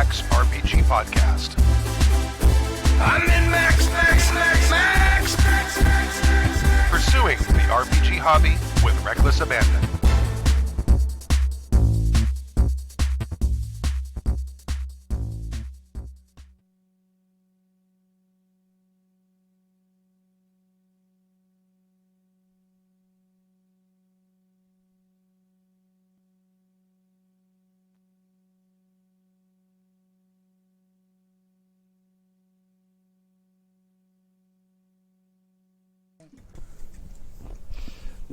Max RPG Podcast. I'm in Max. Pursuing the RPG hobby with reckless abandon.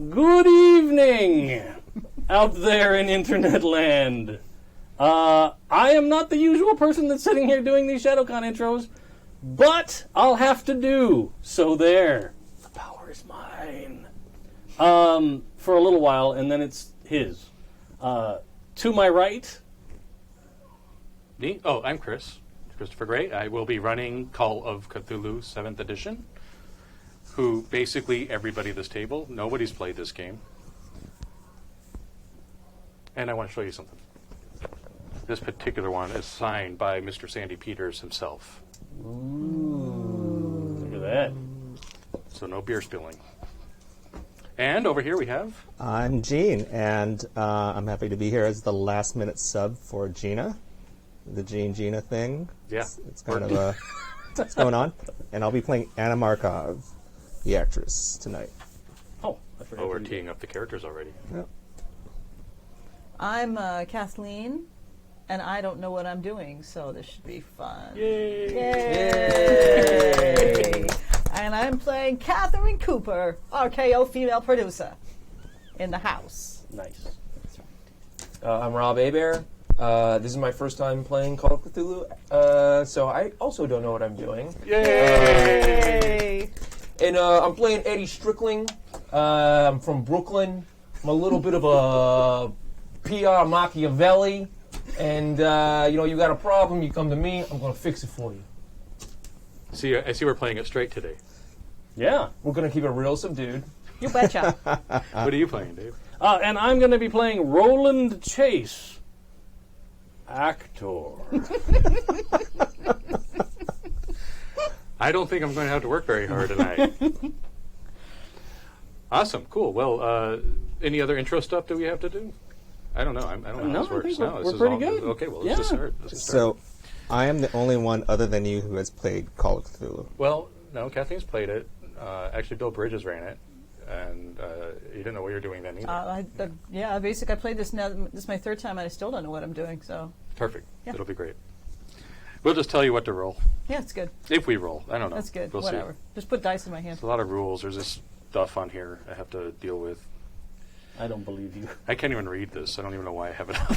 Good evening, out there in internet land. I am not the usual person that's sitting here doing these Shadowcon intros, but I'll have to do. So there. The power is mine. For a little while, and then it's his. To my right. Me? Oh, I'm Christopher Gray. I will be running Call of Cthulhu 7th Edition. Who basically everybody at this table, nobody's played this game. And I want to show you something. This particular one is signed by Mr. Sandy Peters himself. Ooh, look at that. So no beer spilling. And over here we have... I'm Gene, and I'm happy to be here as the last-minute sub for Gina. The Gina thing. Yeah. It's kind of what's going on. And I'll be playing Anna Markov, the actress, tonight. Oh, I forgot. Oh, we're teeing up the characters already. Yep. I'm Kathleen, and I don't know what I'm doing, so this should be fun. Yay! Yay! And I'm playing Catherine Cooper, RKO female producer, in the house. Nice. I'm Rob Abear. This is my first time playing Call of Cthulhu, so I also don't know what I'm doing. Yay! And I'm playing Eddie Strickling. I'm from Brooklyn. I'm a little bit of a PR Machiavelli. And, you got a problem, you come to me, I'm going to fix it for you. See, I see we're playing it straight today. Yeah. We're going to keep it real subdued. You betcha. What are you playing, Dave? And I'm going to be playing Roland Chase, actor. I don't think I'm going to have to work very hard tonight. Awesome, cool. Well, any other intro stuff that we have to do? I don't know. I don't know how this works. I think No, we're pretty good. Okay, well, let's just start. So, I am the only one other than you who has played Call of Cthulhu. Well, no, Kathleen's played it. Actually, Bill Bridges ran it, and you didn't know what you were doing then either. Basically, I played this now. This is my third time, and I still don't know what I'm doing. So Perfect. Yeah. It'll be great. We'll just tell you what to roll. yeah, it's good. If we roll. I don't know. That's good. We'll Whatever. see. Just put dice in my hand. There's a lot of rules. There's this stuff on here I have to deal with. I don't believe you. I can't even read this. I don't even know why I have it up.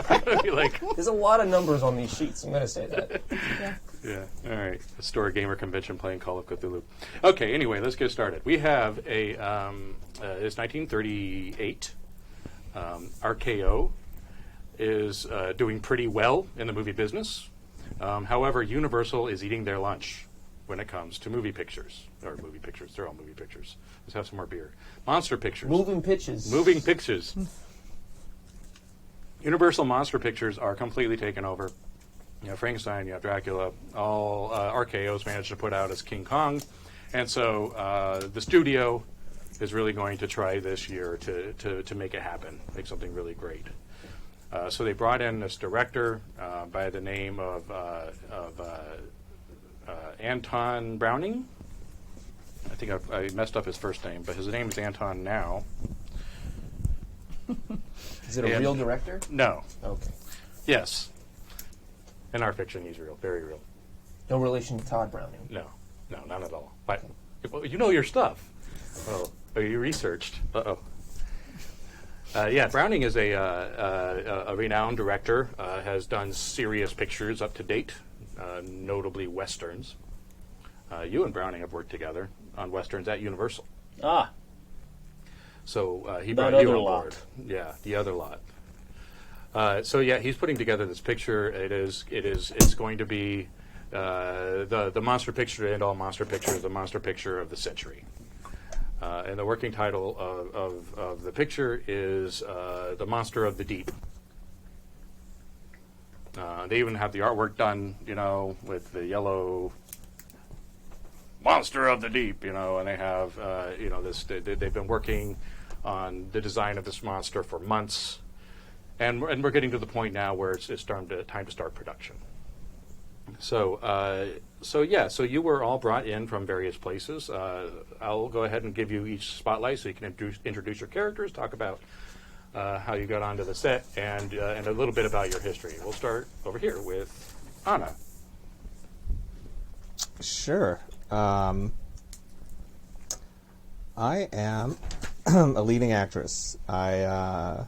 I'm going to be like... There's a lot of numbers on these sheets, I'm going to say that. Yeah. Yeah, all right. A Store Gamer Convention playing Call of Cthulhu. Okay, anyway, let's get started. We have a, it's 1938. RKO is doing pretty well in the movie business. However, Universal is eating their lunch when it comes to movie pictures. Or movie pictures, they're all movie pictures. Let's have some more beer. Monster pictures. Moving pitches. Moving pictures. Universal Monster Pictures are completely taken over. You have Frankenstein, you have Dracula, all RKO's managed to put out as King Kong. And so the studio is really going to try this year to make it happen, make something really great. So they brought in this director by the name of Anton Browning. I think I messed up his first name, but his name is Anton now. Is it a real director? No. Okay. Yes. In our fiction, he's real, very real. No relation to Todd Browning? No, not at all. But well, you know your stuff. Oh, you researched. Uh-oh. Yeah, Browning is a renowned director, has done serious pictures up to date, notably Westerns. You and Browning have worked together on Westerns at Universal. Ah. So he That brought you other on lot. board. Yeah, the other lot. So yeah, he's putting together this picture. It's going to be the monster picture to end all monster pictures, the monster picture of the century. And the working title of the picture is The Monster of the Deep. They even have the artwork done, with the yellow monster of the deep, and they have, this. They've been working on the design of this monster for months, and we're getting to the point now where it's time to start production. So you were all brought in from various places. I'll go ahead and give you each spotlight so you can introduce your characters, talk about how you got onto the set, and a little bit about your history. We'll start over here with Anna. Sure. I am a leading actress. I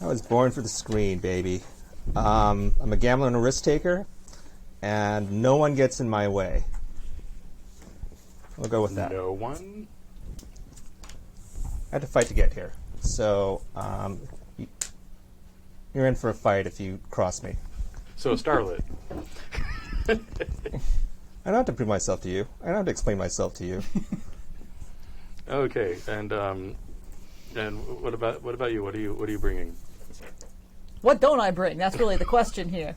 was born for the screen, baby. I'm a gambler and a risk taker, and no one gets in my way. We'll go with that. No one? I had to fight to get here. So, you're in for a fight if you cross me. So, Starlet. I don't have to prove myself to you. I don't have to explain myself to you. Okay, and what about you? What are you bringing? What don't I bring? That's really the question here.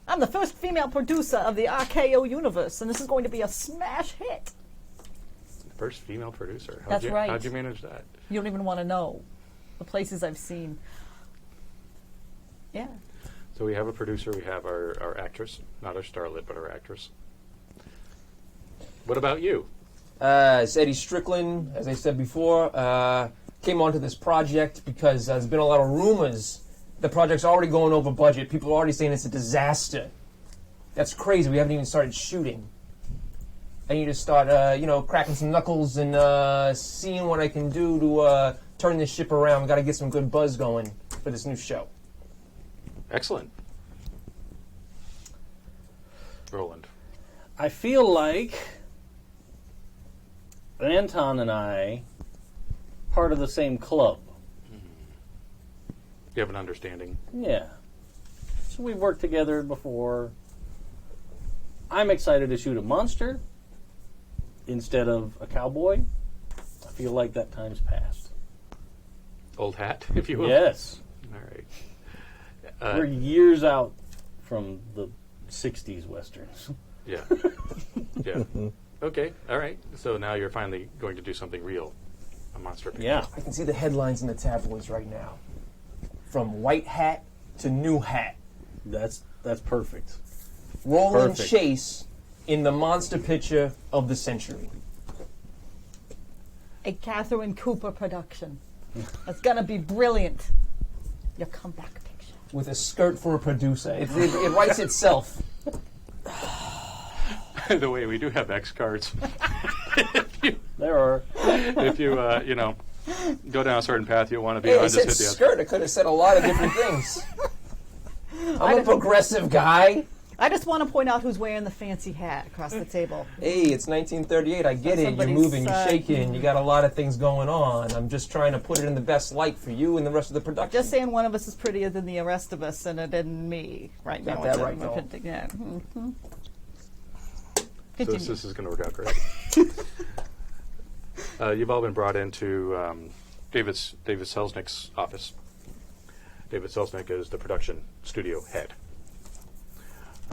I'm the first female producer of the RKO universe, and this is going to be a smash hit. First female producer. That's right. How'd you manage that? You don't even want to know the places I've seen. Yeah. So we have a producer. We have our actress, not our starlet, but our actress. What about you? It's Eddie Strickland, as I said before. Came onto this project because there's been a lot of rumors. The project's already going over budget. People are already saying it's a disaster. That's crazy. We haven't even started shooting. I need to start, cracking some knuckles and seeing what I can do to turn this ship around. We've got to get some good buzz going for this new show. Excellent. Roland. I feel like Anton and I part of the same club. You have an understanding. Yeah. So we've worked together before. I'm excited to shoot a monster instead of a cowboy. I feel like that time's passed. Old hat, if you will. Yes. All right. We're years out from the 60s westerns. Yeah. Yeah. Okay. All right. So now you're finally going to do something real. A monster picture. Yeah. I can see the headlines in the tabloids right now. From white hat to new hat. That's perfect. Roland Perfect. Chase in the monster picture of the century. A Catherine Cooper production. It's going to be brilliant. Your comeback picture. With a skirt for a producer. It writes itself. By the way, we do have X cards. There are. If you, go down a certain path you want to be Hey, on, I just said hit the X. skirt. I could have said a lot of different things. I'm a progressive guy. I just want to point out who's wearing the fancy hat across the table. Hey, it's 1938. I get it. You're Somebody's, moving, you're shaking. You got a lot of things going on. I'm just trying to put it in the best light for you and the rest of the production. Just saying one of us is prettier than the rest of us, and it isn't me right Got now. that right, no. Yeah. Mm-hmm. So Continue. this is going to work out great. You've all been brought into David Selznick's office. David Selznick is the production studio head.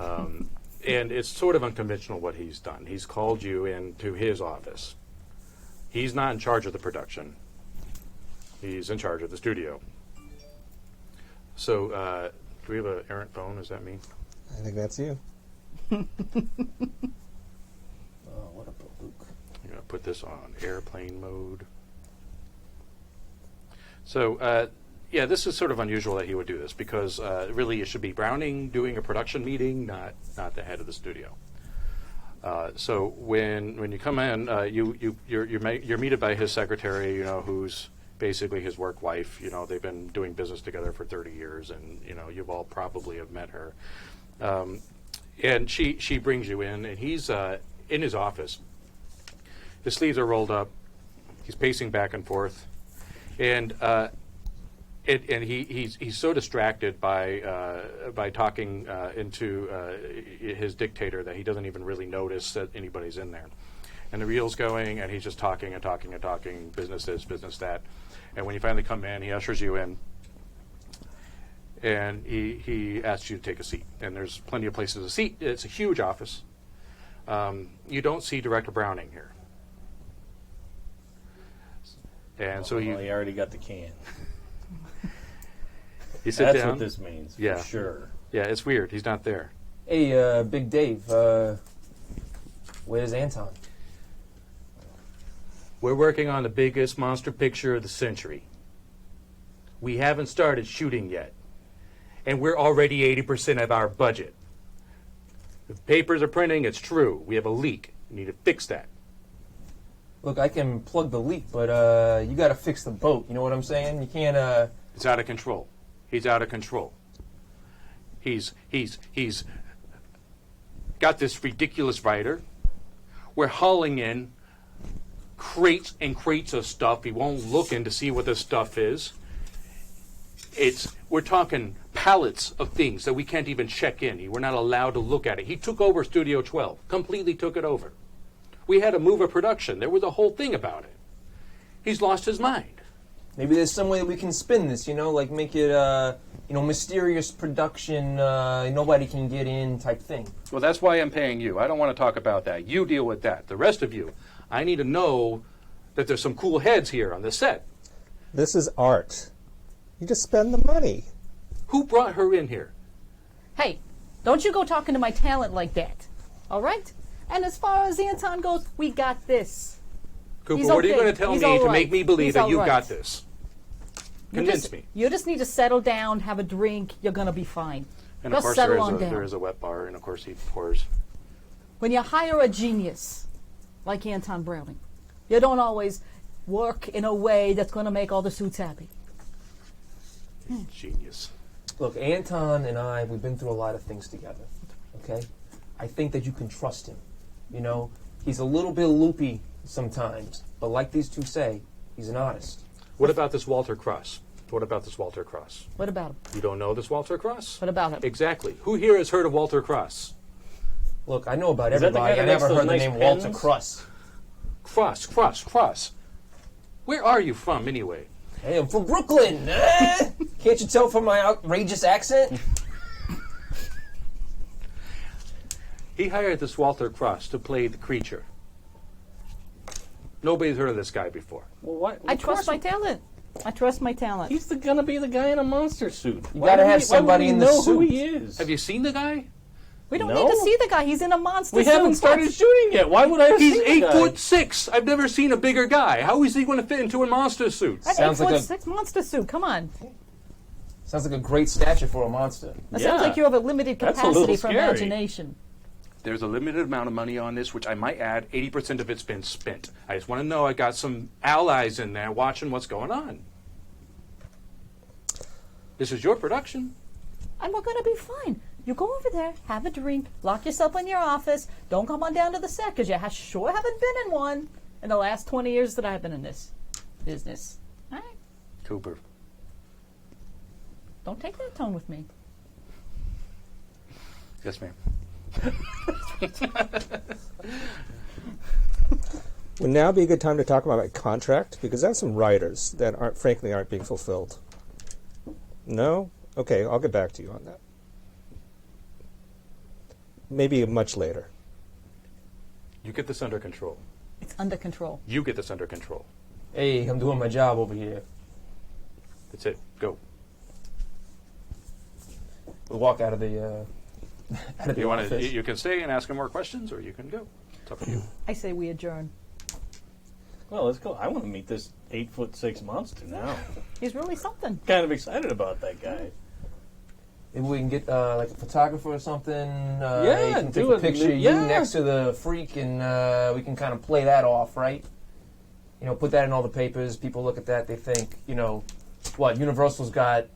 And it's sort of unconventional what he's done. He's called you into his office. He's not in charge of the production. He's in charge of the studio. So, do we have an errant phone? Does that mean? I think that's you. Oh, what a babook. I'm going to put this on airplane mode. So, yeah, this is sort of unusual that he would do this because really it should be Browning doing a production meeting, not the head of the studio. So when you come in, you're meted by his secretary, who's basically his work wife. They've been doing business together for 30 years, and you've all probably have met her. And she brings you in, and he's in his office. His sleeves are rolled up. He's pacing back and forth, and he's so distracted by talking into his dictator that he doesn't even really notice that anybody's in there. And the reel's going, and he's just talking and talking and talking, business this, business that. And when you finally come in, he ushers you in. And he asks you to take a seat. And there's plenty of places to seat. It's a huge office. You don't see Director Browning here. And so Well, he already got the can. you sit That's down. what this means. Yeah. For sure. Yeah, it's weird. He's not there. Hey, Big Dave, where's Anton? We're working on the biggest monster picture of the century. We haven't started shooting yet. And we're already 80% of our budget. The papers are printing, it's true. We have a leak. We need to fix that. Look, I can plug the leak, but you got to fix the boat. You know what I'm saying? You can't. It's out of control. He's out of control. He's got this ridiculous writer. We're hauling in crates and crates of stuff. He won't look in to see what this stuff is. We're talking pallets of things that we can't even check in. We're not allowed to look at it. He took over Studio 12, completely took it over. We had to move a production. There was a whole thing about it. He's lost his mind. Maybe there's some way that we can spin this, like make it, mysterious production, nobody can get in type thing. Well, that's why I'm paying you. I don't want to talk about that. You deal with that. The rest of you, I need to know that there's some cool heads here on the set. This is art. You just spend the money. Who brought her in here? Hey, don't you go talking to my talent like that. All right? And as far as Anton goes, we got this. Cooper, He's what are you okay. going to tell He's me all to right. make me believe He's that all you right. got this? Convince me. You just need to settle down, have a drink. You're going to be fine. And Just of course settle on down. there is a wet bar, and of course he pours. When you hire a genius like Anton Browning, you don't always work in a way that's going to make all the suits happy. Genius. Look, Anton and I, we've been through a lot of things together, okay? I think that you can trust him, He's a little bit loopy sometimes, but like these two say, he's an artist. What about this Walter Cross? What about this Walter Cross? What about him? You don't know this Walter Cross? What about him? Exactly. Who here has heard of Walter Cross? Look, I know about Is that the guy everybody. I that makes never those heard the nice name pens? Walter Cross. Cross. Where are you from, anyway? Hey, I'm from Brooklyn. Can't you tell from my outrageous accent? He hired this Walter Cross to play the creature. Nobody's heard of this guy before. Well, what? I trust my talent. I trust my talent. He's gonna be the guy in a monster suit. You gotta have somebody in the know suit. who he is. Have you seen the guy? We don't No. need to see the guy. He's in a monster We suit. haven't started shooting yet. Why would I have He's seen the guy? 8'6". I've never seen a bigger guy. How is he going to fit into a monster suit? An Sounds like 8'6" monster suit. Come on. Sounds like a great stature for a monster. That Yeah. sounds like you have a limited That's a capacity little for scary. imagination. There's a limited amount of money on this, which I might add 80% of it's been spent. I just want to know I got some allies in there watching what's going on. This is your production. And we're going to be fine. You go over there, have a drink, lock yourself in your office. Don't come on down to the set because you sure haven't been in one in the last 20 years that I've been in this business. All right? Cooper. Don't take that tone with me. Yes, ma'am. Would now be a good time to talk about my contract? Because I have some writers that frankly aren't being fulfilled. No? Okay, I'll get back to you on that. Maybe much later. You get this under control. It's under control. You get this under control. Hey, I'm doing my job over here. That's it. Go. We'll walk out of the You want to? office. You can stay and ask him more questions, or you can go. It's up to you. I say we adjourn. Well, let's go. I want to meet this 8'6" monster now. He's really something. Kind of excited about that guy. Maybe we can get like a photographer or something. Yeah, you can do take a it. picture of Yeah. you next to the freak, and we can kind of play that off, right? Put that in all the papers. People look at that, they think, what Universal's got.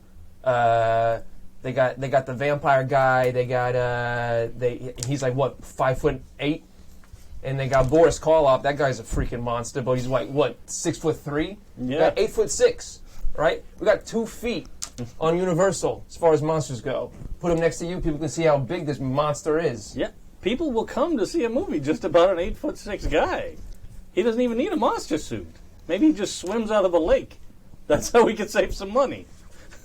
They got the vampire guy. They got he's like what 5'8", and they got Boris Karloff. That guy's a freaking monster, but he's like what 6'3". Yeah. We got 8'6", right? We got 2 feet on Universal as far as monsters go. Put them next to you, people can see how big this monster is. Yeah. People will come to see a movie just about an 8'6" guy. He doesn't even need a monster suit. Maybe he just swims out of a lake. That's how we can save some money.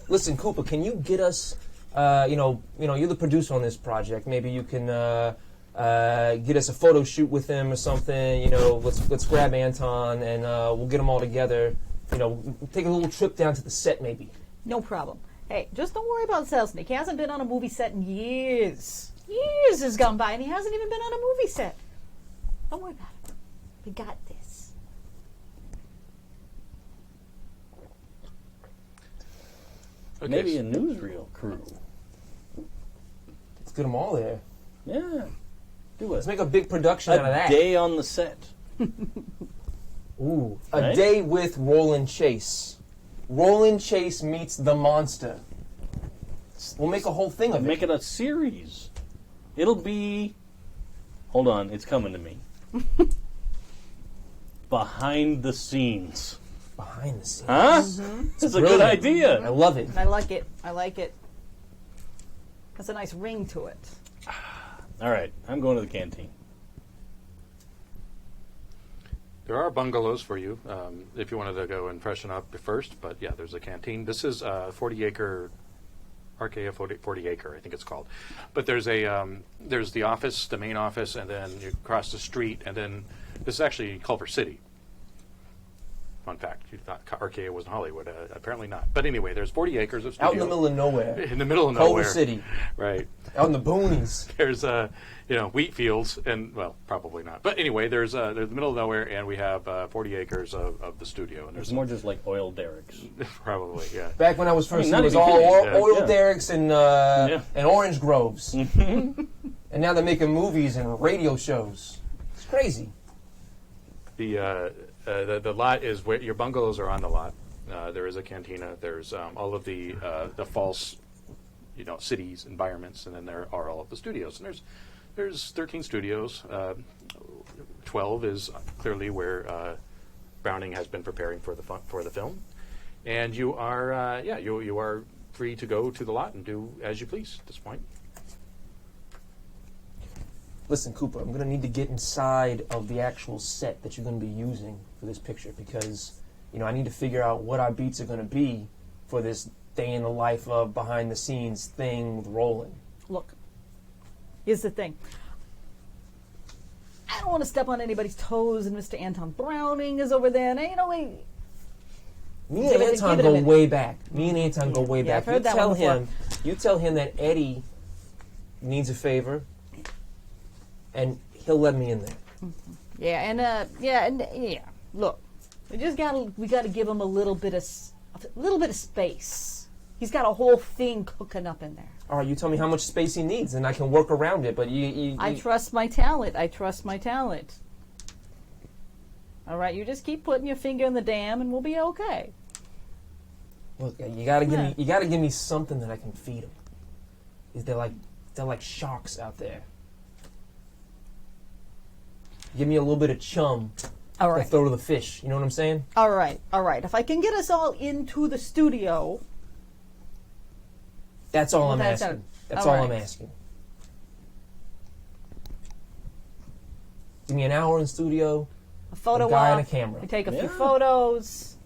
Listen, Cooper, can you get us? You're the producer on this project. Maybe you can get us a photo shoot with him or something. You know, let's grab Anton and we'll get them all together. You know, take a little trip down to the set, maybe. No problem. Hey, just don't worry about Selznick. He hasn't been on a movie set in years. Years has gone by, and he hasn't even been on a movie set. Don't worry about it. We got this. Okay, Maybe a newsreel crew. Let's get them all there. Yeah. Do Let's it. make a big production out of A that. day on the set. Ooh, a Right? day with Roland Chase. Roland Chase meets the monster. We'll make a whole thing of Make it. it a series. It'll be. Hold on, it's coming to me. Behind the scenes. Behind the scenes. Huh? That's a good Brilliant. idea. I love it. I like it. I like it. Has a nice ring to it. All right, I'm going to the canteen. There are bungalows for you if you wanted to go and freshen up first. But yeah, there's a canteen. This is 40-acre, Archaea 40-acre, I think it's called. But there's there's the office, the main office, and then you cross the street, and then this is actually Culver City. Fun fact, you thought Archaea was in Hollywood. Apparently not. But anyway, there's 40 acres of studio. Out in the middle of nowhere. In the middle of Culver nowhere. City. Right. Out in the boonies. There's wheat fields, and well, probably not. But anyway, there's the middle of nowhere, and we have 40 acres of the studio, and It's there's more just like oil derricks. probably yeah. Back when I was first, not it was even all kidding. oil Yeah. derricks and orange groves. Mm-hmm. And now they're making movies and radio shows. It's crazy. The lot is where your bungalows are on the lot. There is a cantina. There's all of the false, cities, environments, and then there are all of the studios. And there's 13 studios. 12 is clearly where Browning has been preparing for the film, and you are you are free to go to the lot and do as you please at this point. Listen, Cooper, I'm going to need to get inside of the actual set that you're going to be using for this picture because, I need to figure out what our beats are going to be for this day in the life of behind-the-scenes thing with Roland. Look, here's the thing. I don't want to step on anybody's toes, and Mr. Anton Browning is over there. And, Me Give and it- Anton give it a go minute. way back. Me and Anton go way Yeah, back. I've heard that one before. You tell him that Eddie needs a favor, and he'll let me in there. Look, we gotta give him a little bit of space. He's got a whole thing cooking up in there. All right, you tell me how much space he needs, and I can work around it. But I trust my talent. All right, you just keep putting your finger in the dam, and we'll be okay. Look, you gotta give Yeah. me. You gotta give me something that I can feed him. They're like sharks out there. Give me a little bit of chum All to right. throw to the fish. You know what I'm saying? All right. If I can get us all into the studio, That's all I'm that's asking. it. That's All all I'm right. asking. Give me an hour in studio. a photo A guy op. and a camera. We take a few Yeah. photos.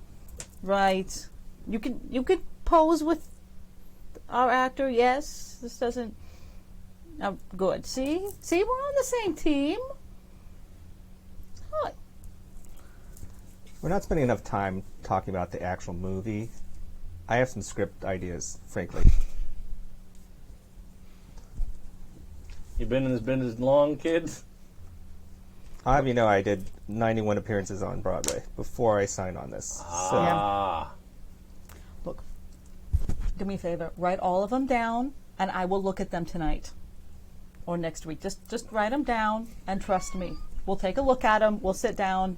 Right. You could pose with our actor. Yes. This doesn't. Oh, good. See, we're on the same team. Good. We're not spending enough time talking about the actual movie. I have some script ideas, frankly. You been in this business long, kids? I'll have you know I did 91 appearances on Broadway before I signed on this. So Ah. Look, do me a favor. Write all of them down, and I will look at them tonight or next week. Just write them down, and trust me, we'll take a look at them. We'll sit down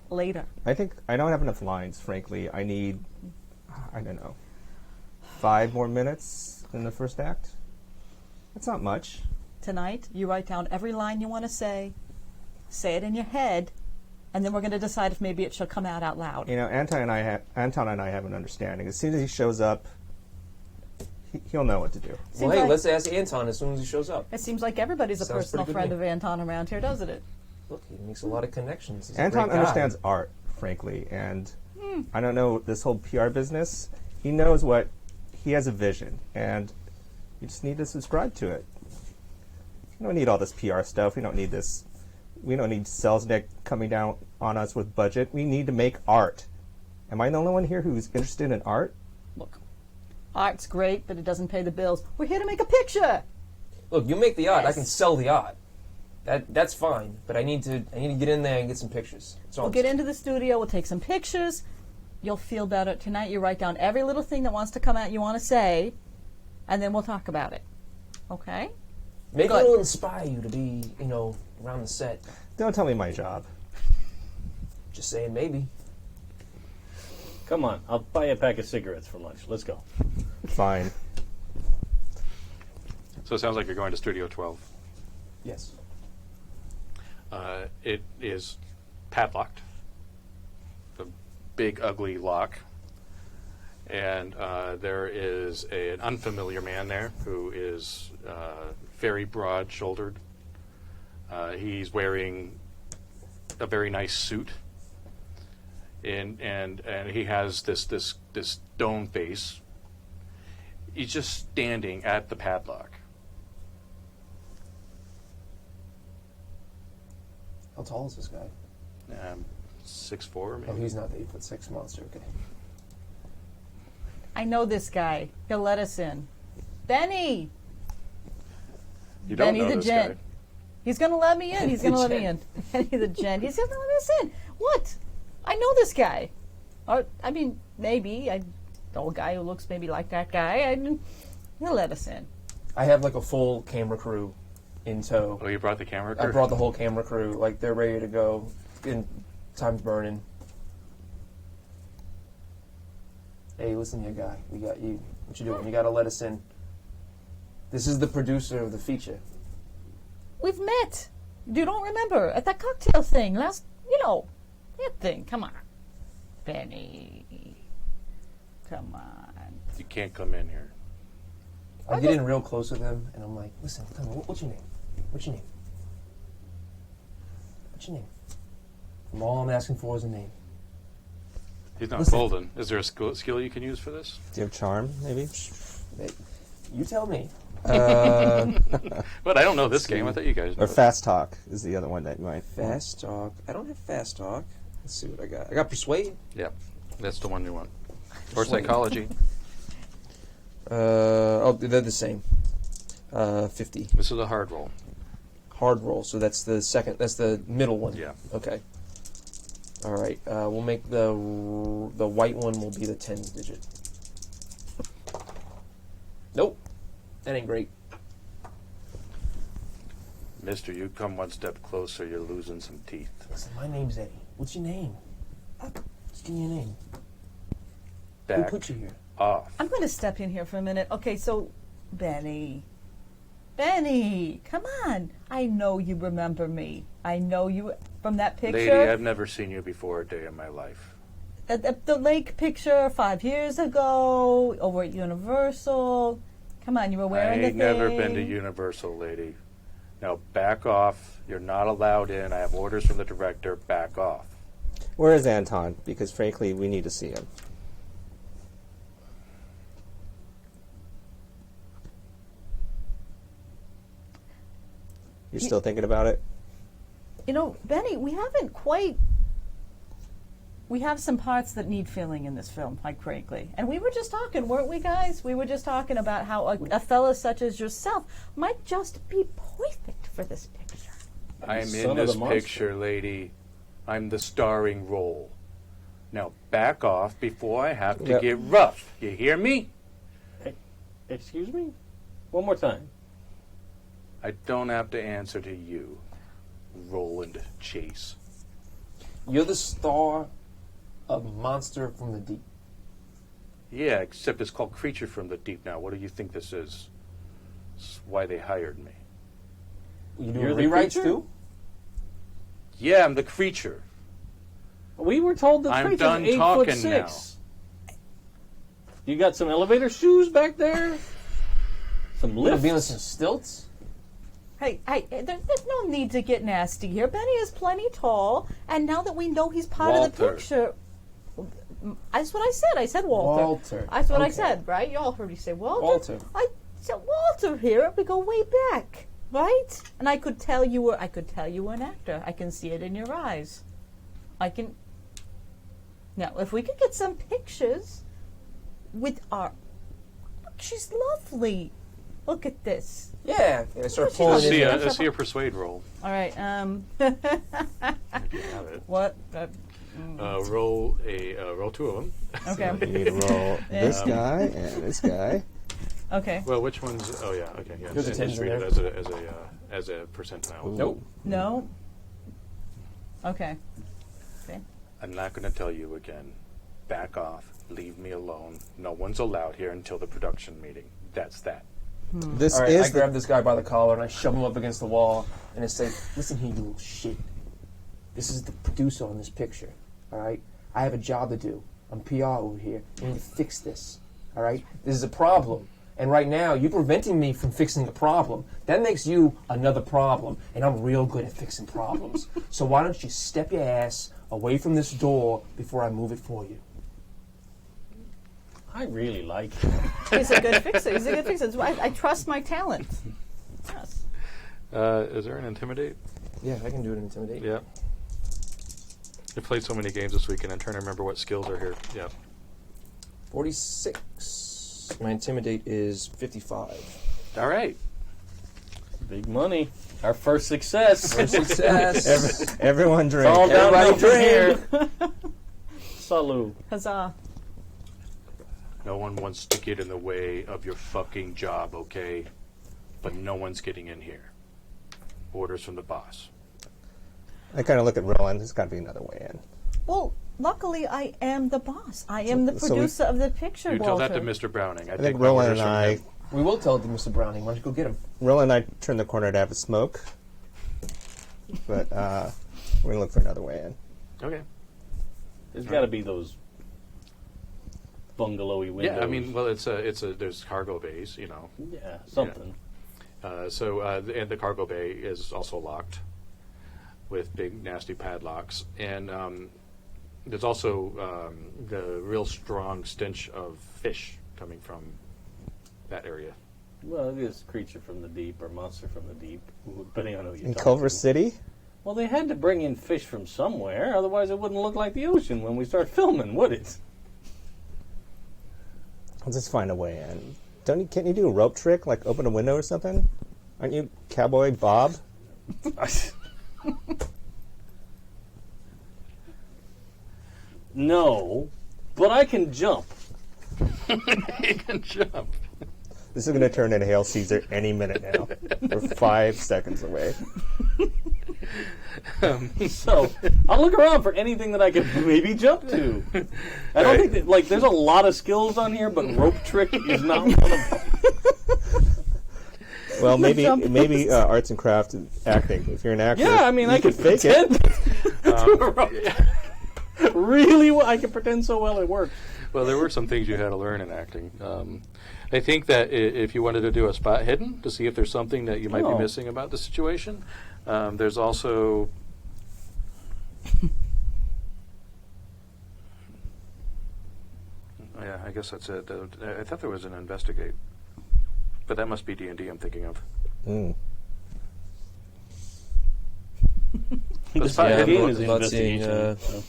later. I think I don't have enough lines, frankly. I need, 5 more minutes in the first act. That's not much. Tonight, you write down every line you want to say it in your head, and then we're going to decide if maybe it should come out loud. Anton and I have an understanding. As soon as he shows up, he'll know what to do. Well, hey, let's ask Anton as soon as he shows up. It seems like everybody's a Sounds personal pretty good friend to of me. Anton around here, doesn't it? Look, he makes a lot of connections. He's a Anton great guy. understands art, frankly, and I don't know this whole PR business. He knows what he has a vision, and you just need to subscribe to it. We don't need all this PR stuff. We don't need this. We don't need Selznick coming down on us with budget. We need to make art. Am I the only one here who's interested in art? Look, art's great, but it doesn't pay the bills. We're here to make a picture. Look, you make the art. I Yes. can sell the art. That's fine. But I need to get in there and get some pictures. That's all We'll I'm get saying. into the studio. We'll take some pictures. You'll feel better tonight. You write down every little thing that wants to come out you want to say, and then we'll talk about it. Okay? Maybe Good. it'll inspire you to be, around the set. Don't tell me my job. Just saying, maybe. Come on, I'll buy you a pack of cigarettes for lunch. Let's go. Fine. So it sounds like you're going to Studio 12. Yes. It is padlocked. The big, ugly lock. And there is an unfamiliar man there who is very broad-shouldered. He's wearing a very nice suit, and he has this stone face. He's just standing at the padlock. How tall is this guy? 6'4", maybe. Oh, he's not the 8'6" monster. Okay. I know this guy. He'll let us in. Benny! You don't Benny know the this gent. guy. He's going to let me in. He's going to let me in. Benny the gent. He's going to let us in. What? I know this guy. Or, I mean, maybe. I know a guy who looks maybe like that guy. He'll let us in. I have like a full camera crew in tow. Oh, you brought the camera I crew? brought the whole camera crew. Like, they're ready to go. And time's burning. Hey, listen here, guy. We got you. What you doing? You got to let us in. This is the producer of the feature. We've met. You don't remember? At that cocktail thing. That thing. Come on. Benny. Come on. You can't come in here. I get in real close with him, and I'm like, listen, tell me, what's your name? What's your name? What's your name? And all I'm asking for is a name. He's not Listen. golden. Is there a skill you can use for this? Do you have charm, maybe? Hey, you tell me. But I don't know this game. I thought you guys knew Or it. fast talk is the other one that you might. Fast talk. I don't have fast talk. Let's see what I got. I got persuade. Yep, that's the one you want. Or Persuade. psychology. They're the same. 50. This is a hard roll. Hard roll. So that's the second. That's the middle one. Yeah. Okay. All right. We'll make the white one will be the 10 digit. Nope. That ain't great. Mister, you come one step closer, you're losing some teeth. Listen, my name's Eddie. What's your name? Just give me your name. Back Who put you here? off. I'm going to step in here for a minute. Okay, so, Benny. Benny, come on. I know you remember me. I know you from that picture. Lady, I've never seen you before a day in my life. The lake picture 5 years ago over at Universal. Come on, you were I wearing the ain't thing. never been to Universal, lady. Now back off. You're not allowed in. I have orders from the director. Back off. Where is Anton? Because frankly, we need to see him. You're still thinking about it? You know, Benny, we haven't quite. We have some parts that need filling in this film, quite frankly. And we were just talking, weren't we, guys? We were just talking about how a fella such as yourself might just be perfect for this picture. I'm Son in of this the monster. picture, lady. I'm the starring role. Now back off before I have to Yep. get rough. You hear me? Excuse me? One more time. I don't have to answer to you, Roland Chase. You're the star of Monster from the Deep. Yeah, except it's called Creature from the Deep now. What do you think this is? It's why they hired me. You doing You're the rewrites creature? too? Yeah, I'm the creature. We were told the I'm creature's done 8'6". You got some elevator shoes back there? Some Gonna lifts? be on some stilts? Hey, there's no need to get nasty here. Benny is plenty tall, and now that we know he's part of the Walter. picture, That's what I said. I said Walter. Walter. That's what I Okay. said, right? You all heard me say Walter. Walter. I said Walter here. We go way back, right? And I could tell you were an actor. I can see it in your eyes. I can. Now, if we could get some pictures with our. Look, she's lovely. Look at this. Yeah. I start She's pulling not it. I in. see a persuade roll. All right. If you have it. What? Roll two of them. Okay. You need to roll this guy and this guy. Okay. Well, which ones? Oh yeah, okay, yeah. There's a Just 10 in read it there. as a percentile. Nope. No. Okay. I'm not going to tell you again. Back off. Leave me alone. No one's allowed here until the production meeting. That's that. This All right, is I grab this guy by the collar and I shove him up against the wall and I say, "Listen here, you little shit. This is the producer on this picture. All right, I have a job to do. I'm PR over here. I need to fix this. All right, this is a problem, and right now you're preventing me from fixing the problem. That makes you another problem, and I'm real good at fixing problems. So why don't you step your ass away from this door before I move it for you?" I really like him. He's a good fixer. He's a good fixer. That's why I trust my talent. Yes. Is there an intimidate? Yeah, I can do it in Intimidate. Yeah. I played so many games this weekend. I'm trying to remember what skills are here. Yeah. 46. My Intimidate is 55. All right. Big money. Our first success. Success. everyone drink. All downhill from Everybody here. Salud. Huzzah. No one wants to get in the way of your fucking job, okay? But no one's getting in here. Orders from the boss. I kind of look at Roland. There's got to be another way in. Well, luckily I am the boss. I am the so we- producer of the picture, You tell Walter. that to Mr. Browning. I think my Roland orders and from I, him. We will tell it to Mr. Browning. Why don't you go get him? Roland and I turn the corner to have a smoke, but we're gonna look for another way in. Okay. There's got to be those bungalowy windows. Yeah, I mean, well, there's cargo bays, you know. Yeah, something. And the cargo bay is also locked with big, nasty padlocks. And there's also the real strong stench of fish coming from that area. Well, it is creature from the deep or monster from the deep, depending on who you In talk Culver to. City, Well, they had to bring in fish from somewhere, otherwise it wouldn't look like the ocean when we start filming, would it? let's just find a way in. Can't you do a rope trick, like open a window or something? Aren't you Cowboy Bob? No, but I can jump. You can jump. This is going to turn into Hail Caesar any minute now. We're 5 seconds away. So I'll look around for anything that I can maybe jump to. I don't think that, like, there's a lot of skills on here, but rope trick is not one of them. Well, maybe arts and crafts and acting. If you're an actor, Yeah, I mean, I you could fake it. pretend to a rope. Really well. I can pretend so well it works. Well, there were some things you had to learn in acting. I think that if you wanted to do a spot hidden to see if there's something that you might be Oh. missing about the situation, there's also... Yeah, I guess that's it. I thought there was an investigate. But that must be D&D I'm thinking of. Mm. The spot Yeah, hidden game one- is not seeing, investigation.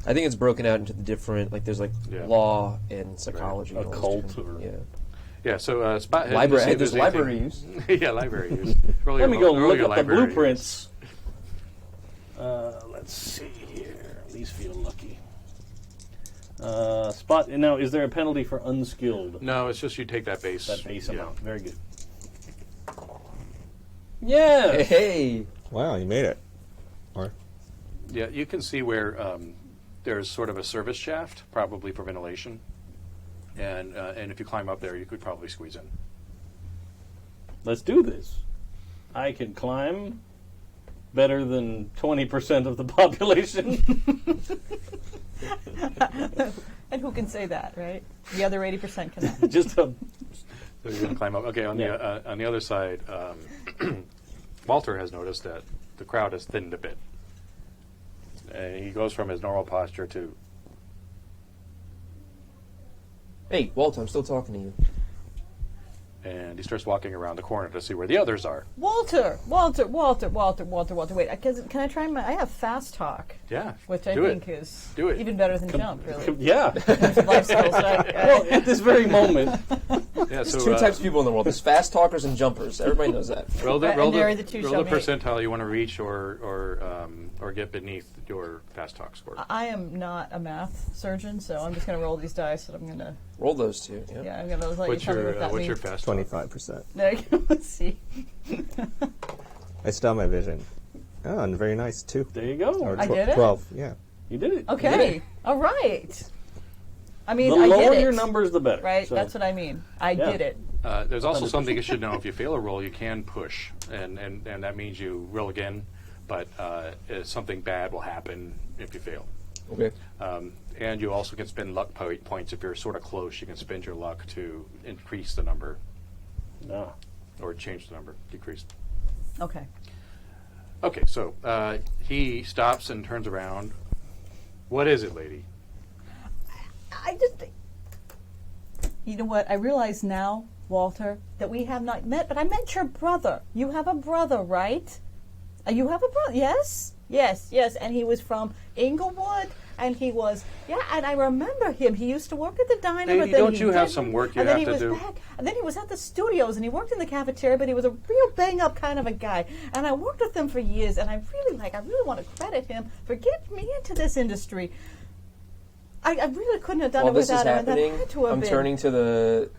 I think it's broken out into the different, like there's like Yeah. law and psychology. and all those Occult different- or- yeah. Yeah, so spot hidden. to Library, see if there's there's library anything- use. Yeah, library use. Roll Let your- me go roll look your at the library blueprints. Let's see here. At least feel lucky. Spot. Now, is there a penalty for unskilled? No, it's just you take that base. That base yeah. amount. Very good. Yeah. Hey, Wow, you made it. Or Yeah, you can see where there's sort of a service shaft, probably for ventilation, and if you climb up there, you could probably squeeze in. Let's do this. I can climb better than 20% of the population. And who can say that, right? The other 80% cannot. Just a, So you're going to climb up. Okay, on the other side, Walter has noticed that the crowd has thinned a bit. And he goes from his normal posture to Hey, Walt, I'm still talking to you. And he starts walking around the corner to see where the others are. Walter. Wait, can I try my? I have fast talk, Yeah, which I do think it. is Do it. even better than jump. Really, Yeah. in terms of life skills. Well, at this very moment, Yeah, so There's two types of people in the world. There's fast talkers and jumpers. Everybody knows that. roll the, And roll there the, are the two roll shall the meet. percentile you want to reach or get beneath your fast talk score. I am not a math surgeon, so I'm just going to roll these dice, and I'm going to. Roll those two. Yep. Yeah, I'm going to let What's you tell me your what that what's means. your fast talk? 25%. There you go. Let's see. I still have my vision. Oh, and very nice, too. there you go. Or I did it? 12, yeah. You did it. Okay. All right. I mean, The I lower did it. your numbers, the better. Right. So, That's what I mean. I Yeah. did it. There's also something you should know. If you fail a roll, you can push, and that means you roll again, but something bad will happen if you fail. Okay. And you also can spend luck points if you're sort of close. You can spend your luck to increase the number no. or change the number, decrease. Okay. Okay, so he stops and turns around. What is it, lady? I just. You know what? I realize now, Walter, that we have not met, but I met your brother. You have a brother, right? You have a brother, yes? Yes. And he was from Inglewood, and he was, and I remember him. He used to work at the diner, Lady, but then don't he you have didn't, some work you and then have he to was do? back, and then he was at the studios, and he worked in the cafeteria, but he was a real bang-up kind of a guy, and I worked with him for years, and I really want to credit him for getting me into this industry. I really couldn't have done While it this is without him. and that happening, had to have I'm been. turning to the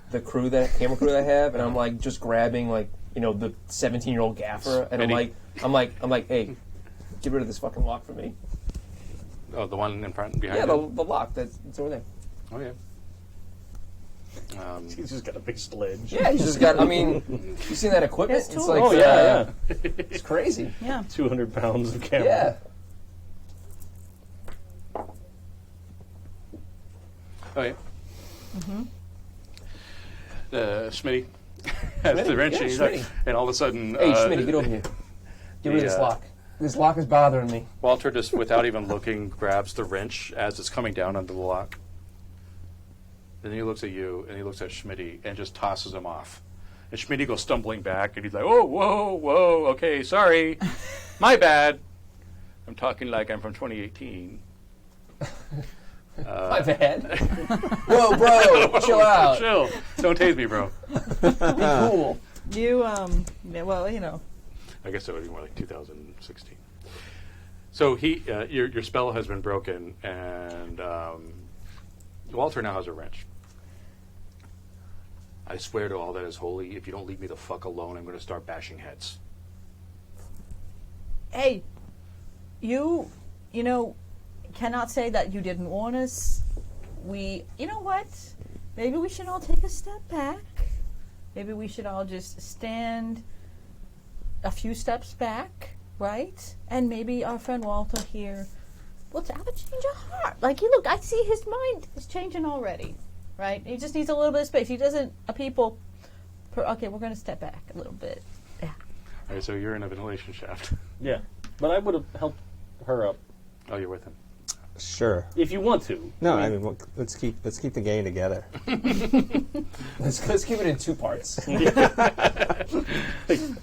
camera crew that I have, and I'm like just grabbing the 17-year-old gaffer, and Smitty. I'm like, hey, get rid of this fucking lock for me. Oh, the one in front and behind Yeah, you? the lock that's over there. Oh, yeah. He's just got a big sledge. Yeah, he's just got. I mean, you seen that equipment? Yes, It's tools. like, Oh, yeah. it's crazy. Yeah. 200 pounds of camera. Yeah. Oh, yeah. Smitty has the wrench, Yeah, and, he's like, Smitty. and all of a sudden, Hey, Schmitty, get over here. Get rid of this lock. This lock is bothering me. Walter, just without even looking, grabs the wrench as it's coming down under the lock. Then he looks at you, and he looks at Schmitty, and just tosses him off. And Schmitty goes stumbling back, and he's like, "Oh, whoa, okay, sorry, my bad. I'm talking like I'm from 2018." My bad. Whoa, bro, chill out. Chill. Don't tase me, bro. Be cool. You, well, I guess that would be more like 2016. So your spell has been broken, and Walter now has a wrench. I swear to all that is holy, if you don't leave me the fuck alone, I'm going to start bashing heads. hey, you cannot say that you didn't warn us. You know what? Maybe we should all take a step back. Maybe we should all just stand a few steps back, right? And maybe our friend Walter here will have a change of heart. Like, look, I see his mind is changing already, right? He just needs a little bit of space. He doesn't, okay, we're going to step back a little bit. Yeah. All right, so you're in a ventilation shaft. Yeah. But I would have helped her up Oh, you're with him. Sure. if you want to. No, I mean, well, let's keep the game together. Let's keep it in two parts.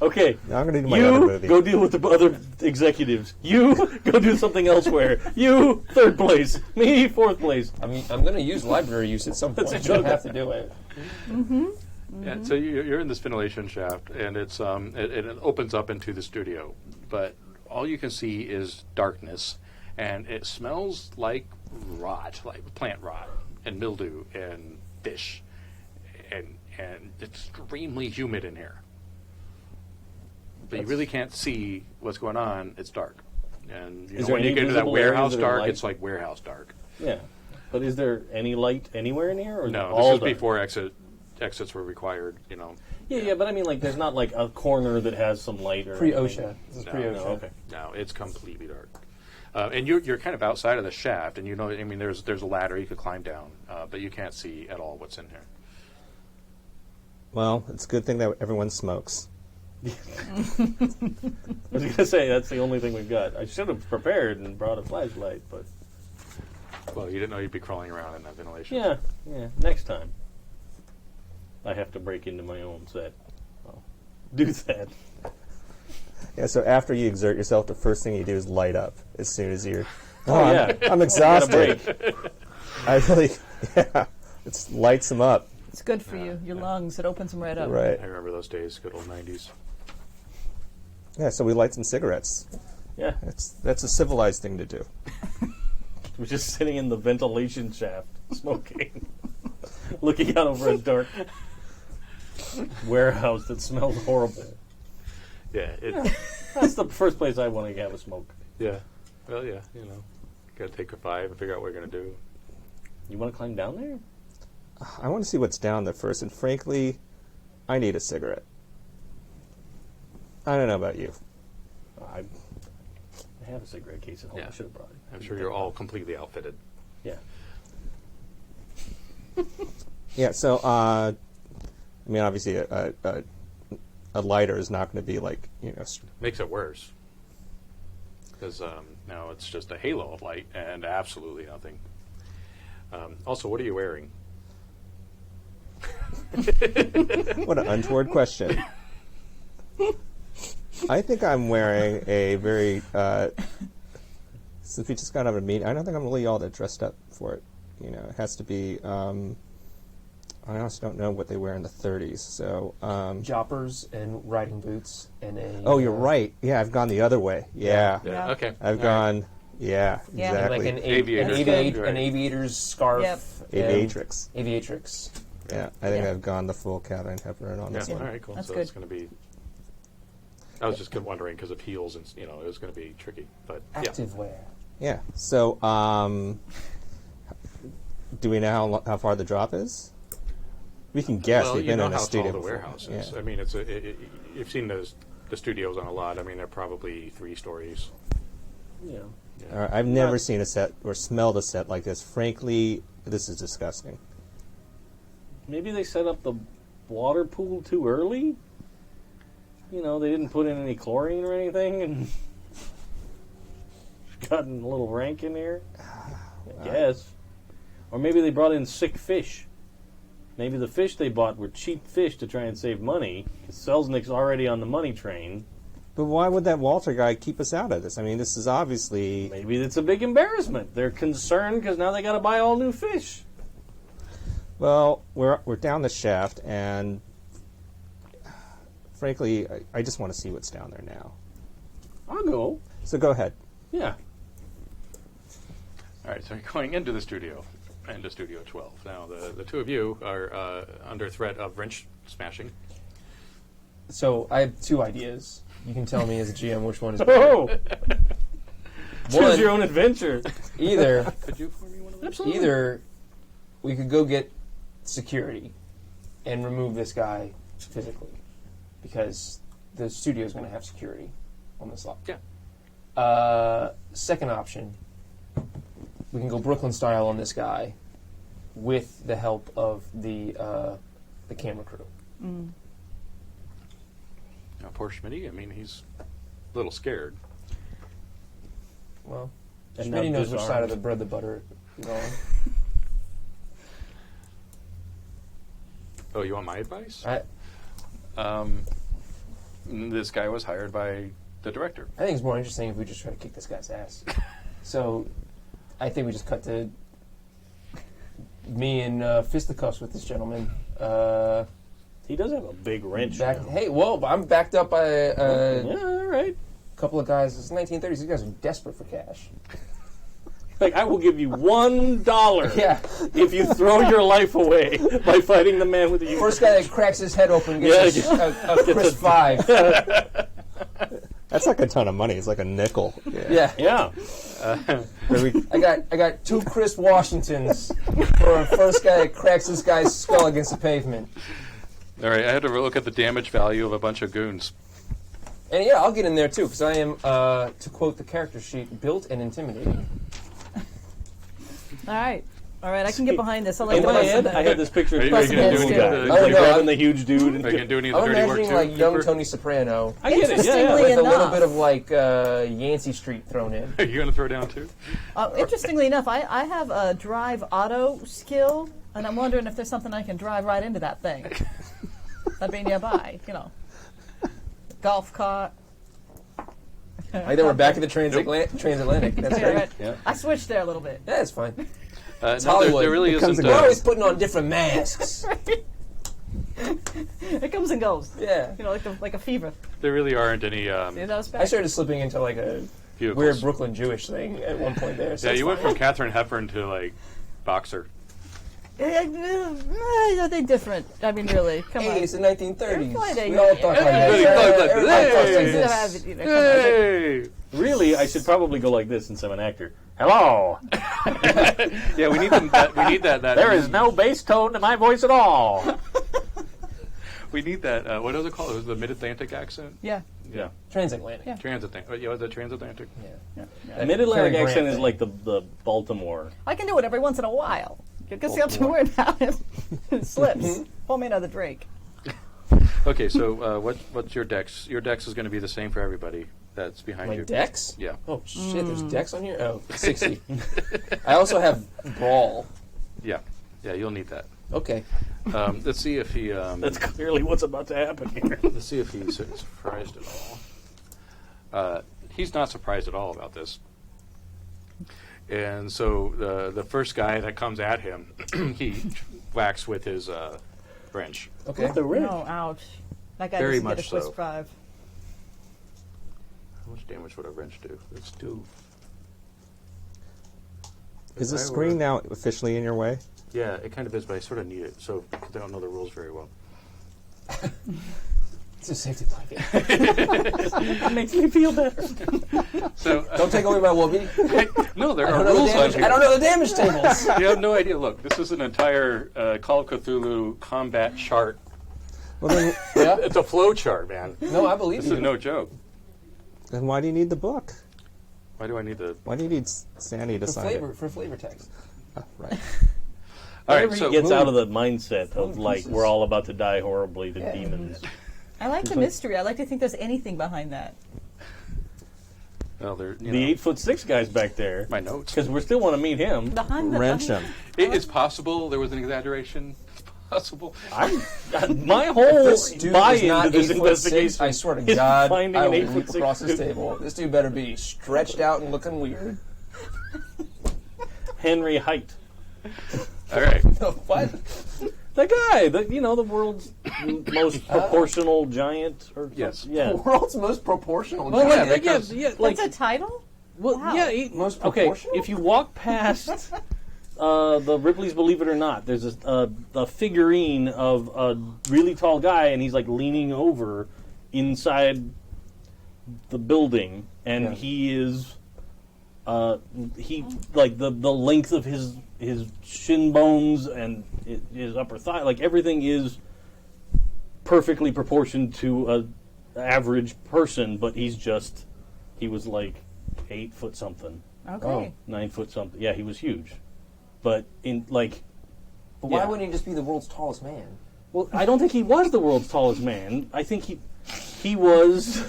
Okay. Now I'm going to do my other You movie. go deal with the other executives. You go do something elsewhere. You third place. Me fourth place. I mean, I'm going to use library use at some point. a I joke. have to do it. Yeah, so you're in this ventilation shaft, and it opens up into the studio, but all you can see is darkness, and it smells like rot, like plant rot, and mildew, and fish, and extremely humid in here. But you really can't see what's going on. It's dark, and Is there when you any get into that visible areas warehouse that are dark, light? it's like warehouse dark. Yeah. But is there any light anywhere in here? Or is it No, all this is dark? before exits were required. Yeah, but I mean, like, there's not like a corner that has some light or Pre-OSHA. anything. This is No, pre-OSHA. No, okay. No, it's completely dark. And you're kind of outside of the shaft, and I mean, there's a ladder you could climb down, but you can't see at all what's in here. Well, it's a good thing that everyone smokes. I was gonna say that's the only thing we've got. I should have prepared and brought a flashlight, but Well, you didn't know you'd be crawling around in that ventilation. yeah, next time. I have to break into my own set. I'll do that. Yeah, so after you exert yourself, the first thing you do is light up as soon as you're... Oh, yeah. I'm Got a exhausted. break. I really... Yeah, it lights them up. It's good for you. Your lungs. It opens them right up. Right. I remember those days, good old 90s. Yeah, so we light some cigarettes. Yeah. That's a civilized thing to do. We're just sitting in the ventilation shaft, smoking, looking out over a dark warehouse that smells horrible. Yeah, That's the first place I want to have a smoke. yeah. Well, yeah, you know, got to take a 5 and figure out what we're going to do. You want to climb down there? I want to see what's down there first, and frankly, I need a cigarette. I don't know about you. I have a cigarette case at home. Yeah. I should have brought it. I'm sure you're all completely outfitted. Yeah. Yeah, so, I mean, obviously, a lighter is not going to be like, Makes it worse. Because now it's just a halo of light and absolutely nothing. Also, what are you wearing? what an untoward question. I think I'm wearing a very, since we just got out of a meeting, I don't think I'm really all that dressed up for it. It has to be, I also don't know what they wear in the 30s, so... Joppers and riding boots and a... Oh, you're right. Yeah, I've gone the other way. Yeah. Yeah. Okay. I've gone... Yeah, Yeah. exactly. Like Aviator. an aviator's scarf. Yep. and- Aviatrix. Aviatrix. Yeah, I think Yeah. I've gone the full Catherine Hepburn on this Yeah. one. All right, cool. That's So good. it's going to be... I was just wondering because of heels and, it was going to be tricky. But, yeah. Active wear. Yeah, so, do we know how far the drop is? We can guess. Well, We've you been know in a how studio tall the before. warehouse is. Yeah. I mean, you've seen the studios on a lot. I mean, they're probably 3 stories. Yeah. All right, I've never seen a set or smelled a set like this. Frankly, this is disgusting. Maybe they set up the water pool too early? They didn't put in any chlorine or anything and gotten a little rank in here? I guess. Or maybe they brought in sick fish. Maybe the fish they bought were cheap fish to try and save money, because Selznick's already on the money train. But why would that Walter guy keep us out of this? I mean, this is obviously... Maybe it's a big embarrassment. They're concerned because now they got to buy all new fish. Well, we're down the shaft, and frankly, I just want to see what's down there now. I'll go. So go ahead. Yeah. All right, so you're going into the studio, into Studio 12. Now, the two of you are under threat of wrench smashing. So I have 2 ideas. You can tell me as a GM which one is better. Oh! Choose One, your own adventure. either Could you pour me one of those? Absolutely. either we could go get security and remove this guy physically, because the studio is going to have security on this lot. Yeah. Second option, we can go Brooklyn style on this guy with the help of the camera crew. Now, poor Schmitty, I mean, he's a little scared. Well, And Schmitty now knows which side disarmed. of the bread the butter is on. Oh, you want my advice? I This guy was hired by the director. think it's more interesting if we just try to kick this guy's ass. So, I think we just cut to me in fisticuffs with this gentleman. He does have a big wrench. now. Hey, whoa! I'm backed up by a Yeah, all right. couple of guys. It's 1930s. These guys are desperate for cash. Like, I will give you $1 Yeah. if you throw your life away by fighting the man with the First guy that cracks his head open gets a crisp 5. That's like a ton of money. It's like a nickel. Yeah. Yeah. I got 2 crisp Washingtons for a first guy that cracks this guy's skull against the pavement. All right, I had to look at the damage value of a bunch of goons. And yeah, I'll get in there too, because I am, to quote the character sheet, built and intimidating. All right. I can get behind this. I like In the my plus head, of I had this picture of Are you Plus going to heads, do any too. of the Oh, dirty no, work? grabbing the huge dude. Are you And going to do any of the I'm dirty work imagining too? like young Cooper? Tony Soprano I get it. Yeah, Interestingly yeah. with a little enough. bit of like Yancey Street thrown in. Are you going to throw down too? Interestingly enough, I have a drive auto skill And I'm wondering if there's something I can drive right into that thing. That'd be nearby, you know. Golf cart. Like then we're back at the transatlantic. That's Yeah, great. right. Yeah. I switched there a little bit. Yeah, it's fine. No, Hollywood. there really It comes isn't. and We're goes. always putting on different masks. It comes and goes. Yeah. You know, like a fever. There really aren't any You know, it's I started slipping into like a vehicles. weird Brooklyn Jewish thing at one point there. So Yeah, it's you went fine. from Katharine Hepburn to like boxer. Are they different? I mean, really, come Hey, on. it's the 1930s. Friday, We all yeah. thought like Everybody this. thought like this. Everybody thought Hey. like Instead of this. having, you know, come on. Hey! Really, I should probably go like this since I'm an actor. Hello. Yeah, we need that. We need that. There is no bass tone to my voice at all. We need that. What was it called? It was the Mid-Atlantic accent. Yeah. Yeah. Transatlantic. Yeah. Transatlantic. Yeah, was it transatlantic? Yeah. Yeah. Mid-Atlantic Cary accent Grant is thing. like the Baltimore. I can do it every once in a while. Because I'm too worried about it. It slips. Mm-hmm. Pour me another drink. Okay, so what's your dex? Your dex is going to be the same for everybody that's behind My you. Dex? Yeah. Oh shit, there's Dex on here? Oh, 60. I also have Brawl. Yeah. Yeah, you'll need that. Okay. Let's see if he. That's clearly what's about to happen here. Let's see if he's surprised at all. He's not surprised at all about this. And so the first guy that comes at him, he whacks with his wrench. Okay. The wrench. No, ouch. That guy Very doesn't get much a twist so. 5. How much damage would a wrench do? It's 2. Is the If I screen were- now officially in your way? Yeah, it kind of is, but I sort of need it, so I don't know the rules very well. It's a safety blanket. That makes me feel better. So Don't take away my whoopee. no, there I are don't know the rules on damage. here. I don't know the damage tables. You have no idea. Look, this is an entire Call of Cthulhu combat chart. Well, then, Yeah. It's a flow chart, man. No, I believe This you. is no joke. then why do you need the book? Why do I need the? Why do you need Sandy to For sign flavor, it? for flavor text. Right. All right, Whenever so he gets move. out of the mindset of like pieces. we're all about to die horribly to Yeah. demons. I like the mystery. I like to think there's anything behind that. well, there. You The know, 8'6" guy's back there. my notes. Because we still want to meet him. Behind the Wrench him. It's possible there was an exaggeration. It's possible. My whole This dude is buy-in to not this 8'6". investigation. I swear to is God, finding I an will 8'6" leap across this dude. table. This dude better be stretched out and looking weird. Henry Height. All right. What? The guy, the world's most proportional giant. Or Yes. Yeah. The world's most proportional. Well, giant. like, like, That's a title? well, wow. yeah. Most Okay, proportional? if you walk past the Ripley's Believe It or Not, there's a figurine of a really tall guy, and he's like leaning over inside the building, and Yeah. he is he like the length of his shin bones and his upper thigh, like everything is perfectly proportioned to a average person, but he was like 8 foot something, Okay. 9 foot something. Yeah, he was huge, but in like. But why Yeah. wouldn't he just be the world's tallest man? Well, I don't think he was the world's tallest man. I think he was.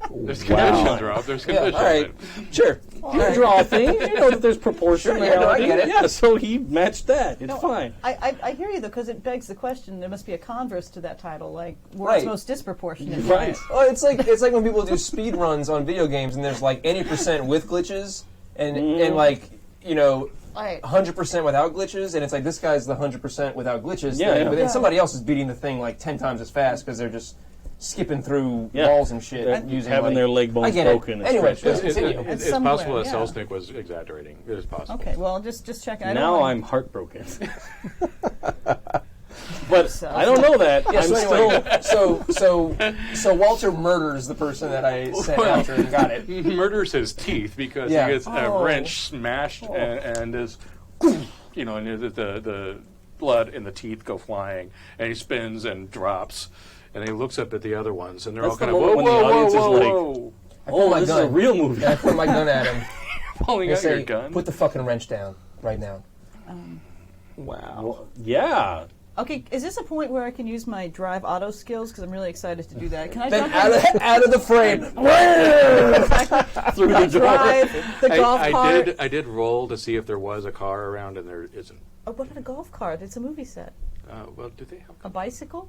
There's Wow. conditions, Rob. There's Yeah, conditions. all right. Sure. You draw things. You know that there's proportionality. Sure, yeah, no, I get it. Yeah, so he matched that. It's fine. I hear you, though, because it begs the question. There must be a converse to that title, like world's Right. most disproportionate. Right. Well, it's like when people do speed runs on video games and there's like 80% with glitches and like 100% without glitches, and it's like this guy's the 100% without glitches Yeah, thing, yeah. but then Yeah. somebody else is beating the thing like 10 times as fast because they're just skipping through Yeah. walls and shit They're using having like, their leg I bones get it. broken and Anyway, stretched please out. continue. It's somewhere, possible that yeah. Selznick was exaggerating. It is possible. Okay, well, just check. I don't Now wanna- I'm heartbroken. But So- I don't know that. Yeah, I'm so anyway, still. so Walter murders the person that I sent after and got it. Murders his teeth because Yeah. he gets a Oh. wrench smashed and is, and the blood and the teeth go flying, and he spins and drops, and he looks up at the other ones, and they're That's all kind the of whoa, moment when whoa, the whoa, audience is whoa, like- whoa, Oh, my this is a gun. real movie. I point my gun at him. pulling I out your say, gun. put the fucking wrench down right now. Wow. Well, yeah. Okay, is this a point where I can use my drive auto skills? Because I'm really excited to do that. Can I Then jump in? out of the frame. Through the door. Drive the golf cart? I did roll to see if there was a car around, and there isn't. Oh, what about a golf cart? It's a movie set. Well, do they have? A bicycle?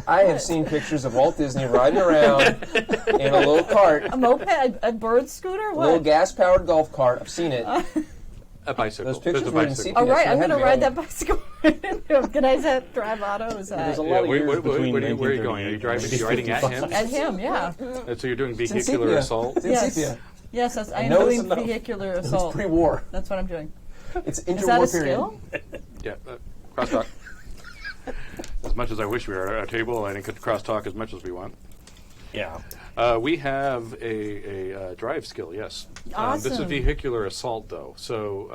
I have seen pictures of Walt Disney riding around in a little cart, A moped? A bird scooter? a little What? gas-powered golf cart. I've seen it. A bicycle. Those pictures There's a were in bicycle. sepia. All right, Yes, I'm you going to had ride me that on. bicycle. Can I set drive auto? Is There's a that lot of where years between are you going? Are you 1938 driving? and Are you riding at him? at him? Yeah. So you're doing It's in vehicular sepia. assault? It's in Yes. sepia. Yes, I am know it's doing enough. vehicular It's assault. pre-war. That's what I'm doing. It's Is that interwar a period. skill? Yeah. Crosstalk. As much as I wish we were at a table, I could crosstalk as much as we want. Yeah. We have a drive skill, yes. This is Awesome. vehicular assault, though. So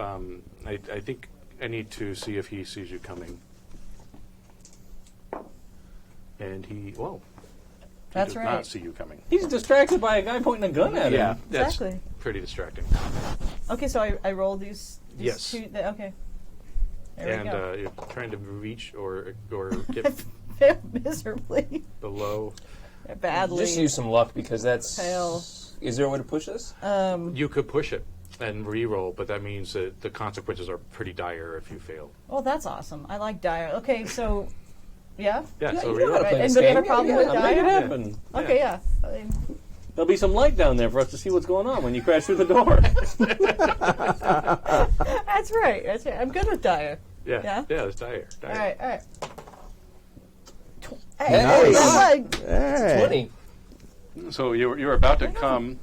I think I need to see if he sees you coming. And he That's does right. not see you coming. He's distracted by a guy pointing a gun at Yeah, him. that's Exactly. pretty distracting. Okay, so I roll these Yes. two. Okay. There And we go. you're trying to reach or get Fail miserably. below. Badly. Just use some luck because that's. Fail. Is there a way to push this? You could push it and re-roll, but that means that the consequences are pretty dire if you fail. Oh, that's awesome. I like dire. Okay, so yeah. Yeah, so you know how to re-roll. play this Anybody have a game. problem Yeah, with Make it dire? happen. Okay, yeah. I mean, There'll be some light down there for us to see what's going on when you crash through the door. that's right. That's right. I'm good with dire. Yeah, Yeah? yeah, it's dire. All right, all right. Hey, Nice. Hey. 20. So you're about to come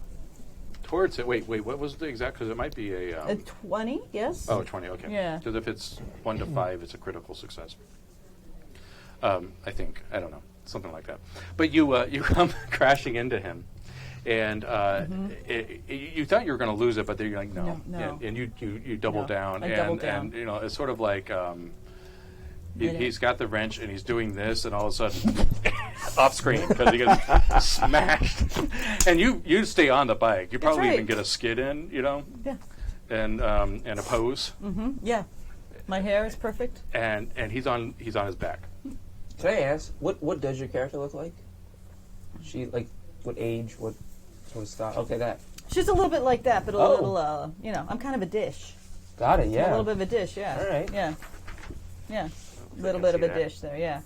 towards it. Wait, what was the exact? Because it might be a. A 20, yes? 20, okay. Yeah. Because if it's 1 to 5, it's a critical success. I think. I don't know. Something like that. But you come crashing into him. And you thought you were going to lose it, but then you're like, no. No. And you double No, down. I and, doubled down. And, it's sort of like Yeah. he's got the wrench and he's doing this, and all of a sudden, off screen, because he gets smashed. And you stay on the bike. You probably even right. get a skid in, Yeah. and a pose. Yeah. My hair is perfect. And he's on his back. Can I ask, what does your character look like? She, like, what age, what sort of style? Okay, that. She's a little bit like that, but a Oh. little, I'm kind of a dish. Got it, A yeah. little bit of a dish, yeah. All right. Yeah. Yeah. A little I bit of see a that. dish there, yeah.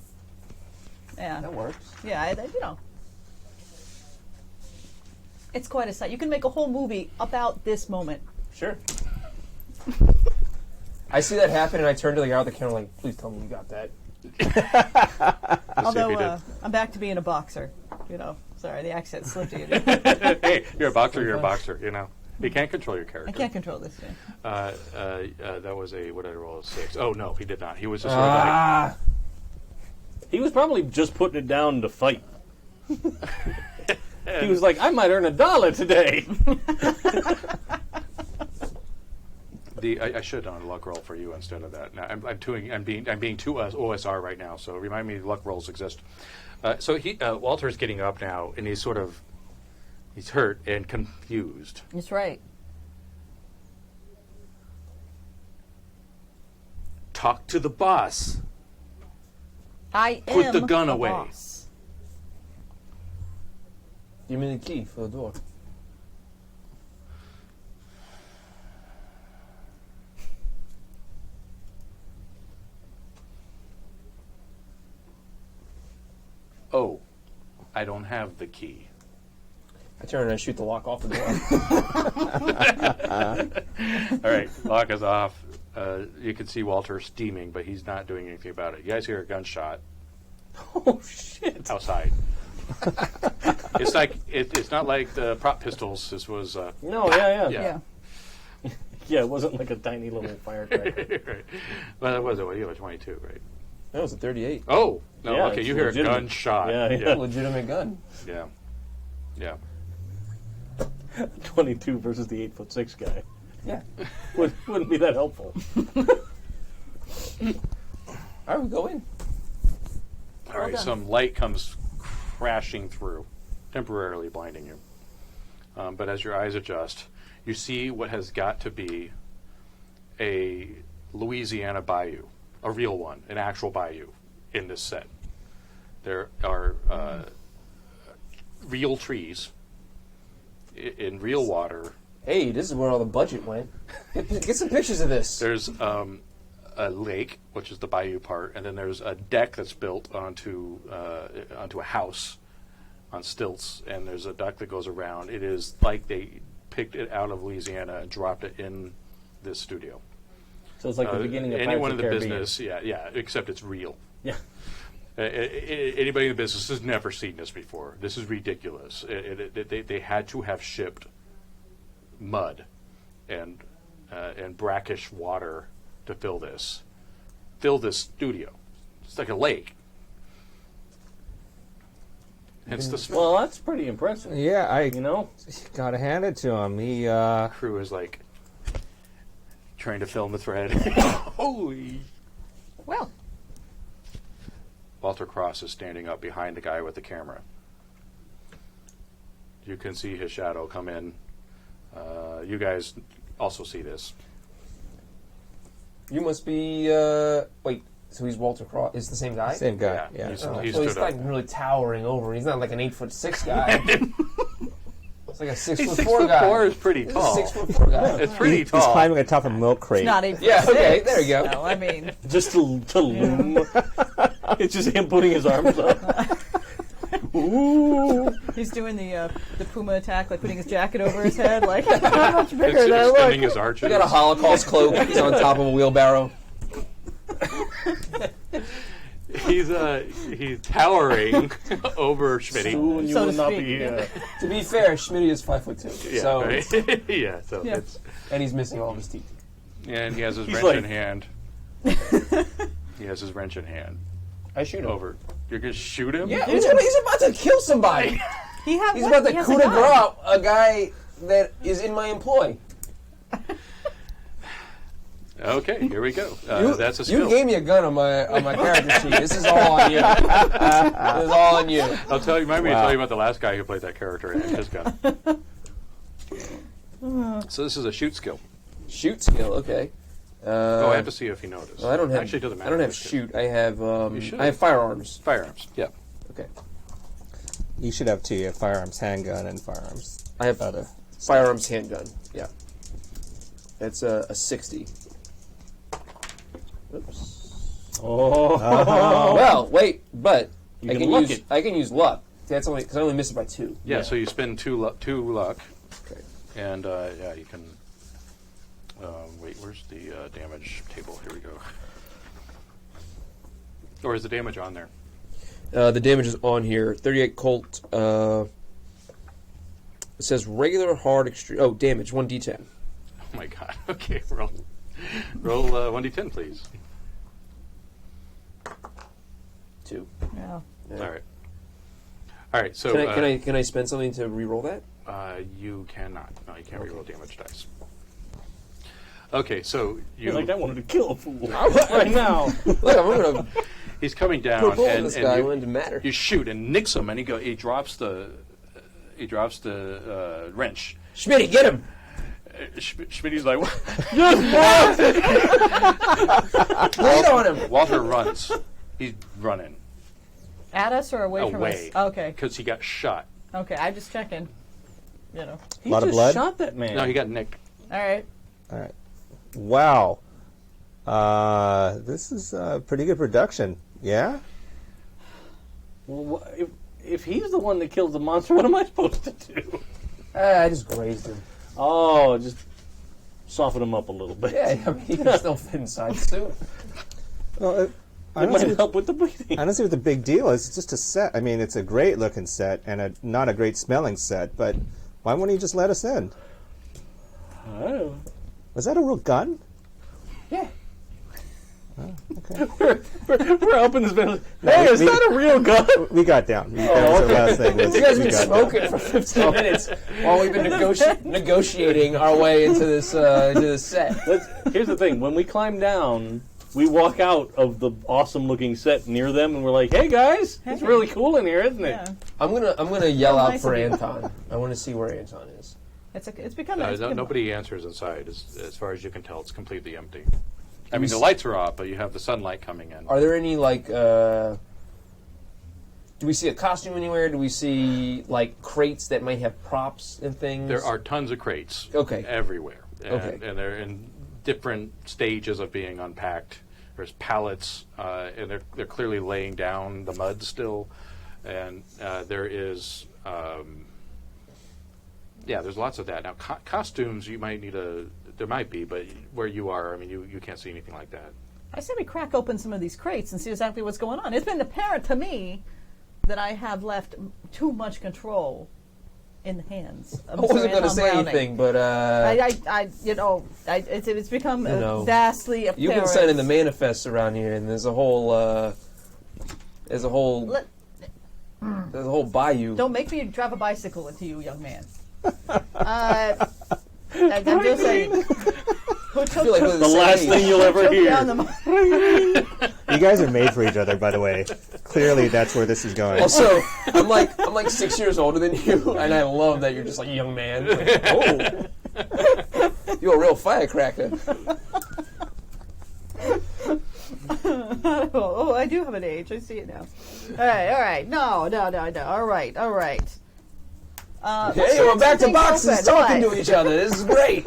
Yeah. That works. Yeah, It's quite a sight. You can make a whole movie about this moment. Sure. I see that happen, and I turn to the guy with the camera like, please tell me you got that. Let's see if Although he did. I'm back to being a boxer. Sorry, the accent slipped you. Hey, you're a boxer. You're a boxer. You can't control your character. I can't control this thing. That was what did I roll? A 6. Oh no, he did not. He was just sort of like, Ah! He was probably just putting it down to fight. He was like, I might earn $1 today. I should have done a luck roll for you instead of that. Now, I'm being too OSR right now. So remind me, luck rolls exist. So Walter's getting up now, and he's hurt and confused. That's right. Talk to the boss. I Put am the gun a away. boss. Give me the key for the door. Oh, I don't have the key. I turn and I shoot the lock off the door. All right, lock is off. You can see Walter steaming, but he's not doing anything about it. You guys hear a gunshot Oh, shit. outside. It's like it's not like the prop pistols. This was No, yeah. Yeah. Yeah, it wasn't like a tiny little firecracker. right. Well, that was it. Well, you have a 22, right? That was a 38. Oh no. Yeah, Okay, it's you hear legitimate. a gunshot. Yeah. Legitimate gun. Yeah. 22 versus the 8'6" guy. Yeah. Wouldn't be that helpful. All right, we go in. All right. done. Some light comes crashing through, temporarily blinding you. But as your eyes adjust, you see what has got to be a Louisiana bayou. a real one, an actual bayou in this set. There are real trees in real water. Hey, this is where all the budget went. Get some pictures of this. There's a lake, which is the bayou part, and then there's a deck that's built onto a house on stilts, and there's a duct that goes around. It is like they picked it out of Louisiana and dropped it in this studio. So it's like the beginning of anyone Pirates in of the Caribbean. business, yeah, except it's real. Yeah. Anybody in the business has never seen this before. This is ridiculous. They had to have shipped mud and brackish water to fill this studio. It's like a lake. Hence the smell. Well, that's pretty impressive. Yeah, I You know? gotta hand it to him. He Crew is like trying to film the thread. Holy! Well, Walter Cross is standing up behind the guy with the camera. You can see his shadow come in. You guys also see this. You must be. Wait, so he's Walter Cross? Is the same guy? same guy. Yeah, Yeah. he's- Oh, he so he's stood up. like really towering over. He's not like an 8'6" guy. It's like a 6'4" 6'4" guy. is pretty This tall. is a 6'4" guy. It's pretty He's tall. climbing atop a milk crate. it's not 8 Yeah, okay, there you go. No, I mean, Just to loom. It's just him putting his arms up. Ooh. he's doing the Puma attack, like putting his jacket over his head, like, how much bigger than I Extending look. his arches. He got a Holocaust cloak. He's on top of a wheelbarrow. He's towering over Schmitty. Soon you So will to not speak, be here. To be fair, Schmitty is 5'2". Yeah, So, right? Yeah, so Yeah. it's and he's missing all of his teeth. and he has his He's wrench like- in hand. He has his wrench in hand. I shoot him. Over. You're gonna shoot him? Yeah, he's about to kill somebody. He's He's about to coup de grace a guy that is in my employ. Okay, here we go. That's a You skill. gave me a gun on my character sheet. This is all on you. This is all on you. I'll tell you. Remind me to tell you about the last guy who played that character and his gun. So this is a shoot skill. Shoot skill, okay. I have to see if he noticed. Well, I don't have. Actually, it doesn't matter. I don't have It's good. shoot. I have. You should. I have firearms. Firearms. Yeah. Okay. You should have two. You have firearms, handgun, and firearms. I have Other. firearms handgun. Yeah. That's a 60. Oops. Oh. Well, wait, but You I can can luck use it. I can use luck. That's only because I only miss it by 2. Yeah. So you spend two luck, Okay. and yeah, you can. Wait, where's the damage table? Here we go. Or is the damage on there? The damage is on here. 38 Colt. It says regular, hard, extreme. Oh, damage 1d10. Oh my god. Okay, roll 1d10, please. 2. Yeah. Yeah. All right. All right. So Can I spend something to re-roll that? you cannot. No, you can't reroll damage dice. Okay, so you. Like I wanted to kill a fool right now. Look, I'm gonna He's coming down, put a bullet in and, this guy. It you, wouldn't matter. you shoot and nicks him, and he drops the wrench. Schmitty, get him! Schmitty's like, Bleed on him! Walter runs. He's running At us or away from away. us? Okay. Because he got shot. Okay, I'm just checking. You know. He Lot of just blood? shot that man. No, he got nicked. All right. All right. Wow. This is pretty good production. Yeah? Well, if he's the one that kills the monster, what am I supposed to do? I just grazed him. Oh, just soften him up a little bit. Yeah, I mean, he can still fit inside the suit. Well, I It don't might see, help with the bleeding. I don't see what the big deal is. It's just a set. I mean, it's a great looking set and not a great smelling set, but why wouldn't he just let us in? I don't know. Was that a real gun? Yeah. We're up in this middle. Hey, is that a real gun? We got down. That was the last thing. You guys have We been got smoking for 15 minutes while we've been negotiating our way into this set. Here's the thing. When we climb down, we walk out of the awesome-looking set near them, and we're like, "Hey guys, it's Hey. really cool in here, isn't it?" Yeah. I'm gonna yell How out nice for of you. Anton. I want to see where Anton is. It's become. It's become Nobody answers inside. As far as you can tell, it's completely empty. I mean, the lights are off, but you have the sunlight coming in. Are there any like? Do we see a costume anywhere? Do we see like crates that might have props and things? There are tons of crates. Okay. Everywhere. And, Okay. and they're in different stages of being unpacked. There's pallets, and they're clearly laying down the mud still. And there is, there's lots of that. Now, costumes, you might need there might be, but where you are, I mean, you can't see anything like that. I say we crack open some of these crates and see exactly what's going on. It's been apparent to me that I have left too much control in the hands of I wasn't going to say anything, but it's become You know, vastly apparent. you've been signing the manifests around here, and there's a whole bayou. Don't make me drive a bicycle into you, young man. I'm just saying. Who I feel like The last thing you'll ever hear. You guys are made for each other, by the way. Clearly, that's where this is going. Also, I'm like 6 years older than you, and I love that you're just like a young man. Like, oh, you're a real firecracker. Oh, I do have an age. I see it now. All right. No. All right. Hey, we're back to boxes open. talking What? to each other. This is great.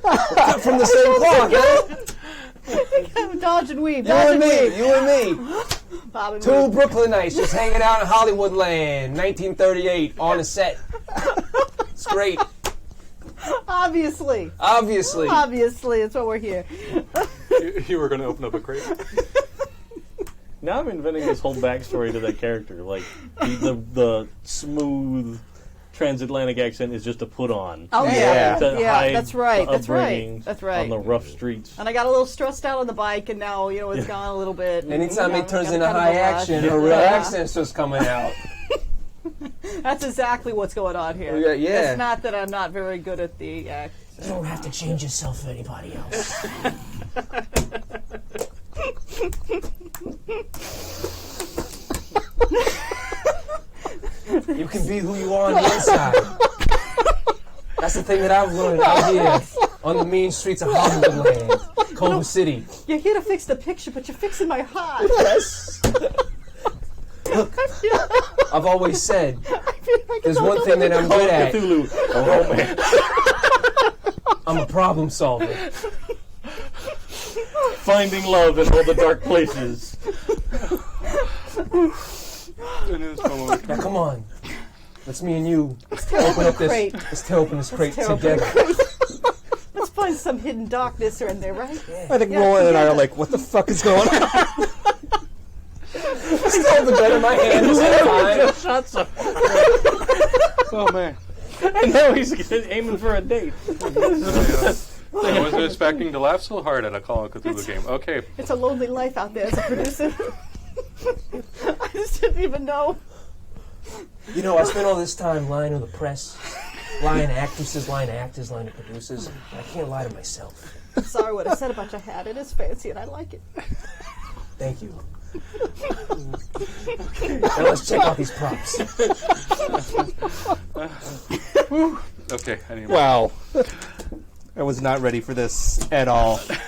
Cut from the same cloth, man. Dodge and weave. You and me. Bob and Two weave. Brooklynites just hanging out in Hollywood land, 1938, on a set. It's great. Obviously, that's why we're here. You were going to open up a crate? Now I'm inventing this whole backstory to that character. Like, the smooth transatlantic accent is just a put on. Oh Yeah. To hide that's right. the That's right. upbringing That's right. On the rough streets. And I got a little stressed out on the bike, and now it's gone a little bit. And, Anytime it turns got into kind of high a rush. action, her real accent's just coming out. That's exactly what's going on here. Yeah. It's not that I'm not very good at the accent. You don't have to change yourself for anybody else. You can be who you are on the inside. That's the thing that I've learned out here on the mean streets of Hollywood land, Culver City. You're here to fix the picture, but you're fixing my heart. Yes. Look, I've always said I feel like there's it's all one thing that I'm good at. Cthulhu, a romance. I'm a problem solver. Finding love in all the dark places. Now come on. Let's me and you open up crate. Let's tear open this crate tear open together. Let's find some hidden darkness in there, right? I think Roland and I are like, what the fuck is going on? Still the gun in my hand this whole time. Just shot some. Oh man! And now he's aiming for a date. I wasn't expecting to laugh so hard at a Call of Cthulhu game. Okay. It's a lonely life out there as a producer. I just didn't even know. You know, I spent all this time lying to the press, lying to actresses, lying to actors, lying to producers. And I can't lie to myself. I'm sorry what I said about your hat. It is fancy and I like it. Thank you. Now let's check out these props. Okay. Anyway. Wow. I was not ready for this at all. You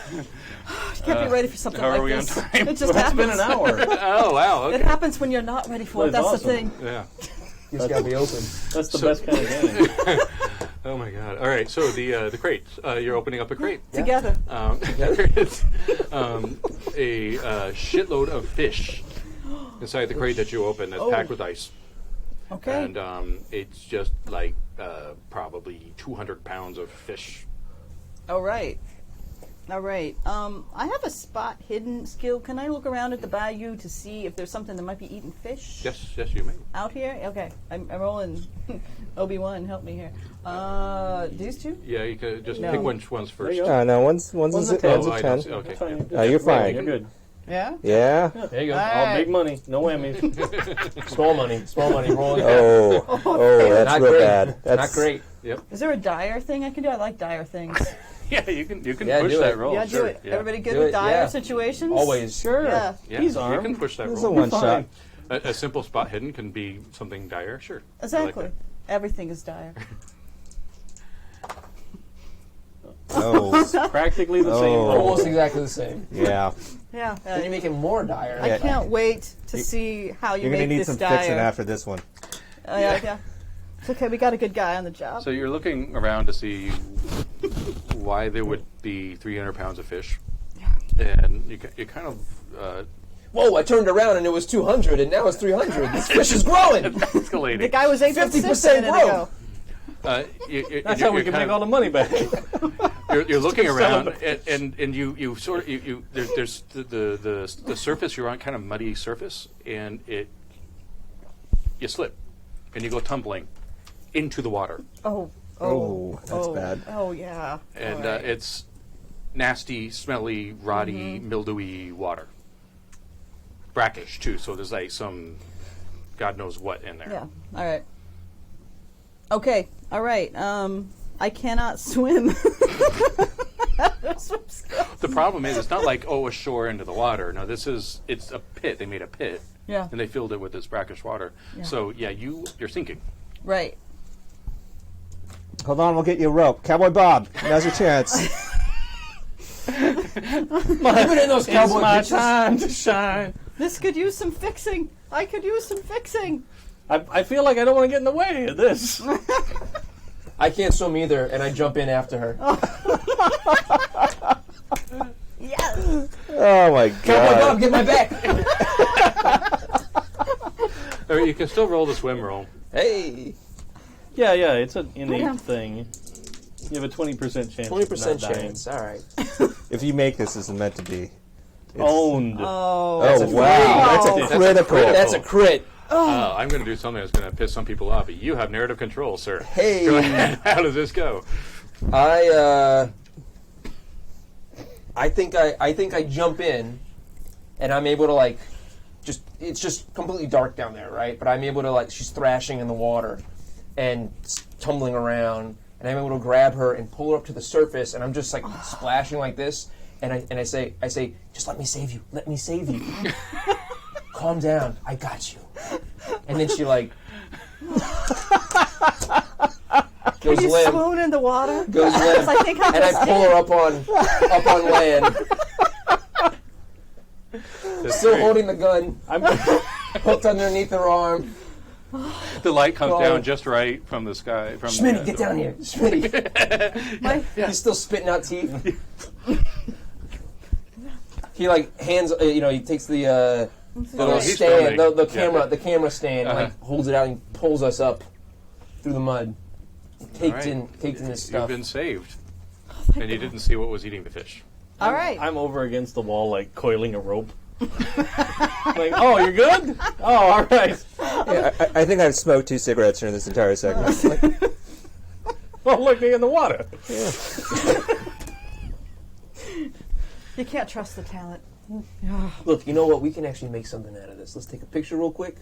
can't be ready for something how are like we on this. time? It just It's been happens. an hour. Oh, wow. It Okay. happens when you're not ready for it. That's That's the awesome. thing. Yeah. You just gotta be open. That's the best kind of game. Oh, my God. All right. So the crate. You're opening up a crate. Together. There is a shitload of fish inside the crate that you open that's packed with ice. Okay. And it's just like probably 200 pounds of fish. All right. I have a spot hidden skill. Can I look around at the bayou to see if there's something that might be eating fish? Yes, you may. Out here? Okay. I'm rolling. Obi-Wan, help me here. These two? Yeah, you could just No. pick which one's first. you go. No, one's a a 10. Oh, I 10. don't see. Okay. Fine. You're fine. You're good. Yeah? Yeah. There you go. All All right. big money, no whammies. Small money, rolling. Oh, that's Not real great. bad. That's Not great. Is there a dire thing I can do? I like dire things. Yeah, you can Yeah, push do that it. roll. Yeah, sure. do it. Yeah. Everybody good Do with it, dire yeah. situations? Always. Sure. Yeah. Yeah, He's you armed. can push that It's a roll. one Fine. shot. A simple spot hidden can be something dire. Sure. I like Exactly. that. Everything is dire. Oh, Practically the same Oh. role. Almost exactly the same. yeah. Yeah. And you make it more dire. I can't wait to see how you You're make gonna need this some dire. fixing after this one. Yeah. It's okay. We got a good guy on the job. So you're looking around to see why there would be 300 pounds of fish, and you kind of Whoa, I turned around and it was 200 and now it's 300. This fish is growing. escalating. The guy was 8'6" 50% a minute growth. ago. That's how we can make all the money back. You're looking Sell around, it. and you sort of there's the surface. You're on kind of muddy surface, and you slip, and you go tumbling into the water, Oh, that's bad. Oh yeah. and All right. it's nasty, smelly, rotty, mildewy water. Brackish too, so there's like some God knows what in there. Yeah. All right. Okay. All right. I cannot swim. The problem is, it's not like ashore into the water. No, it's a pit. They made a pit, Yeah. and they filled it with this brackish water. Yeah. So yeah, you're sinking. Right. Hold on, we'll get you a rope. Cowboy Bob, now's your chance. Even in those It's cowboy my pictures. time to shine. This could use some fixing. I could use some fixing. I feel like I don't want to get in the way of this. I can't swim either, and I jump in after her. Yes. Oh my Cowboy god. Bob, get my back. Or you can still roll the swim roll. Hey, Yeah, it's an innate thing. You have a 20% chance. 20% of not dying. chance. All right. If you make this isn't meant to be. It's- Owned. Oh. Oh, wow. That's a That's a critical. That's a crit. I'm going to do something that's going to piss some people off. But you have narrative control, sir. Hey. Go ahead. How does this go? I think I jump in, and I'm able to it's just completely dark down there, right? But I'm able to she's thrashing in the water, and tumbling around, and I'm able to grab her and pull her up to the surface, and I'm just splashing like this, and I say, just let me save you, calm down, I got you, and then she goes You limp. swoon in the water. Goes limp, I think I and I just pull her up on land, still holding the gun, hooked underneath her arm. The light comes Well- down just right from the sky. From Schmitty, get down here, Schmitty. My, He's still spitting out teeth. He hands, he takes the little he's stand, filming. the camera stand, Uh-huh. holds it out and pulls us up through the mud, caked in this You've stuff. been saved, and you didn't see what was eating the fish. all right. I'm over against the wall, coiling a rope. Oh, you're good? Oh, all right. Yeah, I think I've smoked 2 cigarettes during this entire segment. Well, looking in the water. You can't trust the talent. Look, you know what? We can actually make something out of this. Let's take a picture real quick.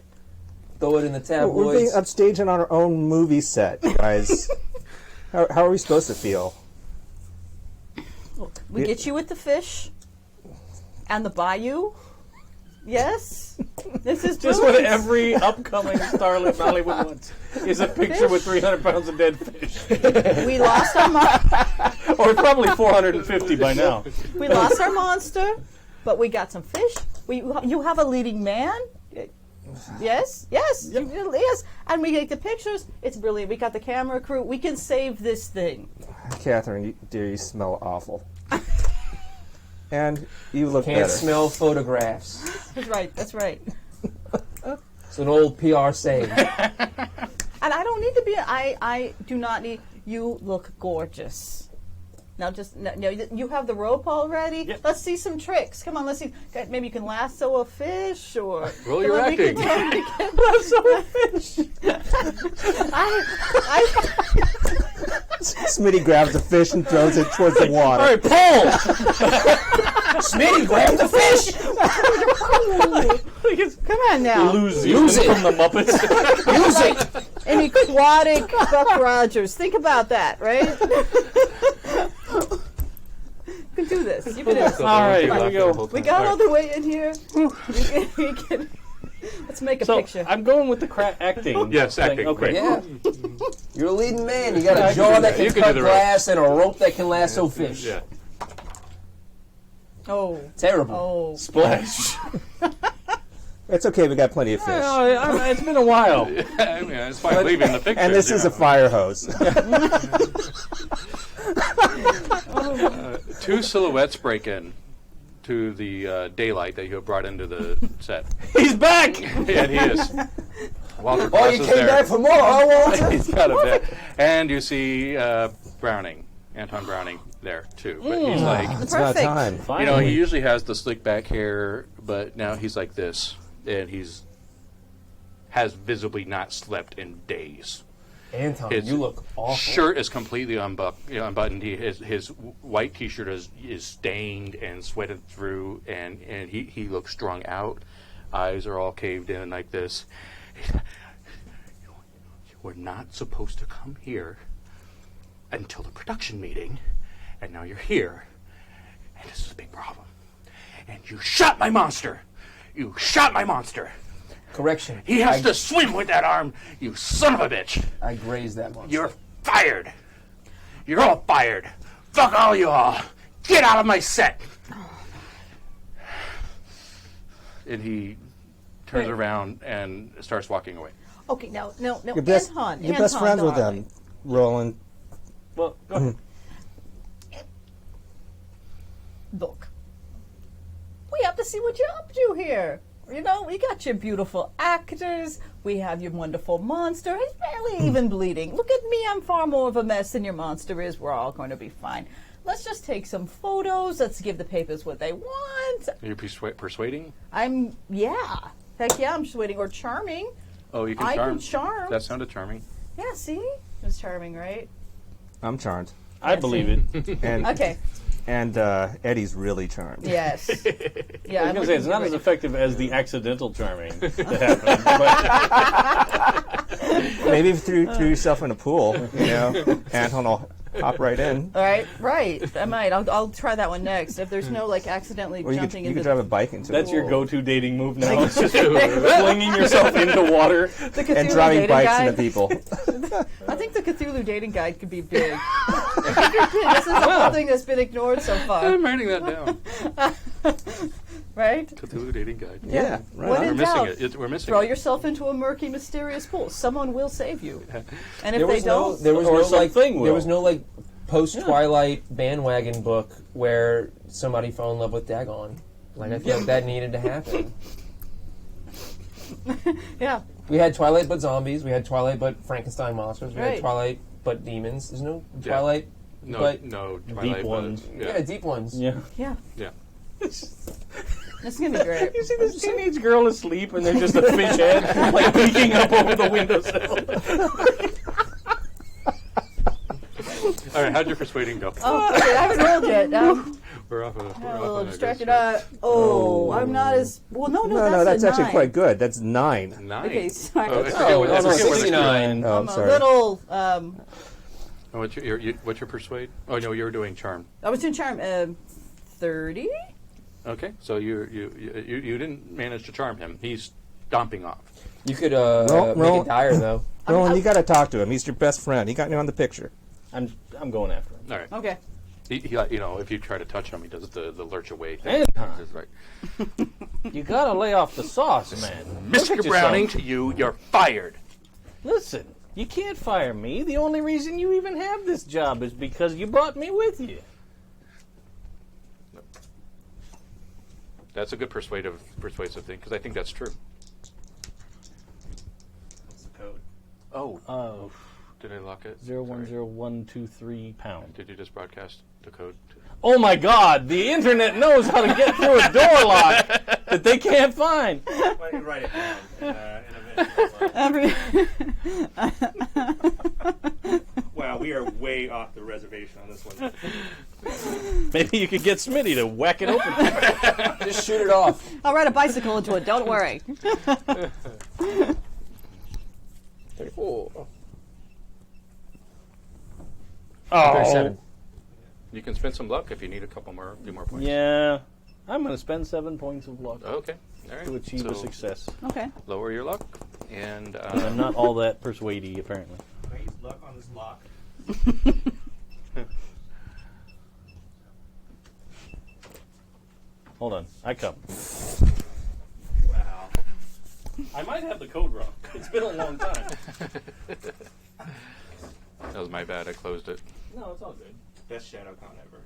Throw it in the We're being tabloids. upstaged on our own movie set, guys. How are we supposed to feel? We get you with the fish and the bayou. Yes. This is Just what brilliant. every upcoming starlet in Hollywood wants is a picture with 300 pounds of dead fish. We lost our Or probably 450 by now. we lost our monster, but we got some fish. You have a leading man. Yes, yes, yes. And we take the pictures. It's brilliant. We got the camera crew. We can save this thing. Catherine, dear, you smell awful. And you look Can't better. smell photographs. That's right. That's right. It's an old PR saying. And I don't need to be. I do not need. You look gorgeous. Now, you have the rope already. Yep. Let's see some tricks. Come on, let's see. Maybe you can lasso a fish, or Roll your come on, we acting. can lasso a fish. Smitty grabs the fish and throws it towards the water. All right, pull! Smitty, grab the fish! Come on now. Use Use it. from the Muppets. Use it! An aquatic Buck Rogers. Think about that, right? You can do this. You can do this. All right, here we go. We got all the way in here. We can Let's make a So picture. I'm going with the acting. Yes, thing. acting. Okay. Yeah. You're a leading man. You got I a can jaw do that that. can You can cut do the rope. glass and a rope that can lasso fish. Yeah. Oh. Terrible. Oh. Splash. It's okay. We got plenty of fish. It's been a while. I mean, it's fine leaving the picture. And this is a fire hose. Two silhouettes break in to the daylight that you have brought into the set. He's back. And he is. Walter Oh, Cross you is came there. back for more, huh, Walter? He's got a bit. And you see Browning, Anton Browning, there too. But he's like, It's about Perfect. time. you know, he usually has the slick back hair, but now he's like this, and has visibly not slept in days. Anton, His you look awful. shirt is completely unbuttoned. His white T-shirt is stained and sweated through, and he looks strung out. Eyes are all caved in like this. You were not supposed to come here until the production meeting, and now you're here, and this is a big problem. And you shot my monster. You shot my monster. Correction. He has to swim with that arm. You son of a bitch. I grazed that monster. You're fired. You're all fired. Fuck all you all. Get out of my set. And he turns around and starts walking away. Okay, no. You're best, Anton, you're best friends with darling. them, Roland. Well, go ahead. Look, we have to see what you're up to here. You know, we got your beautiful actors. We have your wonderful monster. He's barely even bleeding. Look at me. I'm far more of a mess than your monster is. We're all going to be fine. Let's just take some photos. Let's give the papers what they want. Are you persuading? Yeah. Heck yeah, I'm persuading. Or charming. Oh, you can I charm. can charm. That sounded charming. Yeah, see? It was charming, right? I'm charmed. I believe it. And Okay. and Eddie's really charmed. Yes. Yeah, I was I'm going to say, it's not as effective as the accidental charming that happened. But Maybe if you threw yourself in a pool, you know, Anton will hop right in. All right, right. I might. I'll try that one next. If there's no like accidentally Or you jumping could into drive a bike into that's it. your go-to dating move now. It's just flinging yourself into water. the Cthulhu And driving dating bikes guide. into people. I think the Cthulhu dating guide could be big. This is the whole thing that's been ignored so far, I'm writing that down. right? Cthulhu dating guide. Yeah, When right. in We're missing doubt, it. We're missing throw it. yourself into a murky, mysterious pool. Someone will save you. And if There they was no, don't, there was or no like, something there will. was no like post-Twilight bandwagon book where somebody fell in love with Dagon. Like I feel like that needed to happen. yeah. We had Twilight but zombies. We had Twilight but Frankenstein monsters. We Right. had Twilight but demons. There's no Yeah. Twilight. No, but no Twilight, but- ones. yeah, deep ones. Yeah. Yeah. Yeah. This is going to be great. You see this teenage girl asleep, and there's just a fish head like peeking up over the windowsill. All right, how'd your persuading go? Oh, okay, I haven't rolled yet. We're off I'm a on little a distracted. good I'm not as... Well, no, No, that's a actually 9. quite good. That's 9. stretch. Nine. Okay, sorry. Oh, let's Oh, forget what- no, let's no, forget what it's 69. Oh, I'm I'm a sorry. little... Oh, what's your persuade? Oh no, you were doing charm. I was doing charm. 30? Okay, so you didn't manage to charm him. He's stomping off. You could Roll- make roll. it dire though. Roland, you got to talk to him. He's your best friend. He got you on the picture. I'm going after him. All right. Okay. He you know, if you try to touch him, he does the lurch away thing. Anton, That's right. you gotta lay off the sauce, man. Look at Mr. yourself. Browning, to you, you're fired. Listen, you can't fire me. The only reason you even have this job is because you brought me with you. That's a good persuasive thing, because I think that's true. What's the code? Oh, did I lock it? 010123 pound. Did you just broadcast the code? Oh my God! The internet knows how to get through a door lock that they can't find. Why don't you write it down in a minute? Wow, we are way off the reservation on this one. Maybe you could get Smitty to whack it open. Just shoot it off. I'll ride a bicycle into it. Don't worry. 34. Oh, 37. You can spend some luck if you need a few more points. yeah. I'm going to spend 7 points of luck Okay. All right. to achieve so a success. Okay. Lower your luck, and I'm not all that persuadey, apparently. Can I use luck on this lock? Hold on. I come. Wow. I might have the code wrong. It's been a long time. that was my bad. I closed it. No, it's all good. Best Shadowcon ever.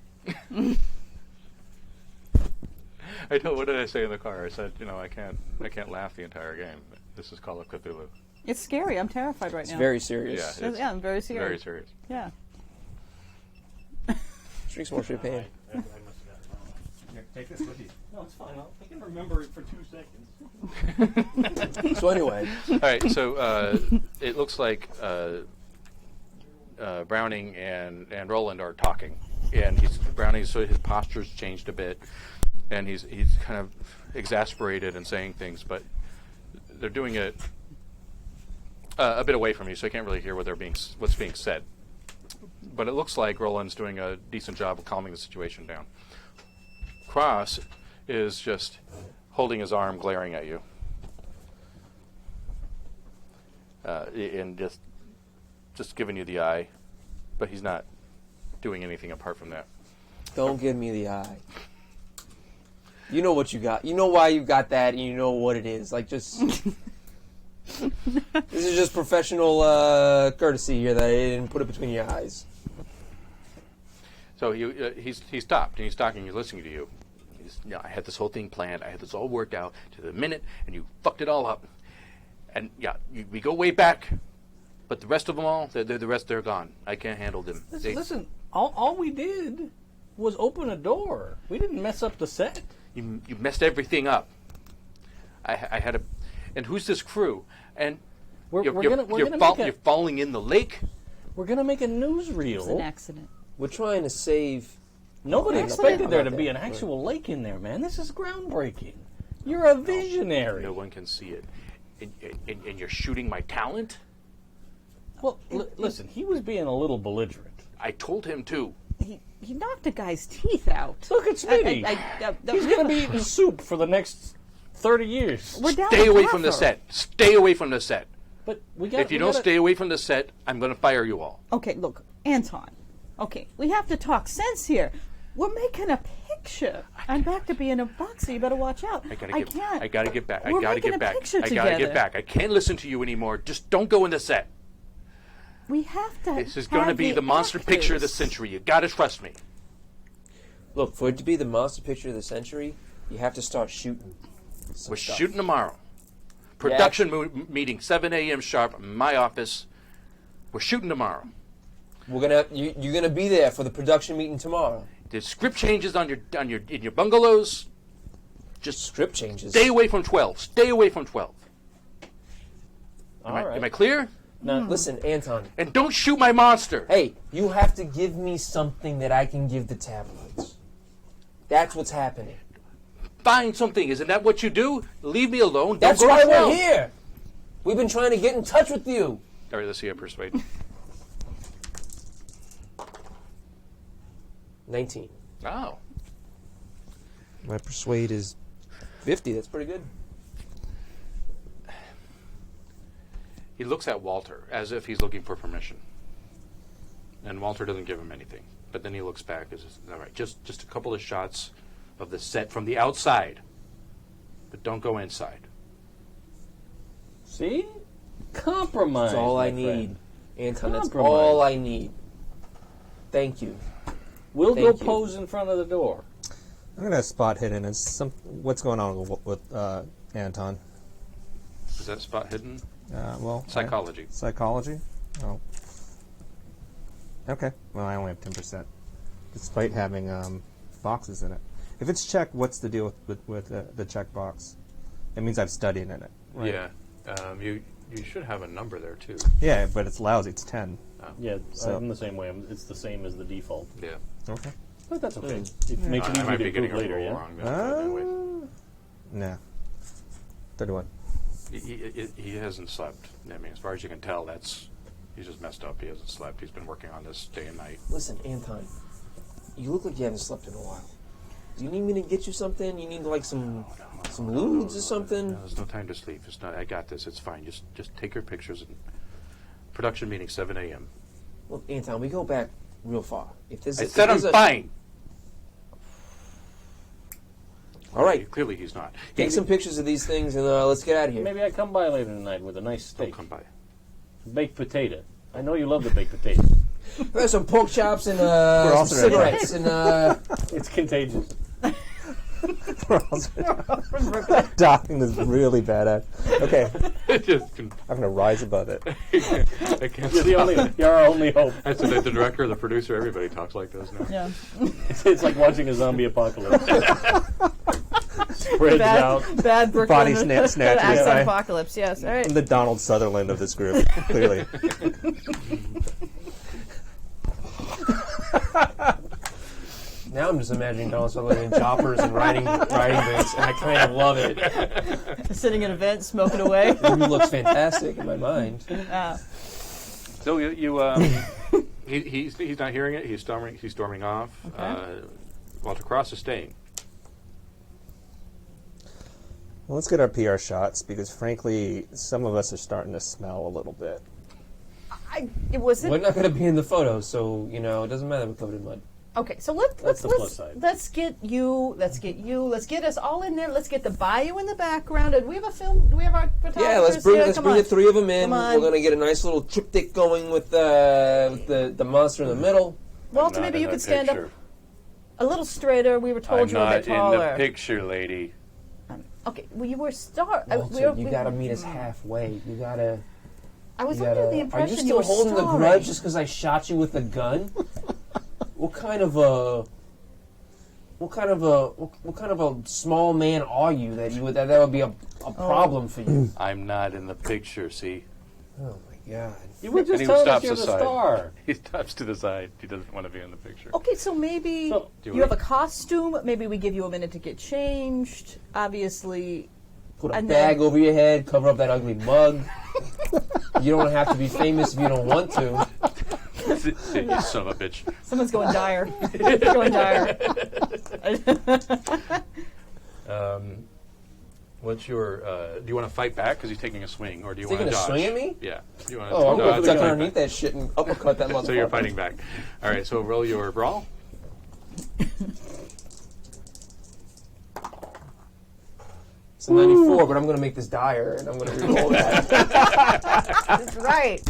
I know. What did I say in the car? I said, I can't laugh the entire game. This is Call of Cthulhu. It's scary. I'm terrified right It's now. very serious. Yeah, it's Yeah, I'm very serious. very serious. Yeah. Drink some more champagne. I must have gotten it wrong. Here, take this with you. No, it's fine. I can remember it for 2 seconds. So anyway, All right. So it looks like Browning and Roland are talking, and so his posture's changed a bit, and he's kind of exasperated and saying things, but they're doing it a bit away from you, so you can't really hear what's being said. But it looks like Roland's doing a decent job of calming the situation down. Cross is just holding his arm, glaring at you, and just giving you the eye, but he's not doing anything apart from that. don't give me the eye. You know what you got. You know why you got that, and you know what it is. Like, just... This is just professional courtesy here that I didn't put it between your eyes. So he stopped, and he's talking, he's listening to you. I had this whole thing planned, I had this all worked out to the minute, and you fucked it all up. And we go way back, but the rest of them all, they're gone. I can't handle them. Listen, all we did was open a door. We didn't mess up the set. You messed everything up. I had a... And who's this crew? And you're falling in the lake? We're gonna make a It's an newsreel. accident. We're trying to save... Nobody Oh, expected there to about be that, an actual lake in there, man. This is groundbreaking. You're a visionary. No one can see it. And you're shooting my talent? Well, listen, he was being a little belligerent. I told him to. He knocked a guy's teeth out. Look at Smitty. He's gonna be eating soup for the next 30 years. We're down Stay to away from the buffer. set. Stay away from the set. But we got. If you don't stay away from the set, I'm going to fire you all. Okay, look, Anton. Okay, we have to talk sense here. We're making a picture. I'm back to being a boxer. You better watch out. I can't. gotta get back. I We're gotta making get a back. picture I gotta together. get back. I can't listen to you anymore. Just don't go in the set. We have to. This is going to be the monster picture of the century. You gotta trust me. Look, for it to be the monster picture of the century, you have to start shooting. We're shooting tomorrow. Production meeting, 7 a.m. sharp, in my office. We're shooting tomorrow. You're gonna be there for the production meeting tomorrow. There's script changes in your bungalows. Just Script changes. stay away from 12. Stay away from 12. All right. Am I clear? Now, Listen, Anton. And don't shoot my monster. Hey, you have to give me something that I can give the tabloids. That's what's happening. Find something. Isn't that what you do? Leave me alone. Don't That's go why to 12. we're here. We've been trying to get in touch with you. All right, let's see. I persuade. 19. Oh. My persuade is 50. That's pretty good. He looks at Walter as if he's looking for permission. And Walter doesn't give him anything. But then he looks back and says, all right, just a couple of shots of the set from the outside. But don't go inside. see? Compromise. That's all my I need. friend. Anton, that's Compromise. all I need. Thank you. We'll Thank go you. pose in front of the door. I'm gonna spot hidden. What's going on with Anton? Is that spot hidden? Well, Psychology. Psychology. Oh. Okay. Well, I only have 10%, despite having boxes in it. If it's checked, what's the deal with the check box? It means I've studied in it. Right? Yeah. You should have a number there, too. Yeah, but it's lousy. It's 10. Yeah, So- I'm the same way. It's the same as the default. Yeah. Okay. But that's okay. It makes it I easier might to be getting improve a later, roll yeah? wrong. but anyways. Nah. 31. He hasn't slept. I mean, as far as you can tell, he's just messed up. He hasn't slept. He's been working on this day and night. Listen, Anton, you look like you haven't slept in a while. Do you need me to get you something? You need like some lewds or something? No, there's no time to sleep. It's not. I got this. It's fine. Just take your pictures. And production meeting 7 a.m. Well, Anton, we go back real far. If there's I said I'm fine. All right, Clearly he's not. take some pictures of these things and let's get out of here. Maybe I come by later tonight with a nice steak. Don't come by. Baked potato. I know you love the baked potato. There's some pork chops and all some surrounded. cigarettes and It's contagious. We're also docking this really bad at. Okay, Just, I'm going to rise above it. I can't You're our only hope. That's the director, the producer, everybody talks like this now. Yeah. It's like watching a zombie apocalypse. Spreads out. Bad Brooklyn. Body snatchers. Accent Yeah. apocalypse. Yes. All right. I'm the Donald Sutherland of this group, clearly. now I'm just imagining Donald Sutherland in choppers and riding boots, and I kind of love it. Sitting at a vent, smoking away. It looks fantastic in my mind. So he's not hearing it. He's storming off. Okay. Walter Cross is staying. Well, let's get our PR shots because, frankly, some of us are starting to smell a little bit. It wasn't. We're not going to be in the photos, so it doesn't matter. We're covered in mud. Okay, so That's the plus side. let's get us all in there. Let's get the bayou in the background. And we have a film. Do we have our photographers? Yeah, let's bring the three of them in. Come on. We're going to get a nice little triptych going with the monster in the middle. Walter, I'm not maybe in you the could stand picture. up a little straighter. We were told I'm you were a not bit in taller. the picture, lady. Okay, well, you were Walter, you got to meet us halfway. You got to. I was under the Are you impression still were holding the starring. grudge just because I shot you with a gun? What kind of a small man are you that would be a problem for you? I'm not in the picture. See, Oh my god! You were just and he telling us stops you're the aside. star. He stops to the side. He doesn't want to be in the picture. Okay, so maybe So, do you you have a wanna- costume. Maybe we give you a minute to get changed. Obviously, Put a And bag then- over your head, cover up that ugly mug. You don't have to be famous if you don't want to. See, you son of a bitch. someone's going dire. Going dire. What's your? Do you want to fight back because he's taking a swing, or do you Is he want to gonna dodge? swing at me? Yeah. Do you want Oh, I'm to going to dodge? duck underneath that shit and uppercut that motherfucker. So you're fighting back. All right. So roll your brawl. It's a 94, but I'm going to make this dire, and I'm going to re-roll that. That's right.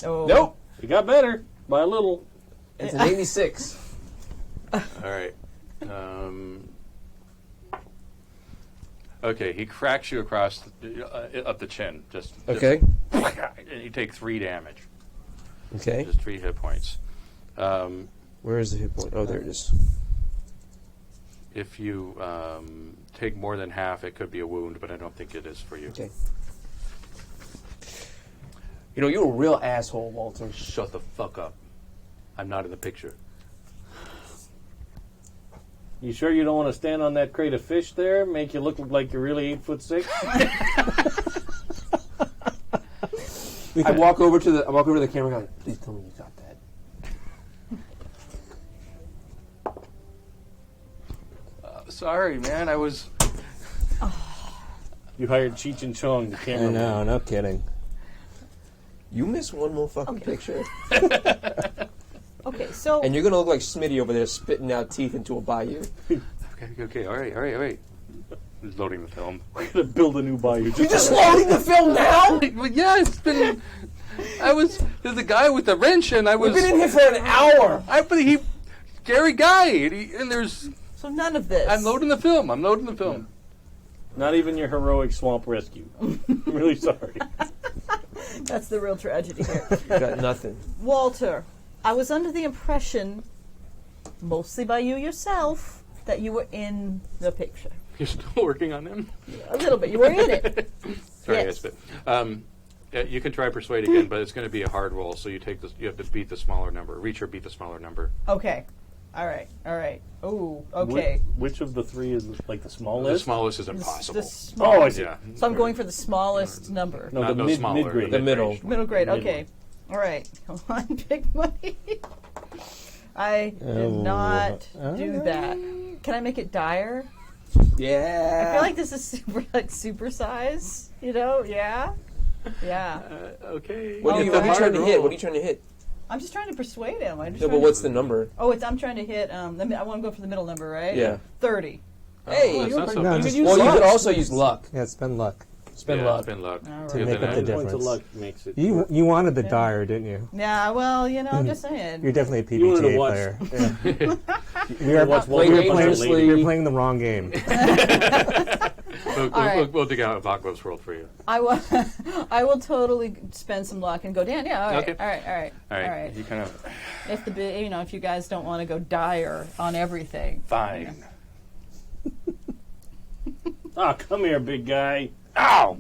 Oh. Nope. You got better by a little. It's an 86. All right. Okay. He cracks you across up the chin. Just Okay. and you take 3 damage. Okay. Just 3 hit points. Where is the hit point? Oh, there it is. If you take more than half, it could be a wound, but I don't think it is for you. Okay. You're a real asshole, Walter. Shut the fuck up. I'm not in the picture. You sure you don't want to stand on that crate of fish there? Make you look like you're really 8'6"? I walk over to the camera guy. Please tell me you got that. Sorry, man. I was. You hired Cheech and Chong, the I cameraman. know, no kidding. You miss one more fucking picture, Okay, so and you're gonna look like Smitty over there spitting out teeth into a bayou. Okay. All right. He's loading the film. We're gonna build a new bayou. You just loading the film now? Well, yeah, it's been. There's a guy with the wrench, and I was. We've been in here for an hour. Scary guy, and there's. so none of this. I'm loading the film. Not even your heroic swamp rescue. I'm really sorry. That's the real tragedy here. Got nothing. Walter, I was under the impression, mostly by you yourself, that you were in the picture. You're still working on him? A little bit. You were in it. Sorry, Yes. I spit. You can try persuade again, but it's going to be a hard roll, so you have to beat the smaller number. Reach or beat the smaller number. Okay. All right. Ooh, okay. Which of the 3 is like the The smallest? smallest is impossible. The small, Oh, I see. Yeah. so I'm going for the smallest number. No, Not the no smaller, mid-grade. The middle. mid-range. Middle grade, Mid okay. All right. Come on, big money. I did not do that. Can I make it dire? Yeah. I feel like this is super size. You know? Yeah. Yeah. Okay. What are you trying to hit? What are you trying to hit? I'm just trying to persuade him. No, but what's the number? I'm trying to hit. I want to go for the middle number, right? Yeah. 30. Hey. That's not so No, bad. just- You could also use luck. Yeah, spend luck. Spend Yeah, luck. spend luck. All To right. make up the Points of difference. luck makes it. You wanted the dire, didn't you? Yeah. Well, I'm just saying. You're definitely a You wanted to PBTA watch- player. We are watch Play Walter dangerously. You're playing the wrong game. We'll dig out Apocalypse World for you. I will totally spend some luck and go down. Yeah. All right. Okay. All right. All right. You kind of If if you guys don't want to go dire on everything. fine. Ah, come here, big guy. Ow!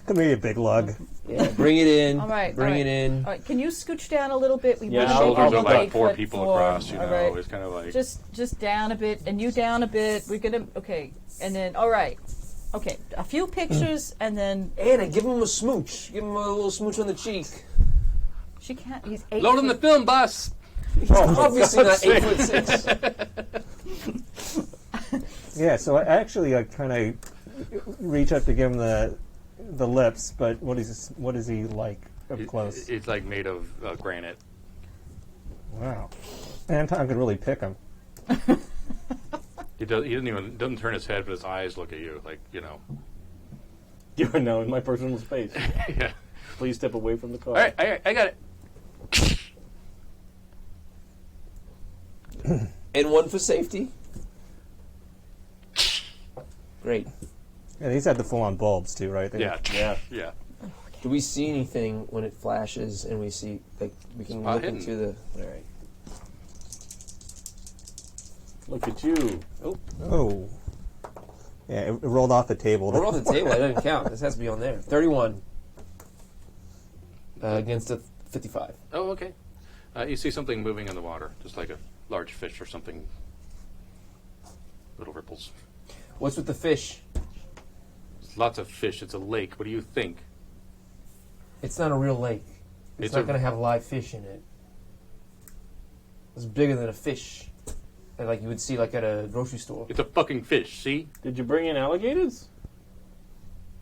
Come here, you big lug. Yeah, bring it in. All right. Bring all right. it in. All right. Can you scooch down a little bit? We Yeah, wanna shoulders make Shoulders it of look like 4 8 people foot across, you all know. right. It's kind of like Just down a bit, and you down a bit. We're gonna and then all right. Okay, a few pictures, and then Anna, give him a smooch. Give him a little smooch on the cheek. she can't. He's 8 load in the feet. film bus. Obviously not 8'6". Yeah, so I actually kind of reach up to give him the lips, but what is he like up close? It's like made of granite. Wow. Anton could really pick him. He doesn't turn his head, but his eyes look at you like You're now in my personal space. Yeah. Please step away from the car. All right, I got it. And one for safety. Great. And he's had the full-on bulbs too, right? Yeah. Yeah. Do we see anything when it flashes and we see, like, we can Spot look hidden. into the... All right. Look at you. Oh, Oh. Yeah, it rolled off the table. We're off the table. That doesn't count. This has to be on there. 31 against a 55. Oh, okay. You see something moving in the water, just like a large fish or something. Little ripples. What's with the fish? There's lots of fish. It's a lake. What do you think? It's not a real lake. It's It's not a- going to have live fish in it. It's bigger than a fish. Like you would see like at a grocery store. It's a fucking fish. See? did you bring in alligators?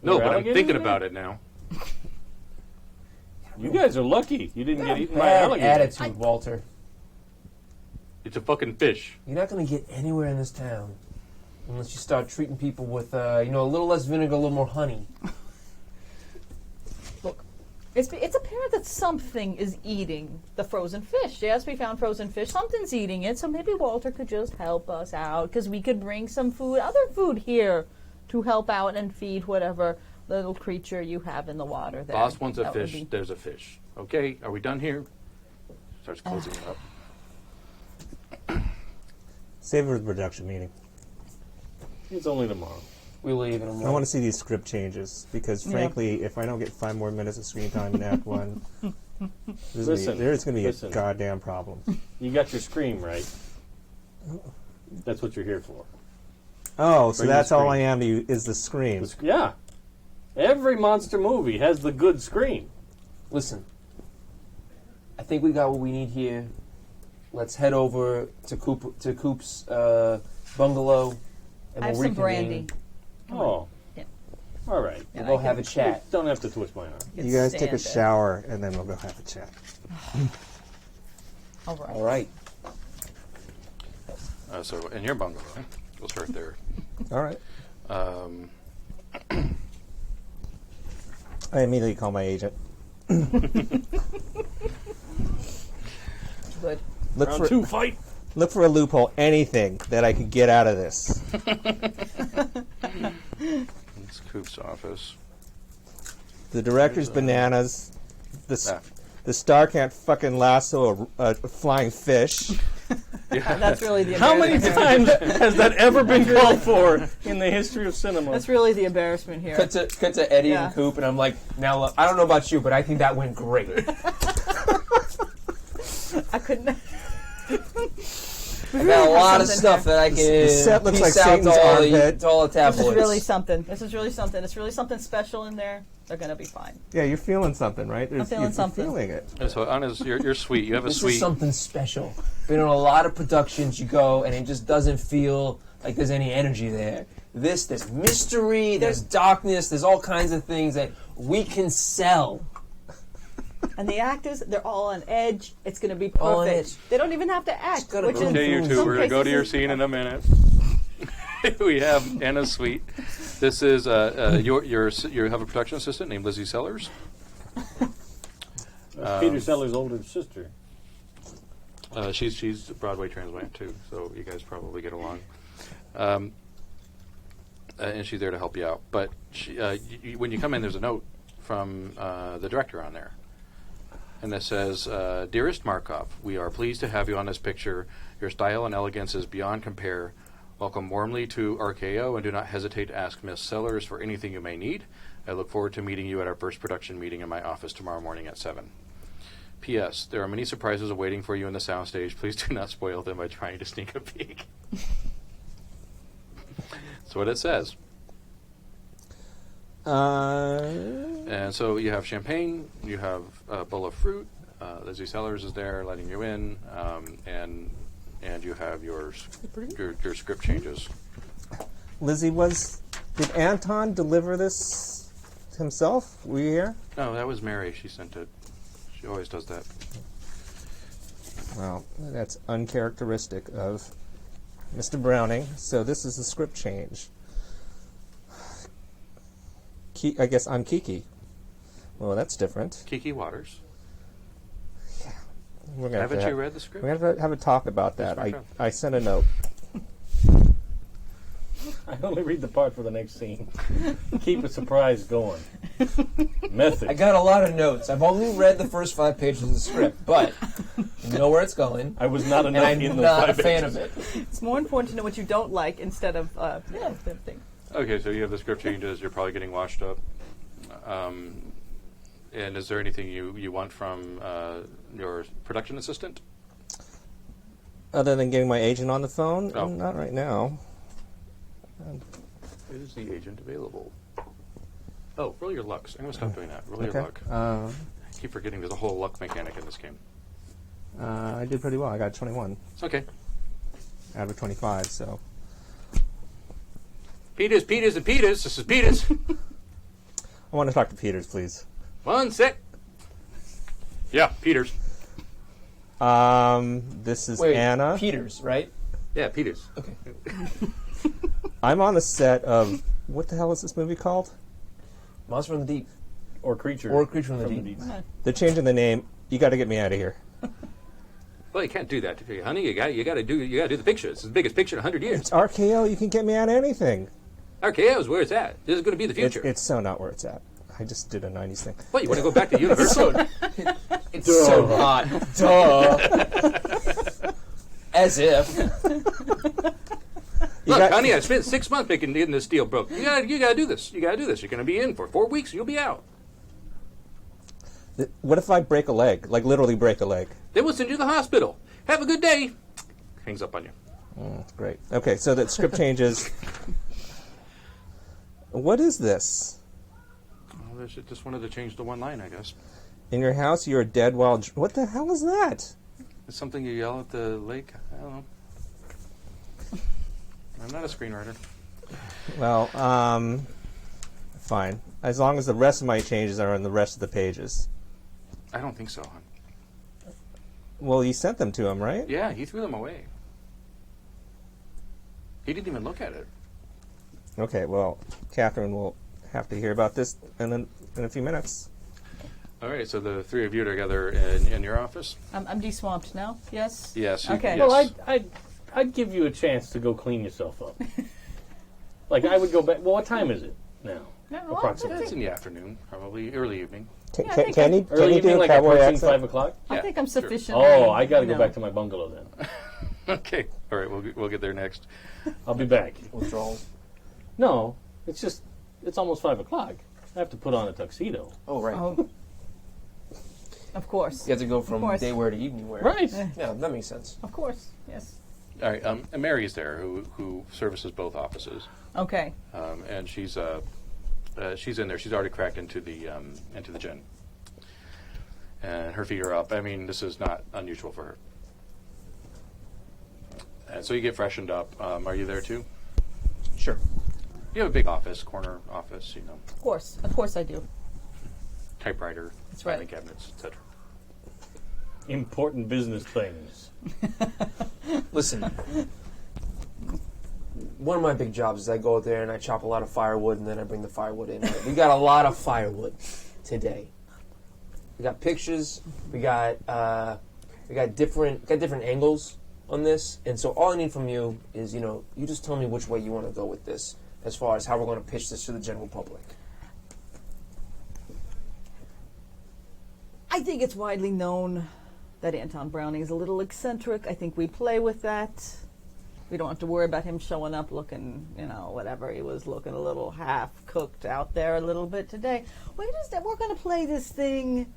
No, there but I'm alligators thinking in about there? it now. You guys are lucky. You didn't get eaten by Bad alligators. attitude, Walter. It's a fucking fish. You're not going to get anywhere in this town unless you start treating people with, a little less vinegar, a little more honey. It's apparent that something is eating the frozen fish. Yes, we found frozen fish. Something's eating it, so maybe Walter could just help us out, because we could bring some other food here to help out and feed whatever little creature you have in the water there. Boss wants a That would fish. be- There's a fish. Okay, are we done here? Starts closing it up. Save it for the production meeting. It's only tomorrow. We leave in a I moment. want to see these script changes because, frankly, if I don't get 5 more minutes of screen time in Act 1, there's going to be a Listen. goddamn problem. You got your scream, right? That's what you're here for. Oh, so Bring the that's all scream. I am to you is the scream. Yeah. Every monster movie has the good scream. Listen, I think we got what we need here. Let's head over to Coop's bungalow, and I have we'll some brandy. reconvene. Oh. Yeah. All right. We'll And go I have can- a chat. Don't have to twist my arm. You guys take a stand it. shower, and then we'll go have a chat. All right. All right. So in your bungalow, we'll start there. All right. Um, I immediately call my agent. Good. Look Round for 2, fight. look for a loophole, anything that I could get out of this. it's Coop's office. The director's bananas. Ah. The star can't fucking lasso a flying fish. That's really the How many embarrassment. times has that ever been called for in the history of cinema? That's really the embarrassment here. Cut to Eddie Yeah. and Coop, and I'm like, now look, I don't know about you, but I think that went great. I couldn't. I got a lot of stuff that I can The set looks like piece out Satan's to all armpit. the This tabloids. is really something. This is really something. It's really something special in there. They're gonna be fine. Yeah, you're feeling something, right? I'm feeling you're something. feeling it. And so on your suite, you have a This suite. is something special. Been on a lot of productions, you go, and it just doesn't feel like there's any energy there. There's mystery, there's darkness, there's all kinds of things that we can sell. And the actors, they're all on edge. It's gonna be All on perfect. edge. They don't even have to act. gotta Which go. is Okay, you two, some we're going to go to cases your is- scene in a minute. We have Anna's suite. This is you have a production assistant named Lizzie Sellers. Peter Sellers' older sister. She's a Broadway transplant too, so you guys probably get along. And she's there to help you out. But when you come in, there's a note from the director on there. And it says, Dearest Markov, we are pleased to have you on this picture. Your style and elegance is beyond compare. Welcome warmly to RKO, and do not hesitate to ask Miss Sellers for anything you may need. I look forward to meeting you at our first production meeting in my office tomorrow morning at 7. P.S. There are many surprises awaiting for you in the soundstage. Please do not spoil them by trying to sneak a peek. That's what it says. And so you have champagne, you have a bowl of fruit. Lizzie Sellers is there letting you in, and you have your script changes. Lizzie, did Anton deliver this himself? Were you here? No, that was Mary. She sent it. She always does that. Well, that's uncharacteristic of Mr. Browning. So this is a script change. I guess I'm Kiki. Well, that's different. Kiki Waters. We're gonna Haven't you read the script? We're going to have a talk about that. Yes, Marco. I sent a note. I only read the part for the next scene. Keep a surprise going. Method. I got a lot of notes. I've only read the first 5 pages of the script, but you know where it's going. I was not And enough I'm in those not a 5 fan pages. of it. It's more important to know what you don't like instead of the thing. Okay, so you have the script changes. You're probably getting washed up. And is there anything you want from your production assistant? Other than getting my agent on the phone? Oh. Not right now. Is the agent available? Oh, roll your lucks. I'm going to stop doing that. Roll your Okay. luck. I keep forgetting there's a whole luck mechanic in this game. I did pretty well. I got 21 It's okay. out of 25, so. Peters, and Peters. This is Peters. I want to talk to Peters, please. 1 sec. Yeah, Peters. This is Wait, Anna. Peters, right? Yeah, Peters. Okay. I'm on the set of, what the hell is this movie called? Monster from the Deep. Or creature. Or Creature from the Deep. They're changing the name. You got to get me out of here. Well, you can't do that, honey. You got to do the picture. It's the biggest picture in 100 years. It's RKO. You can get me out of anything. RKO is where it's at. This is going to be the future. It's so not where it's at. I just did a 90s thing. What, you want to go back to Universal? It's so hot. Duh. As if. Look, honey, I spent 6 months getting this deal broke. You gotta do this. You gotta do this. You're gonna be in for 4 weeks. You'll be out. What if I break a leg? Like literally break a leg? Then we'll send you to the hospital. Have a good day. Hangs up on you. Great. Okay, so that script changes. What is this? Well, they just wanted to change the one line, I guess. In your house, you're dead while... What the hell is that? It's something you yell at the lake. I don't know. I'm not a screenwriter. Well, fine. As long as the rest of my changes are on the rest of the pages. I don't think so, hon. Well, you sent them to him, right? Yeah, he threw them away. He didn't even look at it. Okay, well, Catherine will have to hear about this in a few minutes. All right, so the three of you together in your office? I'm de-swamped now. Yes. Yes. Okay. Yes. Well, I'd give you a chance to go clean yourself up. Like, I would go back. Well, what time is it now? No, Approximately. It's in the afternoon, probably early evening. Yeah, I think Can I- you Early do evening, a like cowboy approaching accent? 5 o'clock? I Yeah, think I'm sure. sufficiently. Oh, I got to go know. back to my bungalow then. Okay. All right, we'll get there next. I'll be back. Withdrawals. No, it's almost 5 o'clock. I have to put on a tuxedo. Oh, right. Oh. Of course. You have to go from course. day wear to evening wear. Right. Yeah, that makes sense. Of course. Yes. All right. And Mary's there, who services both offices, Okay. and she's in there. She's already cracked into the gin, and her feet are up. I mean, this is not unusual for her. And so you get freshened up. Are you there too? Sure. You have a big office, corner office, Of course I do. typewriter, That's right. filing cabinets, etc. Important business things. Listen, one of my big jobs is I go out there and I chop a lot of firewood and then I bring the firewood in. We got a lot of firewood today. We got pictures. We got different angles on this, and so all I need from you is you just tell me which way you want to go with this, as far as how we're going to pitch this to the general public. I think it's widely known that Anton Browning is a little eccentric. I think we play with that. We don't have to worry about him showing up looking, whatever. He was looking a little half-cooked out there a little bit today. We're going to play this thing.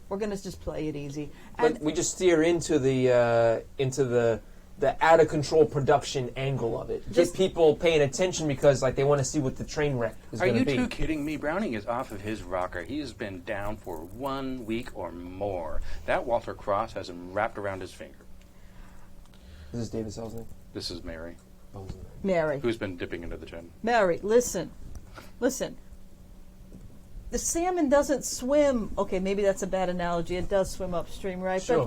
We're going to just play it easy. But we just steer into the out of control production angle of it. Get people paying attention because they want to see what the train wreck is Are going to you be. two kidding me? Browning is off of his rocker. He has been down for 1 week or more. That Walter Cross has him wrapped around his finger. This is David Selznick. This is Mary, Mary. who's been dipping into the gin. Mary, listen. The salmon doesn't swim. Okay, maybe that's a bad analogy. It does swim upstream, right? Sure.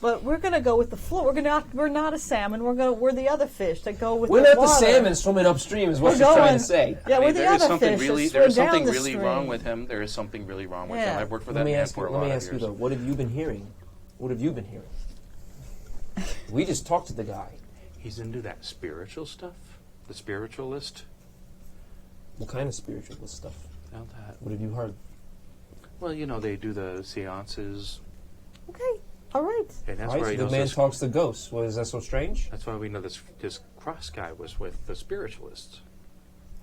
But we're going to go with the flow. We're not a salmon. We're the other fish that go with We're the not water. the salmon swimming upstream, is what We're she's trying going- to say. Yeah, we're the there is other something fish. really, that there is swim down something the really stream. wrong with him. There is something really wrong with Yeah. him. I've worked for Let that me man ask for a you, lot of though. years. What have you been hearing? What have you been hearing? We just talked to the guy. He's into that spiritual stuff, the spiritualist. What kind of spiritualist stuff? Now that, What have you heard? well, they do the seances, Okay, all right. and that's Right, where he the knows man this. talks to ghosts. What, is that so strange? That's why we know this Cross guy was with the spiritualists.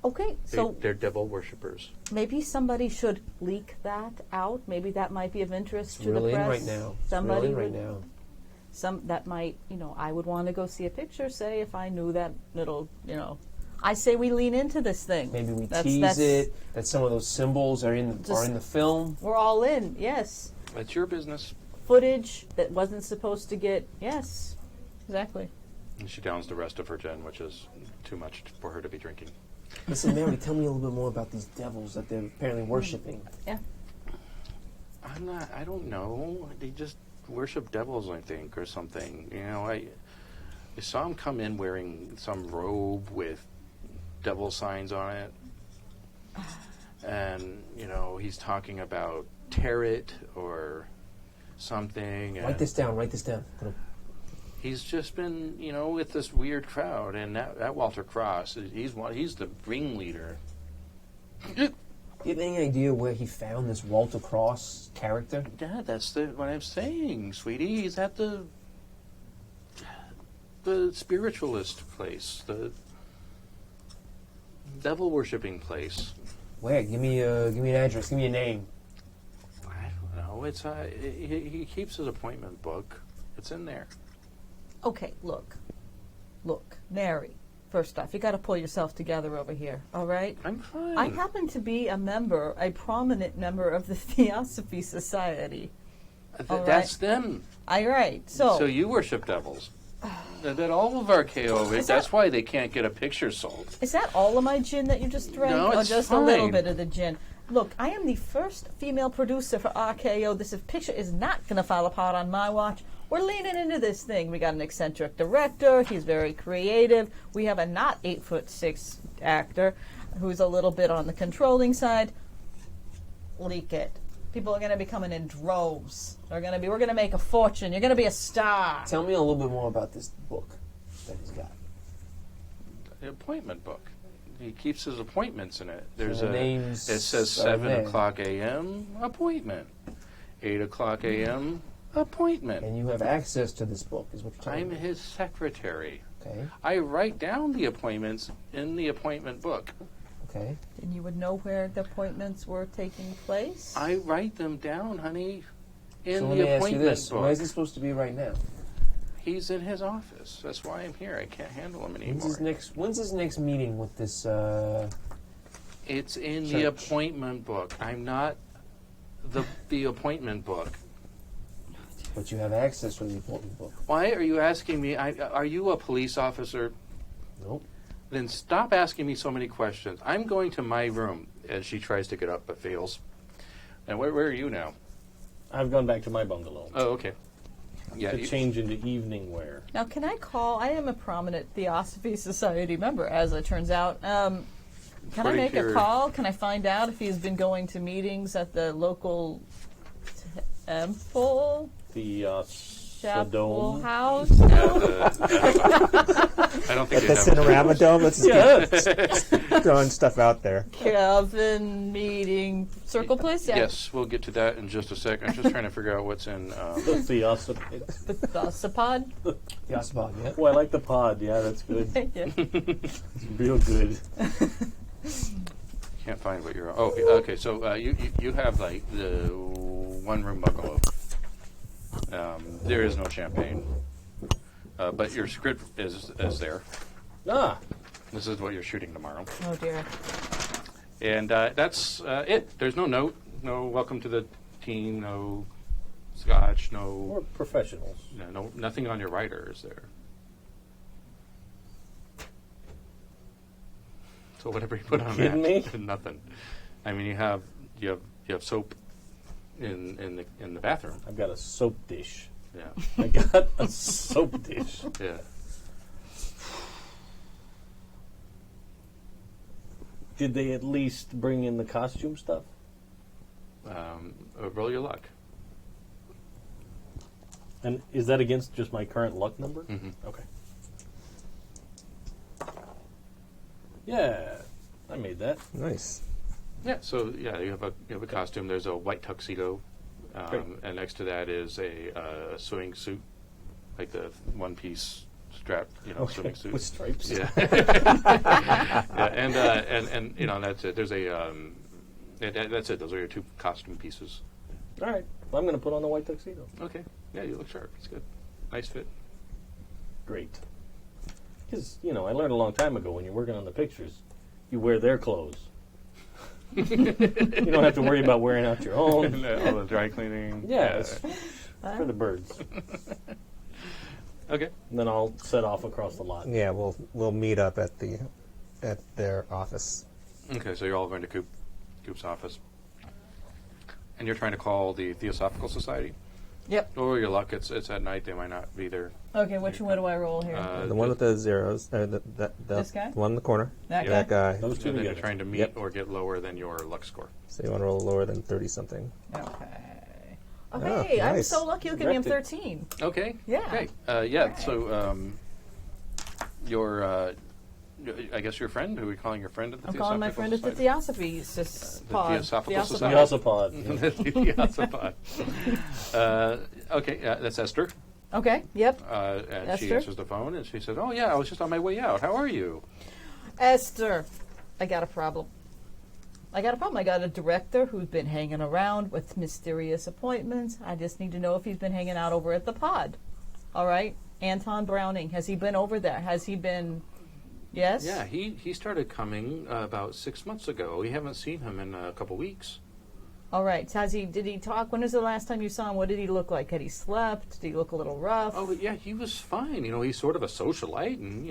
Okay, so They're devil worshippers. maybe somebody should leak that out. Maybe that might be of interest to Really the in press. right now. Somebody Really in right would- now. That might, I would want to go see a picture, say, if I knew that little, I say we lean into this thing. Maybe we That's- tease that's- it. That some of those symbols are in the film. We're all in, yes. That's your business. Footage that wasn't supposed to get, yes, exactly. And she downs the rest of her gin, which is too much for her to be drinking. Listen, Mary, tell me a little bit more about these devils that they're apparently worshiping. Yeah. I don't know. They just worship devils, I think, or something. I saw him come in wearing some robe with devil signs on it. And, he's talking about tarot or something. Write this down. Write this down. He's just been, with this weird crowd. And that Walter Cross, he's the ringleader. Do you have any idea where he found this Walter Cross character? Yeah, that's what I'm saying, sweetie. He's at the spiritualist place, the devil worshipping place. Where? Give me an address. Give me a name. I don't know. It's he keeps his appointment book. It's in there. Okay, look, Mary. First off, you got to pull yourself together over here, all right? I'm fine. I happen to be a prominent member of the Theosophy Society. all That's right. them. All right, so you worship devils. That all of our KO. That's why they can't get a picture sold. is that all of my gin that you just drank, No, or it's just a little fine. bit of the gin? Look, I am the first female producer for RKO. This picture is not going to fall apart on my watch. We're leaning into this thing. We got an eccentric director. He's very creative. We have a not 8'6" actor who's a little bit on the controlling side. Leak it. People are going to be coming in droves. We're going to make a fortune. You're going to be a star. Tell me a little bit more about this book that he's got. The appointment book. He keeps his appointments in it. There's the names It says are 7 there. o'clock a.m. appointment, 8 o'clock a.m. appointment. And you have access to this book, is what you're telling I'm me. his secretary. Okay. I write down the appointments in the appointment book. Okay. And you would know where the appointments were taking place? I write them down, honey, in So let the me ask you appointment this: book. why is he supposed to be right now? He's in his office. That's why I'm here. I can't handle him anymore. When's his next meeting with this? It's in the Church. appointment book. I'm not the appointment book. But you have access to the appointment book. Why are you asking me? Are you a police officer? Nope. Then stop asking me so many questions. I'm going to my room. As she tries to get up but fails. And where are you now? I've gone back to my bungalow Oh, okay. Yeah. to change into evening wear. Now, can I call? I am a prominent Theosophy Society member, as it turns out. Can I According make to a your- call? Can I find out if he's been going to meetings at the local temple, The chapel Sodome. house? I don't think At the they have Cinerama Dome, let's just Yes. keep throwing stuff out there. Calvin meeting circle place? Yeah. Yes, we'll get to that in just a sec. I'm just trying to figure out what's in. The Theosophy. The Thosopod? Yes, about yeah. Oh, I like the pod. Yeah, that's good. Yeah. It's real good. Can't find what you're. Oh, okay. So you have like the one-room bungalow. There is no champagne, but your script is there. Ah, This is what you're shooting tomorrow, Oh, dear. and that's it. There's no note, no welcome to the team, no scotch, we're no professionals. nothing on your writer is there. So whatever you put on kidding that, me? nothing. I mean, you have soap in the bathroom. I've got a soap dish. Yeah, I got a soap dish. yeah. Did they at least bring in the costume stuff? Roll your luck. And is that against just my current luck number? Mhm. Okay. Yeah, I made that. Nice. Yeah. So yeah, you have a costume. There's a white tuxedo, Great. and next to that is a swimming suit, like the one-piece strap, swimming suit. With stripes. Yeah. Yeah, and that's it. There's a that's it. Those are your two costume pieces. All right. Well, I'm going to put on the white tuxedo. Okay. Yeah, you look sharp. It's good. Nice fit. Great. Because, I learned a long time ago when you're working on the pictures, you wear their clothes. You don't have to worry about wearing out your own. All the dry cleaning. Yeah, it's for the birds. Okay. And then I'll set off across the lot. Yeah, we'll meet up at their office. Okay. So you're all going to Coop's office, and you're trying to call the Theosophical Society. Yep. Oh, your luck! It's at night. They might not be there. Okay, which one do I roll here? The one with the zeros. This guy? The one in the corner. That guy? That guy. Those two And then you're together. trying to meet Yep. or get lower than your luck score. So you want to roll lower than 30-something. Okay. Oh, Okay, I'm nice. so lucky. Look at me. I'm Corrected. 13. Okay. Yeah. Okay. Alright. So your I guess your friend. Who are we calling your friend at the I'm Theosophical calling my friend at the Society? Theosophy Pod. Theosophical The Society? Ossipod. The Theosopod. Okay, that's Esther. Okay, yep. And she Esther? answers the phone and she says, "Oh yeah, I was just on my way out. How are you?" Esther, I got a problem. I got a director who's been hanging around with mysterious appointments. I just need to know if he's been hanging out over at the pod. All right? Anton Browning, has he been over there? Has he been... Yes? Yeah, he started coming about 6 months ago. We haven't seen him in a couple weeks. All right. Did he talk? When was the last time you saw him? What did he look like? Had he slept? Did he look a little rough? Oh, but yeah, he was fine. He's sort of a socialite, and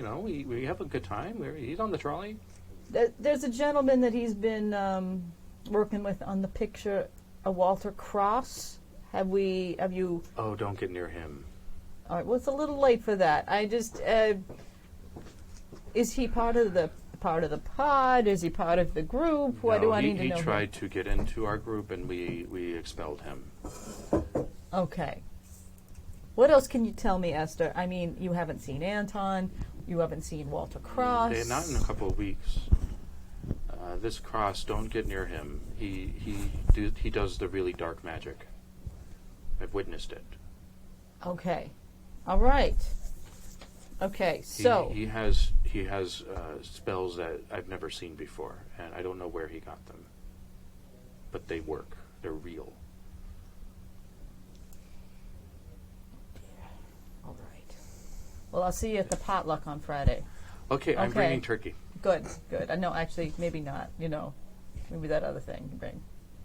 we have a good time. He's on the trolley. There's a gentleman that he's been working with on the picture, a Walter Cross. Have you? Oh, don't get near him. All right. Well, it's a little late for that. I just is he part of the pod? Is he part of the group? What do I need to know? He tried to get into our group, and we expelled him. Okay. What else can you tell me, Esther? I mean, you haven't seen Anton. You haven't seen Walter Cross. Not in a couple of weeks. This Cross, don't get near him. He does the really dark magic. I've witnessed it. Okay. All right. Okay. So he has spells that I've never seen before, and I don't know where he got them. But they work. They're real. all right. Well, I'll see you at the potluck on Friday. Okay, I'm Okay. bringing turkey. Good. I know, actually, maybe not. Maybe that other thing you bring.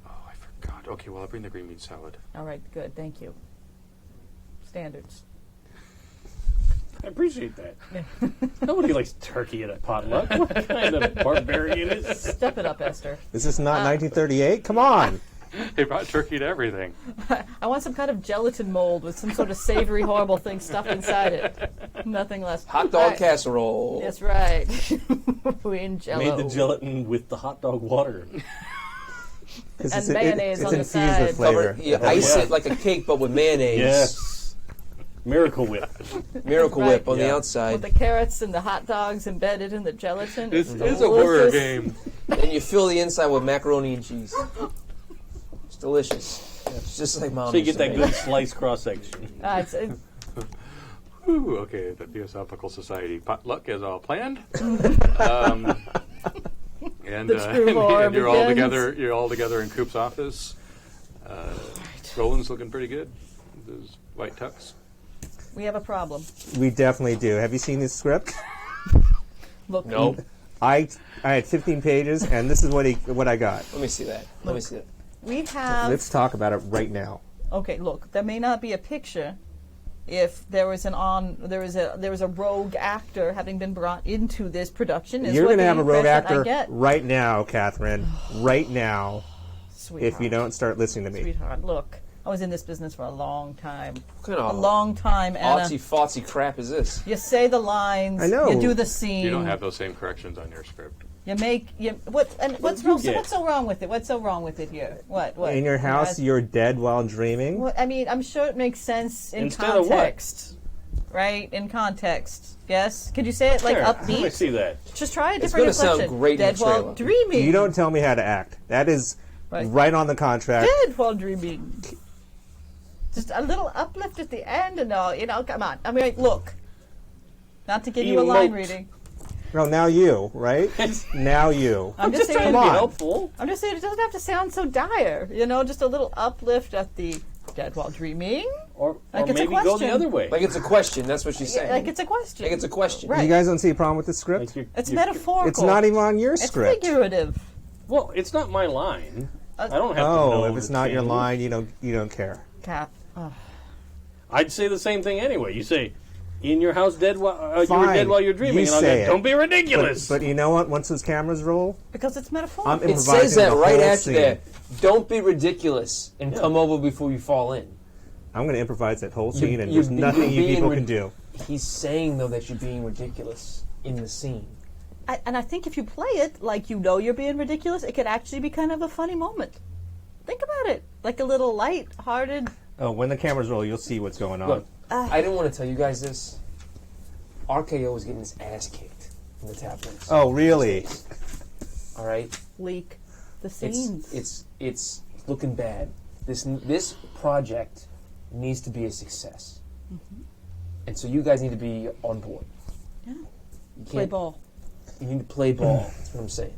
Oh, I forgot. Okay, well, I'll bring the green bean salad. All right, good. Thank you. Standards. I appreciate that. Nobody likes turkey at a potluck. What kind of barbarian is this? Step it up, Esther. Is this not 1938? Come on. They brought turkey to everything. I want some kind of gelatin mold with some sort of savory, horrible thing stuffed inside it. Nothing less. Hot dog casserole. That's right. We in Jell-O. Made the gelatin with the hot dog water. It's mayonnaise it's on the infused side. with flavor. You ice it like a cake, but with mayonnaise. Yes. Miracle Whip. Miracle Right. Whip on the Yeah. outside. With the carrots and the hot dogs embedded in the gelatin. This It's is a horror delicious. game. And you fill the inside with macaroni and cheese. It's delicious. It's just like mom. So you used get to that make. good slice cross section. It's Whew, okay, the Theosophical Society potluck is all planned. And, The true horror and you're all begins. together. You're all together in Coop's office. Roland's looking pretty good. Those white tux. we have a problem. We definitely do. Have you seen this script? Look, Nope. I had 15 pages, and this is what I got. Let me see that. Let me see that. we have. Let's talk about it right now. Okay, look, there may not be a picture if there was a rogue actor having been brought into this production. Is You're going to have a rogue actor I get. right now, Catherine. Right now, Sweetheart, if you don't start listening to me. sweetheart, look, I was in this business for a long time. What kind of A long time, Anna. artsy-fartsy crap is this? You say the lines. I know. You do the scene. You don't have those same corrections on your script. You make what's wrong? So what's so wrong with it? What's so wrong with it here? What? In your house, you're dead while dreaming. What, I mean, I'm sure it makes sense in Instead of what? context, right? In context, yes. Could you say it like Sure, let me upbeat? see that. Just try a It's different gonna sound inflection. great in Dead the while trailer. dreaming. You don't tell me how to act. That is Right. right on the contract. Dead while dreaming. Just a little uplift at the end, and all. Come on. I mean, like, look. Not to give you a line Emote. reading. No, now you, right? Now you. I'm just trying saying. to be on. helpful. I'm just saying it doesn't have to sound so dire. Just a little uplift at the dead while dreaming. Or Like it's a maybe go question. the other way. Like it's a question. That's what she's saying. Like it's a question. Like it's a question. Right. You guys don't see a problem with the script? Like you're- It's you're- metaphorical. It's not even on your It's script. figurative. Well, it's not my line. I don't have to Oh, know if it's the not your change. line, you don't care. Cap. Oh. I'd say the same thing anyway. You say, "In your house, dead while you were Fine. dead while you're dreaming," You and I'll say go, it. "Don't be ridiculous." But you know what? Once those cameras roll, Because it's I'm metaphorical. It improvising says that the right whole after scene. that. Don't be ridiculous and come over before you fall in. I'm going to improvise that whole scene, and you're there's nothing you being people rid- can do. He's saying though that you're being ridiculous in the scene. And I think if you play it like you're being ridiculous, it could actually be kind of a funny moment. Think about it. Like a little light-hearted. Oh, when the cameras roll, you'll see what's going on. Look, I didn't want to tell you guys this. RKO is getting his ass kicked in the tablets. Oh, really? All right. Leak the scenes. It's looking bad. This project needs to be a success, and so you guys need to be on board. Yeah. You Play can't. ball. You need to play ball. That's what I'm saying.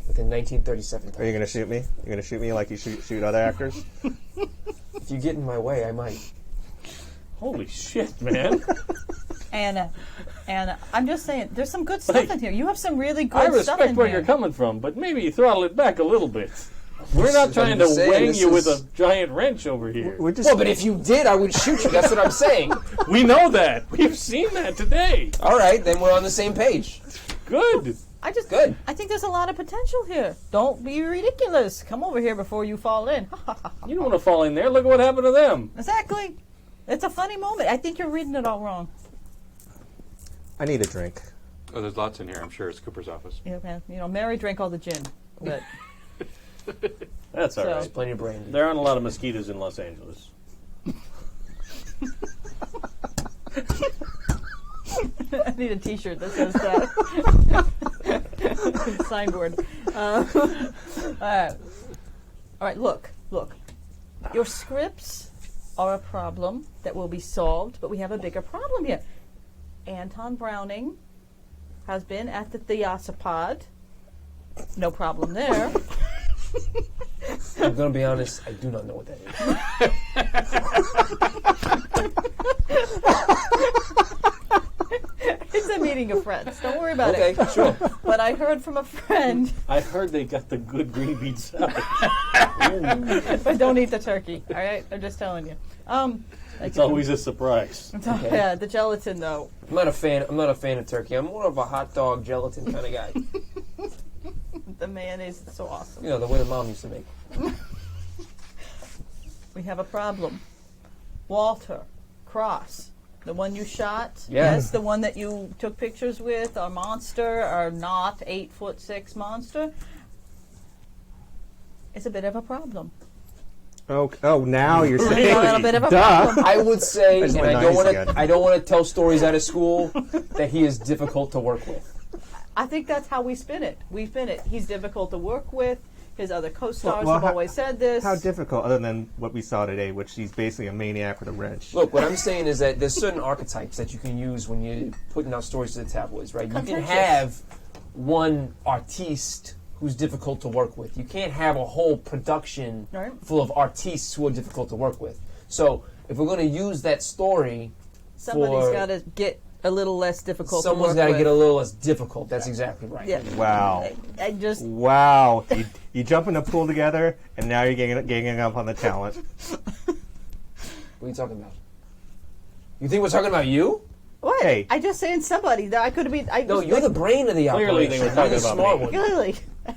Like in 1937. Are you going to shoot me? You're going to shoot me like you shoot other actors? If you get in my way, I might. Holy shit, man! Anna, I'm just saying, there's some good stuff in here. You have some really good I stuff respect in where here. you're coming from, but maybe you throttle it back a little bit. We're not trying to just saying, wang this you with is- a giant wrench over here. We're just Well, but if you did, I would shoot you. That's what I'm saying. We know that. We've seen that today. All right, then we're on the same page. Good. Good. I think there's a lot of potential here. Don't be ridiculous. Come over here before you fall in. You don't want to fall in there. Look at what happened to them. Exactly. It's a funny moment. I think you're reading it all wrong. I need a drink. Oh, there's lots in here. I'm sure it's Cooper's office. Yeah, man. Mary drank all the gin. But That's all So- right. Plenty of brandy. There aren't a lot of mosquitoes in Los Angeles. I need a T-shirt that says that. Signboard. All right. Look. Your scripts are a problem that will be solved, but we have a bigger problem here. Anton Browning has been at the Theosopod. No problem there. I'm going to be honest, I do not know what that is. It's a meeting of friends. Don't worry about Okay, it. sure. But I heard from a friend, I heard they got the good green bean salad. but don't eat the turkey. All right, I'm just telling you. It's always a surprise. Yeah, the gelatin though. I'm not a fan of turkey. I'm more of a hot dog gelatin kind of guy. The mayonnaise is so awesome. You know, the way the mom used to make. We have a problem. Walter Cross, the one you shot, Yeah. yes, the one that you took pictures with, our monster, our not 8'6" monster, is a bit of a problem. Oh, now you're It's saying. a little bit of a Duh. problem. I would say, Where's and my I don't 90s want again? to. I don't want to tell stories out of school that he is difficult to work with. I think that's how we spin it. We spin it. He's difficult to work with. His other co-stars Well, have how- always said this. How difficult, other than what we saw today, which he's basically a maniac with a wrench. Look, what I'm saying is that there's certain archetypes that you can use when you're putting out stories to the tabloids, right? You can Contentious. have one artiste who's difficult to work with. You can't have a whole production Right. full of artistes who are difficult to work with. So if we're going to use that story, Somebody's for- got to get a little less difficult to someone's work got to with. get a little less difficult. That's exactly right. Yeah. Wow. I just... Wow. You jump in the pool together, and now you're ganging up on the talent. What are you talking about? You think we're talking about you? What? Hey. I just saying somebody that I could have been... I No, just, you're the brain of the Clearly operation. they were You're talking the about smart me. one. Clearly.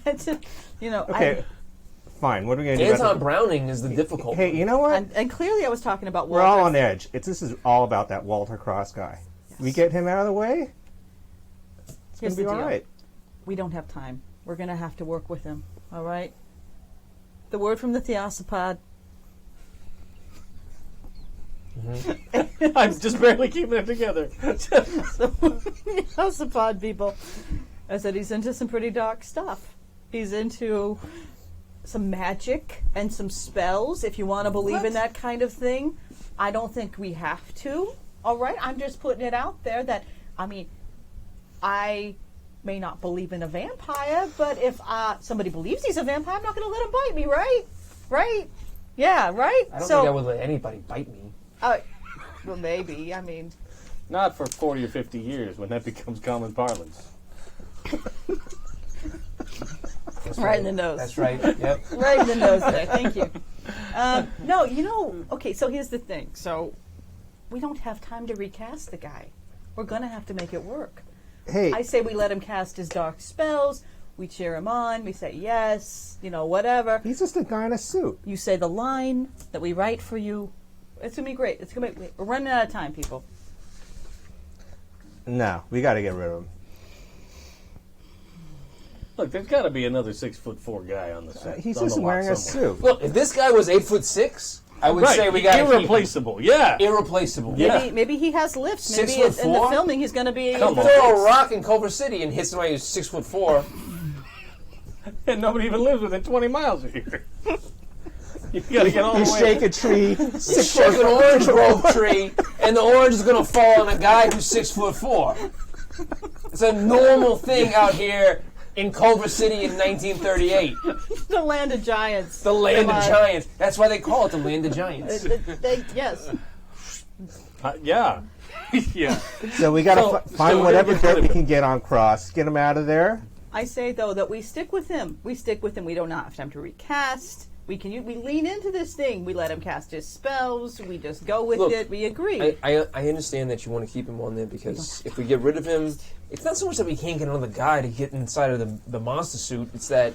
It's a- you know, Okay, fine. What are we going to do Anton about this? Browning is the difficult Hey, one. you know what? and clearly I was talking about We're Walter. all on edge. This is all about that Walter Cross guy. We get him out of the way, it's going Here's to be the all deal. right. We don't have time. We're going to have to work with him. All right? The word from the Theosopod. I'm just barely keeping it together. The Theosopod people. I said he's into some pretty dark stuff. He's into some magic and some spells, if you want to believe in that kind of thing. I don't think we have to. All right? I'm just putting it out there that, I mean, I may not believe in a vampire, but if somebody believes he's a vampire, I'm not going to let him bite me, right? Right? Yeah, right? I don't think I would let anybody bite me. Well, maybe. I mean, Not for 40 or 50 years when that becomes common parlance. That's right in the nose. That's right. Yep. Right in the nose there. Thank you. No, you know, okay, so here's the thing. So we don't have time to recast the guy. We're going to have to make it work. Hey, I say we let him cast his dark spells. We cheer him on. We say yes, you know, whatever. he's just a guy in a suit. You say the line that we write for you. It's going to be great. It's going to be, we're running out of time, people. No, we got to get rid of him. Look, there's got to be another 6'4" guy on the set. He's on the just lot wearing a somewhere. suit. Look, if this guy was 8'6", I would say we got irreplaceable. Yeah. irreplaceable. Yeah. Maybe he has lifts. Maybe in the 6'4"? filming he's going to be... Come on. Throw a rock in Culver City and hit somebody who's 6'4". And nobody even lives within 20 miles of here. You got to get all You the way. shake a tree. Shake an orange grove tree, and the orange is going to fall on a guy who's 6'4". It's a normal thing out here in Culver City in 1938. the land of giants. The land Come of on. giants. That's why they call it the land of giants. Yes. Yeah. Yeah. So we got to So- find so we're whatever gonna get rid dirt of we him. can get on Cross. Get him out of there. I say though that we stick with him. We stick with him. We don't have time to recast. We lean into this thing. We let him cast his spells. We just go with Look, it. We agree. I understand that you want to keep him on there because if we get rid of him, it's not so much that we can't get another guy to get inside of the monster suit. It's that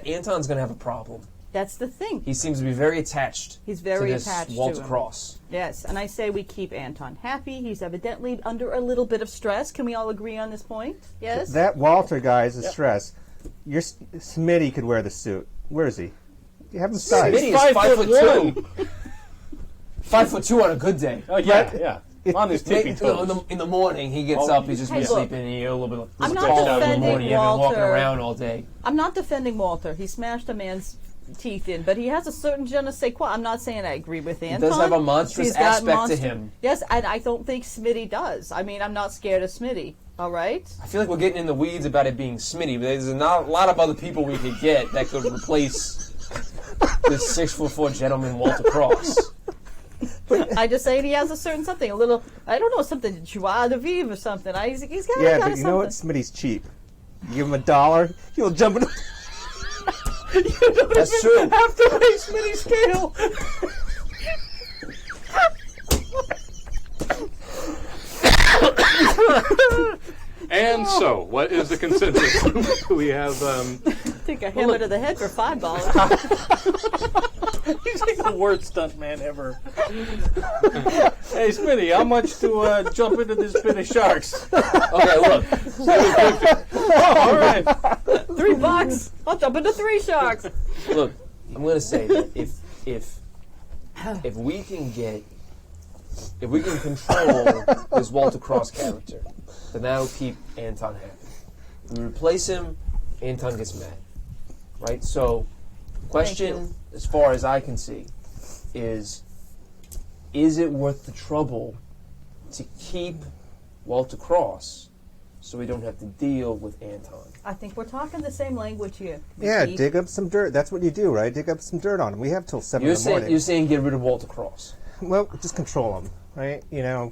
Anton's going to have a problem. That's the thing. He seems to be very attached. He's very to this attached to Walter him. Cross. Yes, and I say we keep Anton happy. He's evidently under a little bit of stress. Can we all agree on this point? Yes. That Walter guy is a stress. Your Smitty could wear the suit. Where is he? You have him size. Smitty is 5'2". 5'2" on a good day. Oh, yeah, yeah. On his tippy In toes. the morning, he gets Oh. up. He's just been Hey, look, sleeping. And you're a little bit I'm not tall in the defending morning. You haven't been walking Walter. around all day. I'm not defending Walter. He smashed a man's teeth in, but he has a certain je ne sais quoi. I'm not saying I agree with Anton. does have a monstrous He's got aspect to him. Yes, and I don't think Smitty does. I mean, I'm not scared of Smitty. All right. I feel like we're getting in the weeds about it being Smitty, but there's not a lot of other people we could get that could replace this 6'4" gentleman, Walter Cross. I just say he has a certain something, a little, I don't know, something joie de vivre or something. He's got Yeah, got but you know what? something. Smitty's cheap. You give him $1, he'll jump in. That's true. Have to pay Smitty scale. And so, what is the consensus? We have. Take a hammer to the head for $5. He's like the worst stunt man ever. Hey, Smitty, how much to jump into this pit of sharks? Okay, look. All right. $3. I'll jump into 3 sharks. Look, I'm gonna say that if we can control this Walter Cross character, then that'll keep Anton happy. If we replace him, Anton gets mad. Right? So, question, as far as I can see, is it worth the trouble to keep Walter Cross so we don't have to deal with Anton? I think we're talking the same language here. Yeah, Keith. dig up some dirt. That's what you do, right? Dig up some dirt on him. We have till 7 You're in the morning. saying, you're saying get rid of Walter Cross. Well, just control him, right? You know,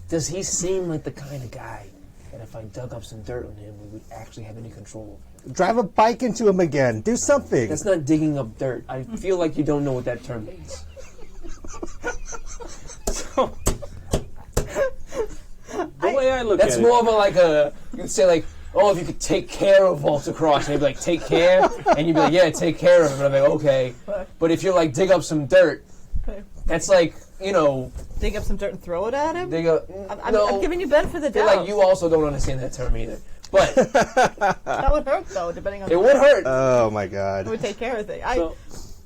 Does he seem like the kind of guy that if I dug up some dirt on him, we would actually have any control over him? drive a bike into him again. Do something. That's not digging up dirt. I feel like you don't know what that term means. The way I look That's at it, more of a like a, you'd say like, oh, if you could take care of Walter Cross, and you'd be like, take care? And you'd be like, yeah, take care of him. And I'm like, okay. But if you're like, dig up some dirt, that's like, you know, Dig up some dirt and throw it at him? dig up, I'm giving you benefit of the I feel doubt. like you also don't understand that term either. But That would hurt, though, depending on it would hurt. Oh my God. It would take care of things.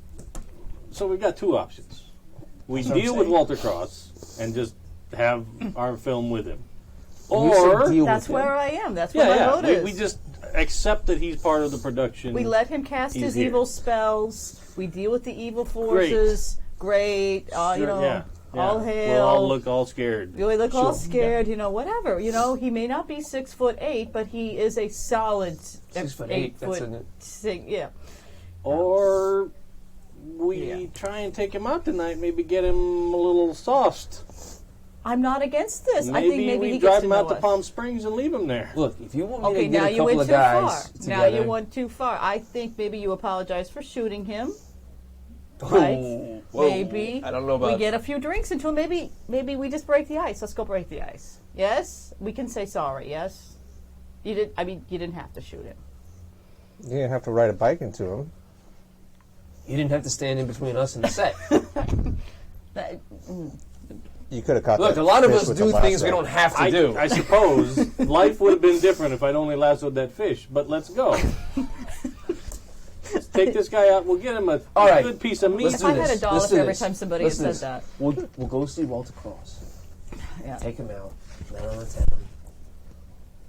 so we've got 2 options. We That's what I'm deal with saying. Walter Cross and just have our film with him. You said Or, deal That's with him. where I am. That's where my vote we, is. we just accept that he's part of the production. We let him cast He's his here. evil spells. We deal with the evil forces. Great. You know, yeah. all hail. We'll all look all scared. We look all Sure. scared, you know, whatever. You know, he may not be 6'8", but he is a solid 6'8", 8 that's foot. Yeah. Or we try and take him out tonight, maybe get him a little sauced. I'm not against this. Maybe I think maybe we he drive gets to him know out to us. Palm Springs and leave him there. Look, if you want me Okay, to get now a you couple went of too far. guys Now you together- went too far. I think maybe you apologize for shooting him. Oh, Right? whoa. Maybe I don't know about we get a few drinks into him. Maybe we just break the ice. Let's go break the ice. Yes, we can say sorry. Yes, you did. I mean, you didn't have to shoot him. You didn't have to ride a bike into him. You didn't have to stand in between us and the set. That- You could have caught Look, that a lot of fish us with do the things we lasso. don't have to do. I suppose life would have been different if I'd only lassoed that fish. But let's go. Let's take this guy out. We'll get him a All right. good piece of meat. Let's if do I this. had a dollar Let's for do every this. time somebody Let's had do said this. that. We'll go see Walter Cross. Yeah. Take him out. Let him on the town.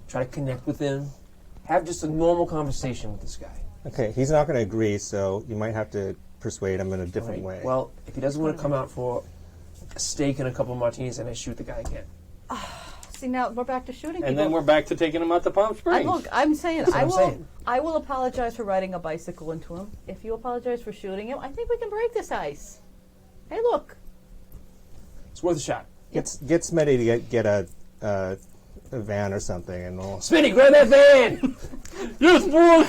Try to connect with him. Have just a normal conversation with this guy. Okay, he's not going to agree, so you might have to persuade him in a different Right? way. Well, if he doesn't want to come out for a steak and a couple of martinis, then I shoot the guy again. See, now we're back to shooting people. And then we're back to taking him out to Palm Springs. Look, I'm saying That's what I'm saying. I will apologize for riding a bicycle into him. If you apologize for shooting him, I think we can break this ice. Hey, look. It's worth a shot. Get Smitty to get a van or something, and we'll, Smitty, grab that van! Yes, boy.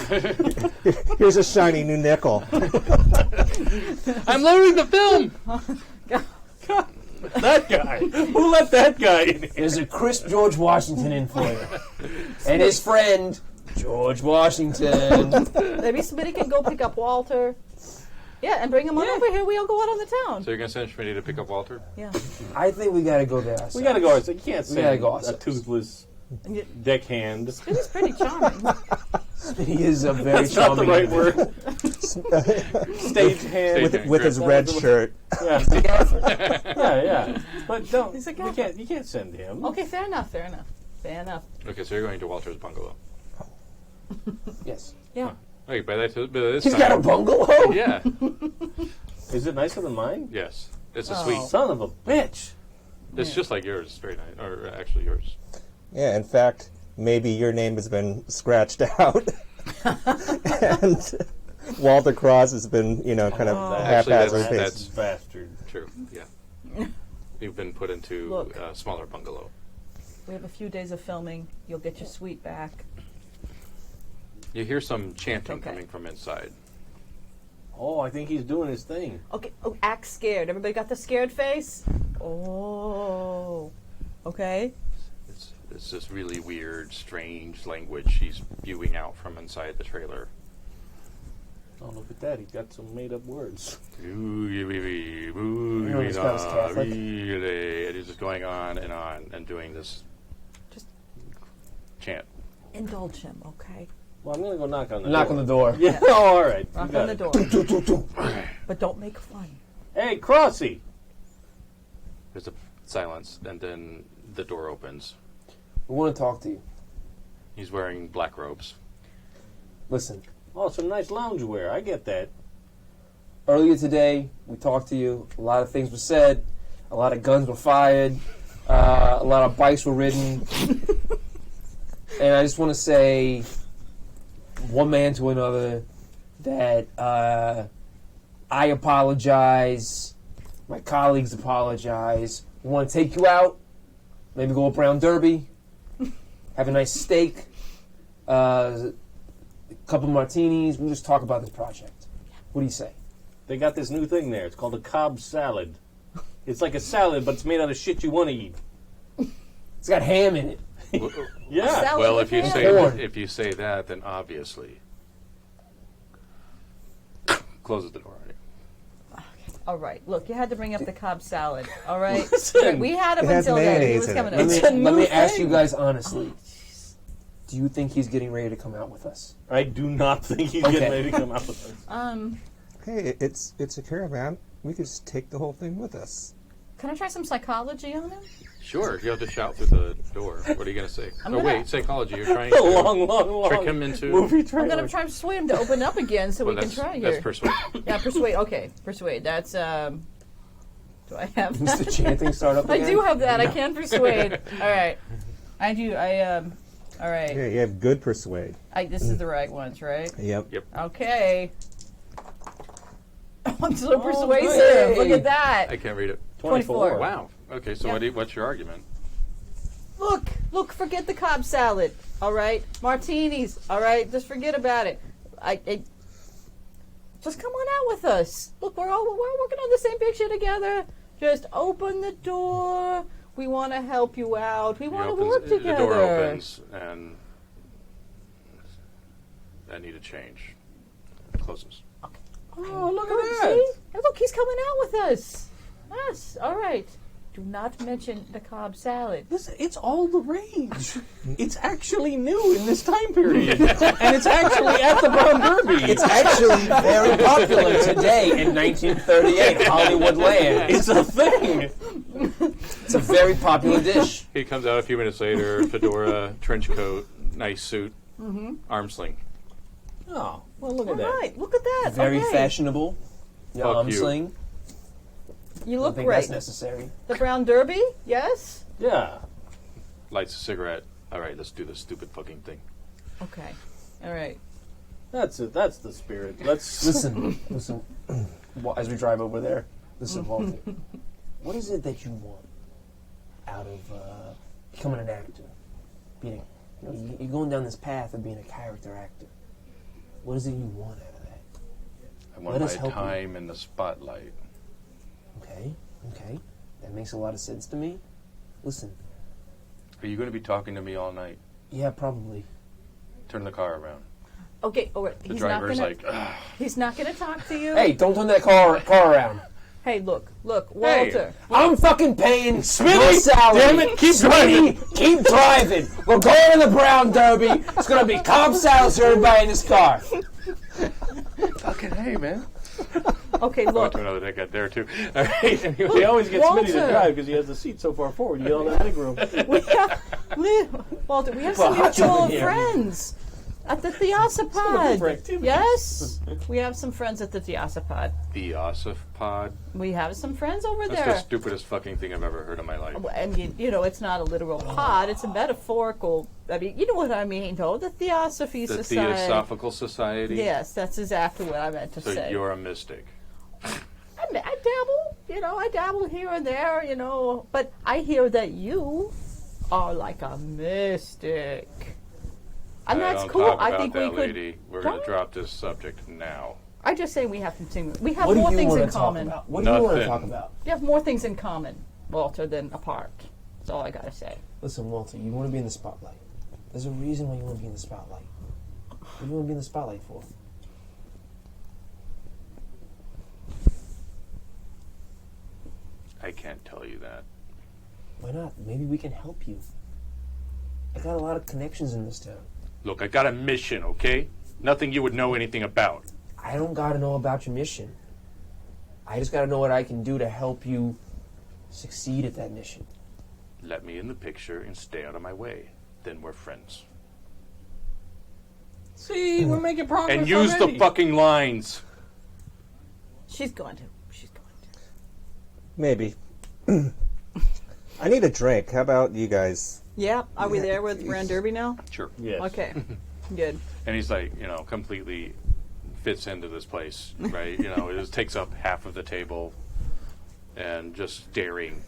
here's a shiny new nickel. I'm loading the film! That guy. Who let that guy in here? There's a crisp George Washington in for you. And his friend, George Washington. Maybe somebody can go pick up Walter. Yeah, and bring him on over here. We all go out on the town. So you're going to send Schmitty to pick up Walter? Yeah. I think we gotta go there ourselves. We gotta go. You can't gotta send go a ourselves. toothless And you- deckhand. He's pretty charming. He is a very That's not the charming right man. word. Stage hand. Stage- With his red shirt. Yeah. yeah. But don't. He's a You can't. You can't send him. Okay, fair enough. Fair enough. Okay, so you're going to Walter's bungalow. Yes. Yeah. Okay, by this He's time... got a bungalow? Yeah. Is it nicer than mine? Yes. It's a Oh. suite. Son of a bitch. It's just like yours. It's very nice. Or actually yours. Yeah, in fact, maybe your name has been scratched out. And Walter Cross has been, kind of Actually, haphazard. that's- Bastard. True. Yeah. You've been put into Look. a smaller bungalow. We have a few days of filming. You'll get your suite back. You hear some chanting Okay. coming from inside. Oh, I think he's doing his thing. Okay, act scared. Everybody got the scared face? Oh. Okay. It's this really weird, strange language she's spewing out from inside the trailer. Oh, look at that. He's got some made-up words. know this guy's Catholic. And he's just going on and doing this Just chant. indulge him, okay? Well, I'm going to go knock on the Knock door. on the door. Yeah, oh, all right. You Knock got on the it. door. But don't make fun. Hey, Crossy. There's a silence, and then the door opens. We want to talk to you. He's wearing black robes. Listen, Oh, some nice loungewear. I get that. earlier today, we talked to you. A lot of things were said. A lot of guns were fired. A lot of bikes were ridden. And I just want to say, one man to another, that I apologize. My colleagues apologize. We want to take you out. Maybe go a brown derby. Have a nice steak. A couple martinis. We'll just talk about this project. What do you say? They got this new thing there. It's called a Cobb salad. It's like a salad, but it's made out of shit you want to eat. It's got ham in it. Yeah. Salad Well, with if you ham. say Corn. if you say that, then obviously closes the door on you. All right. Look, you had to bring up the Cobb salad. All right. Listen, We had him it has until then. He mayonnaise was in coming it. up. It's Let a me, let new me ask thing. you guys honestly. Do you think he's getting ready to come out with us? I do not think he's Okay. getting ready to come out with us. Hey, it's a caravan. We could just take the whole thing with us. Can I try some psychology on him? Sure, you have to shout through the door. What are you going to say? I'm Oh, gonna- wait, psychology. You're trying A to long trick him into. movie I'm trailer. going to try to persuade him to open up again so Well, we can that's, try that's here. persuade. Yeah, persuade. Okay, persuade. That's, do I have Does that? the chanting start up I again? do have that. I can persuade. All right. I do. All right. Yeah, you have good persuade. This is the right ones, right? Yep. Yep. Okay. I'm so Oh, persuasive. hey. Look at that. I can't read it. 24. Wow. Okay, so Yeah. what's your argument? Look, forget the Cobb salad, all right? Martinis, all right? Just forget about it. Just come on out with us. Look, we're working on the same picture together. Just open the door. We want to help you out. We He want to opens- work The together. door opens, and I need a change. It closes. Oh, look Good, at that. see? And look, he's coming out with us. Yes, all right. Do not mention the Cobb salad. Listen, it's all the rage. It's actually new in this time period. And it's actually at the Brown Derby. It's actually very popular today in 1938 Hollywood land. It's a thing. It's a very popular dish. He comes out a few minutes later, fedora, trench coat, nice suit, arm sling. Oh, well, look All at that. right, look at that. Very okay. fashionable. Fuck Arm you. sling. You I look think great. that's necessary. The Brown Derby, yes? Yeah. Lights a cigarette. All right, let's do this stupid fucking thing. Okay. All right. That's it. That's the spirit. Let's Listen. As we drive over there, listen, Walter. What is it that you want out of becoming an actor? Being, you're going down this path of being a character actor. What is it you want out of that? I want Let my us help you. time in the spotlight. Okay. That makes a lot of sense to me. Listen, Are you going to be talking to me all night? yeah, probably. Turn the car around. Okay, all right. The driver's like, He's not gonna talk to you. Hey, don't turn that car around. Hey, look, Walter. I'm fucking paying your Smitty, salary. damn it, keep driving. Smitty, keep driving. We're going to the Brown Derby. It's going to be Cobb salads for everybody in this car. fucking hey, man. Okay, Going look. to another decade there, too. All right, anyway. They always get Smitty to Walter. drive because he has the seat so far forward. You get all the leg room. Walter, we have Well, some hot mutual in here. friends at the Some Theosopod. activity. Yes, we have some friends at the Theosopod. The Osif pod. We have some friends over That's there. the stupidest fucking thing I've ever heard in my life. And you know, it's not a literal pod; it's a metaphorical. I mean, you know what I mean, though. The Theosophy The Society. Theosophical Society. Yes, that's exactly what I meant to So say. you're a mystic. I dabble. I dabble here and there, but I hear that you are like a mystic. And that's don't cool. talk I about think that, we could. lady. We're going to drop this subject now. I just say we have we have What do more you things want in to talk common. about? What do you want to Nothing. talk about? You have more things in common, Walter, than apart. That's all I gotta say. Listen, Walter, you want to be in the spotlight. There's a reason why you want to be in the spotlight. What do you want to be in the spotlight for? I can't tell you that. Why not? Maybe we can help you. I got a lot of connections in this town. Look, I got a mission, okay? Nothing you would know anything about. I don't got to know about your mission. I just got to know what I can do to help you succeed at that mission. Let me in the picture and stay out of my way. Then we're friends. See, we're making progress. And use already. the fucking lines. She's going to. She's going to. Maybe. I need a drink. How about you guys? Yeah. Are we there with Grand Derby now? Sure. Yes. Okay. Good. And he's like, completely fits into this place, right? It just takes up half of the table and just staring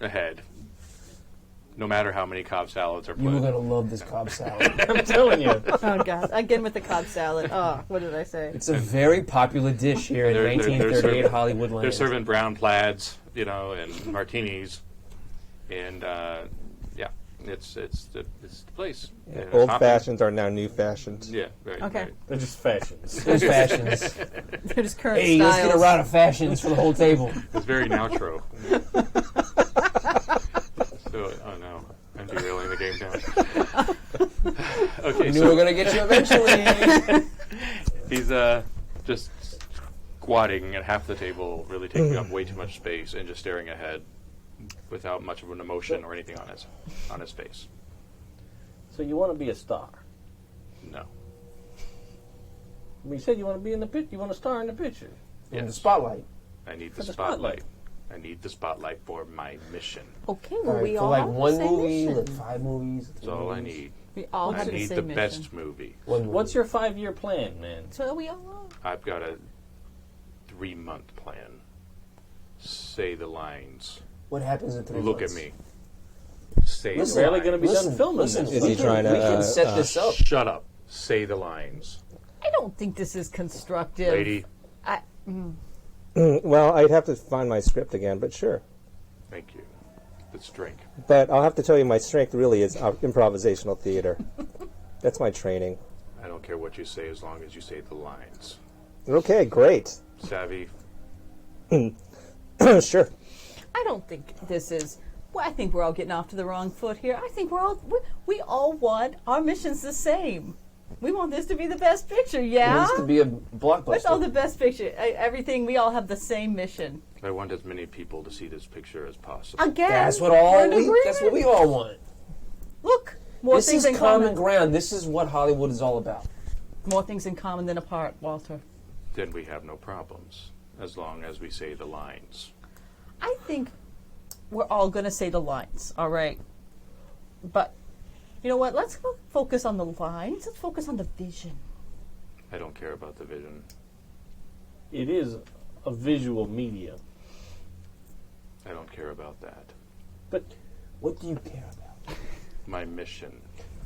ahead. No matter how many Cobb salads are put. You were going to love this Cobb salad. I'm telling you. Oh God! Again with the Cobb salad. Oh, what did I say? It's a very popular dish here in They're 1938 serving- Hollywood land. They're serving brown plaids, and martinis, and it's the place. And it's Old hopping. fashions are now new fashions. Yeah, right. Okay. Right. They're just fashions. There's fashions. They're just current Hey, let's get a styles. round of fashions for the whole table. It's very outro. So, oh no, I'm derailing the game down. Okay, We knew we were going to get you eventually. he's just squatting at half the table, really taking up way too much space, and just staring ahead without much of an emotion or anything on his face. So you want to be a star? No. You said you want to be in the pit. You want to star in the picture. In the Yes. spotlight. I need the For the spotlight. I need the spotlight for my mission. Okay. All Well, right, we for all like have one the same movie, mission. like 5 movies. That's all I need. We all I have the need same the mission. best movie. One movie. What's your 5-year plan, man? So we all are. I've got a 3-month plan. Say the lines. What happens in 3 Look months? at me. Say Listen, the Barely lines. going to be done filming listen, this. Is we he can, trying to, we can set this up. Shut up. Say the lines. I don't think this is constructive. Lady, Well, I'd have to find my script again, but sure. thank you. Let's drink. But I'll have to tell you, my strength really is improvisational theater. That's my training. I don't care what you say as long as you say the lines. Okay, great. Savvy? Sure. I don't think this is. Well, I think we're all getting off to the wrong foot here. I think we all want our missions the same. We want this to be the best picture, It yeah? needs to be a blockbuster. What's all the best picture? Everything. We all have the same mission. I want as many people to see this picture as possible. Again, That's what we're in that's what we agreement. all want. Look, more This things is in common common. ground. This is what Hollywood is all about. More things in common than apart, Walter. Then we have no problems, as long as we say the lines. I think we're all going to say the lines, all right? But you know what? Let's go focus on the lines. Let's focus on the vision. I don't care about the vision. It is a visual medium. I don't care about that. But What do you care about? My mission.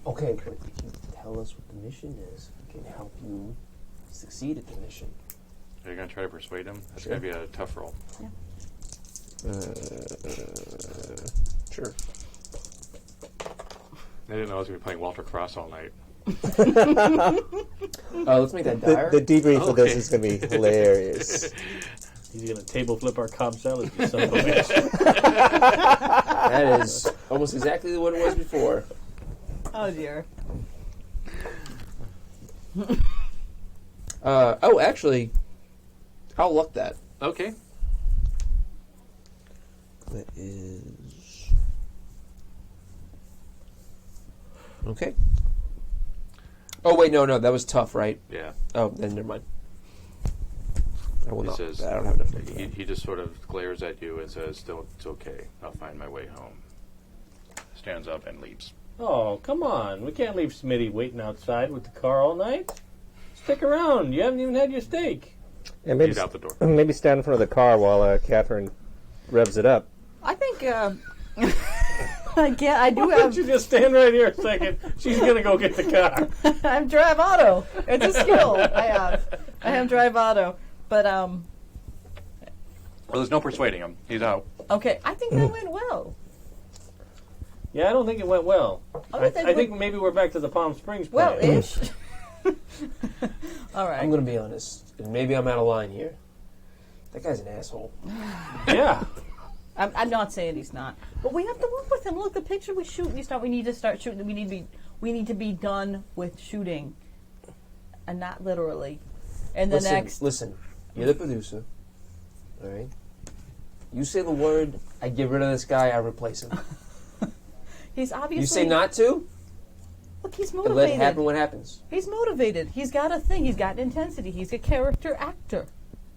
Okay, but if you tell us what the mission is, we can help you succeed at the mission. Are you going to try to persuade him? That's Sure. going to be a tough roll. Sure. I didn't know I was going to be playing Walter Cross all night. Let's make that dire. The debrief of this Okay. is going to be hilarious. he's going to table flip our Cobb salad, you son of a bitch. That is almost exactly what it was before. Oh dear. Actually, I'll luck that. Okay. That is okay. Oh wait, no, that was tough, right? Yeah. Oh, then never mind. I will He not. says, I don't have enough. for that. he just sort of glares at you and says, "Still, it's okay. I'll find my way home." Stands up and leaves. Oh, come on. We can't leave Smitty waiting outside with the car all night. Stick around. You haven't even had your steak. And maybe He's out the door. Maybe stand in front of the car while Catherine revs it up. I think. I do Why don't you just stand right here a second? She's gonna go get the car. I'm drive auto. It's a skill I have. I have drive auto, but Well, there's no persuading him. He's out. okay. I think that went well. Yeah, I don't think it went well. I think maybe we're back to the Palm Springs plan. Well, ish. All right. I'm going to be honest, and maybe I'm out of line here. That guy's an asshole. Yeah. I'm not saying he's not, but we have to work with him. Look, the picture we shoot, we need to start shooting. We need to be done with shooting, and not literally. And the next, Listen, you're the producer, all right? You say the word, I get rid of this guy, I replace him. he's obviously. You say not to, Look, he's and let motivated. it happen what happens. He's motivated. He's got a thing. He's got intensity. He's a character actor.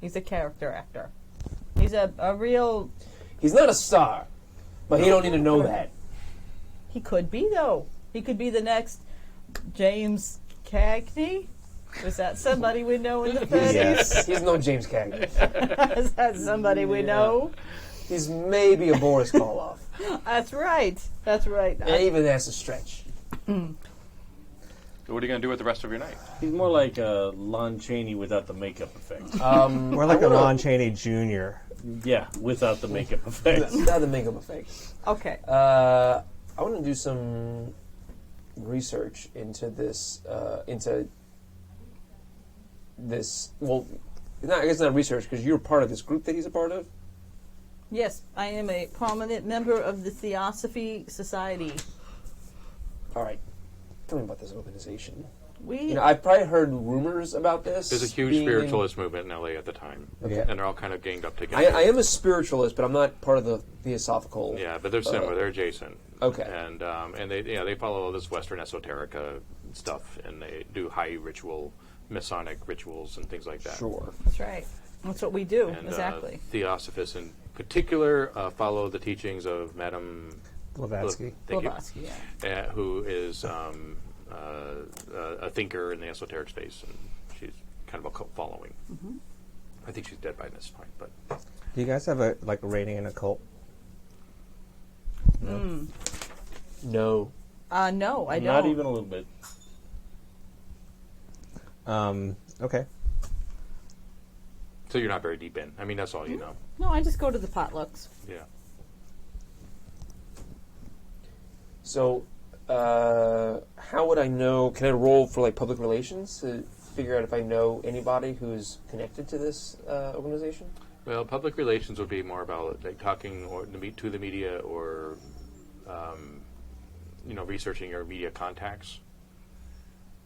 He's a character actor. He's a real. He's not a star, but he don't need to know that. He could be though. He could be the next James Cagney. Was that somebody we know in the 30s? Yes. He's no James Cagney. Is that somebody we know? He's maybe a Boris Karloff. That's right. That's right. And even that's a stretch. So what are you going to do with the rest of your night? He's more like Lon Chaney without the makeup effect. We're like a Lon Chaney Jr. Yeah, without the makeup effect. Not the makeup effect. Okay. I want to do some research into this. Well, I guess not research because you're part of this group that he's a part of. Yes, I am a prominent member of the Theosophy Society. All right, tell me about this organization. We I've probably heard rumors about this. There's a huge being spiritualist movement in LA at the time. Okay. And they're all kind of ganged up together. I am a spiritualist, but I'm not part of the Theosophical. Yeah, but they're similar. They're adjacent. Okay. And they follow all this Western esoterica stuff, and they do high ritual, Masonic rituals and things like that. Sure. That's right. That's what we do. And Exactly. Theosophists in particular follow the teachings of Madame Blavatsky. Thank you. Blavatsky, yeah. Who is a thinker in the esoteric space, and she's kind of a cult following. Mm-hmm. I think she's dead by this point, but Do you guys have a rating in a cult? No. No, I don't. Not even a little bit. Okay. so you're not very deep in. I mean, that's all you know. No, I just go to the potlucks. Yeah. So, how would I know? Can I roll for public relations to figure out if I know anybody who's connected to this organization? Well, public relations would be more about talking or to the media, or researching your media contacts,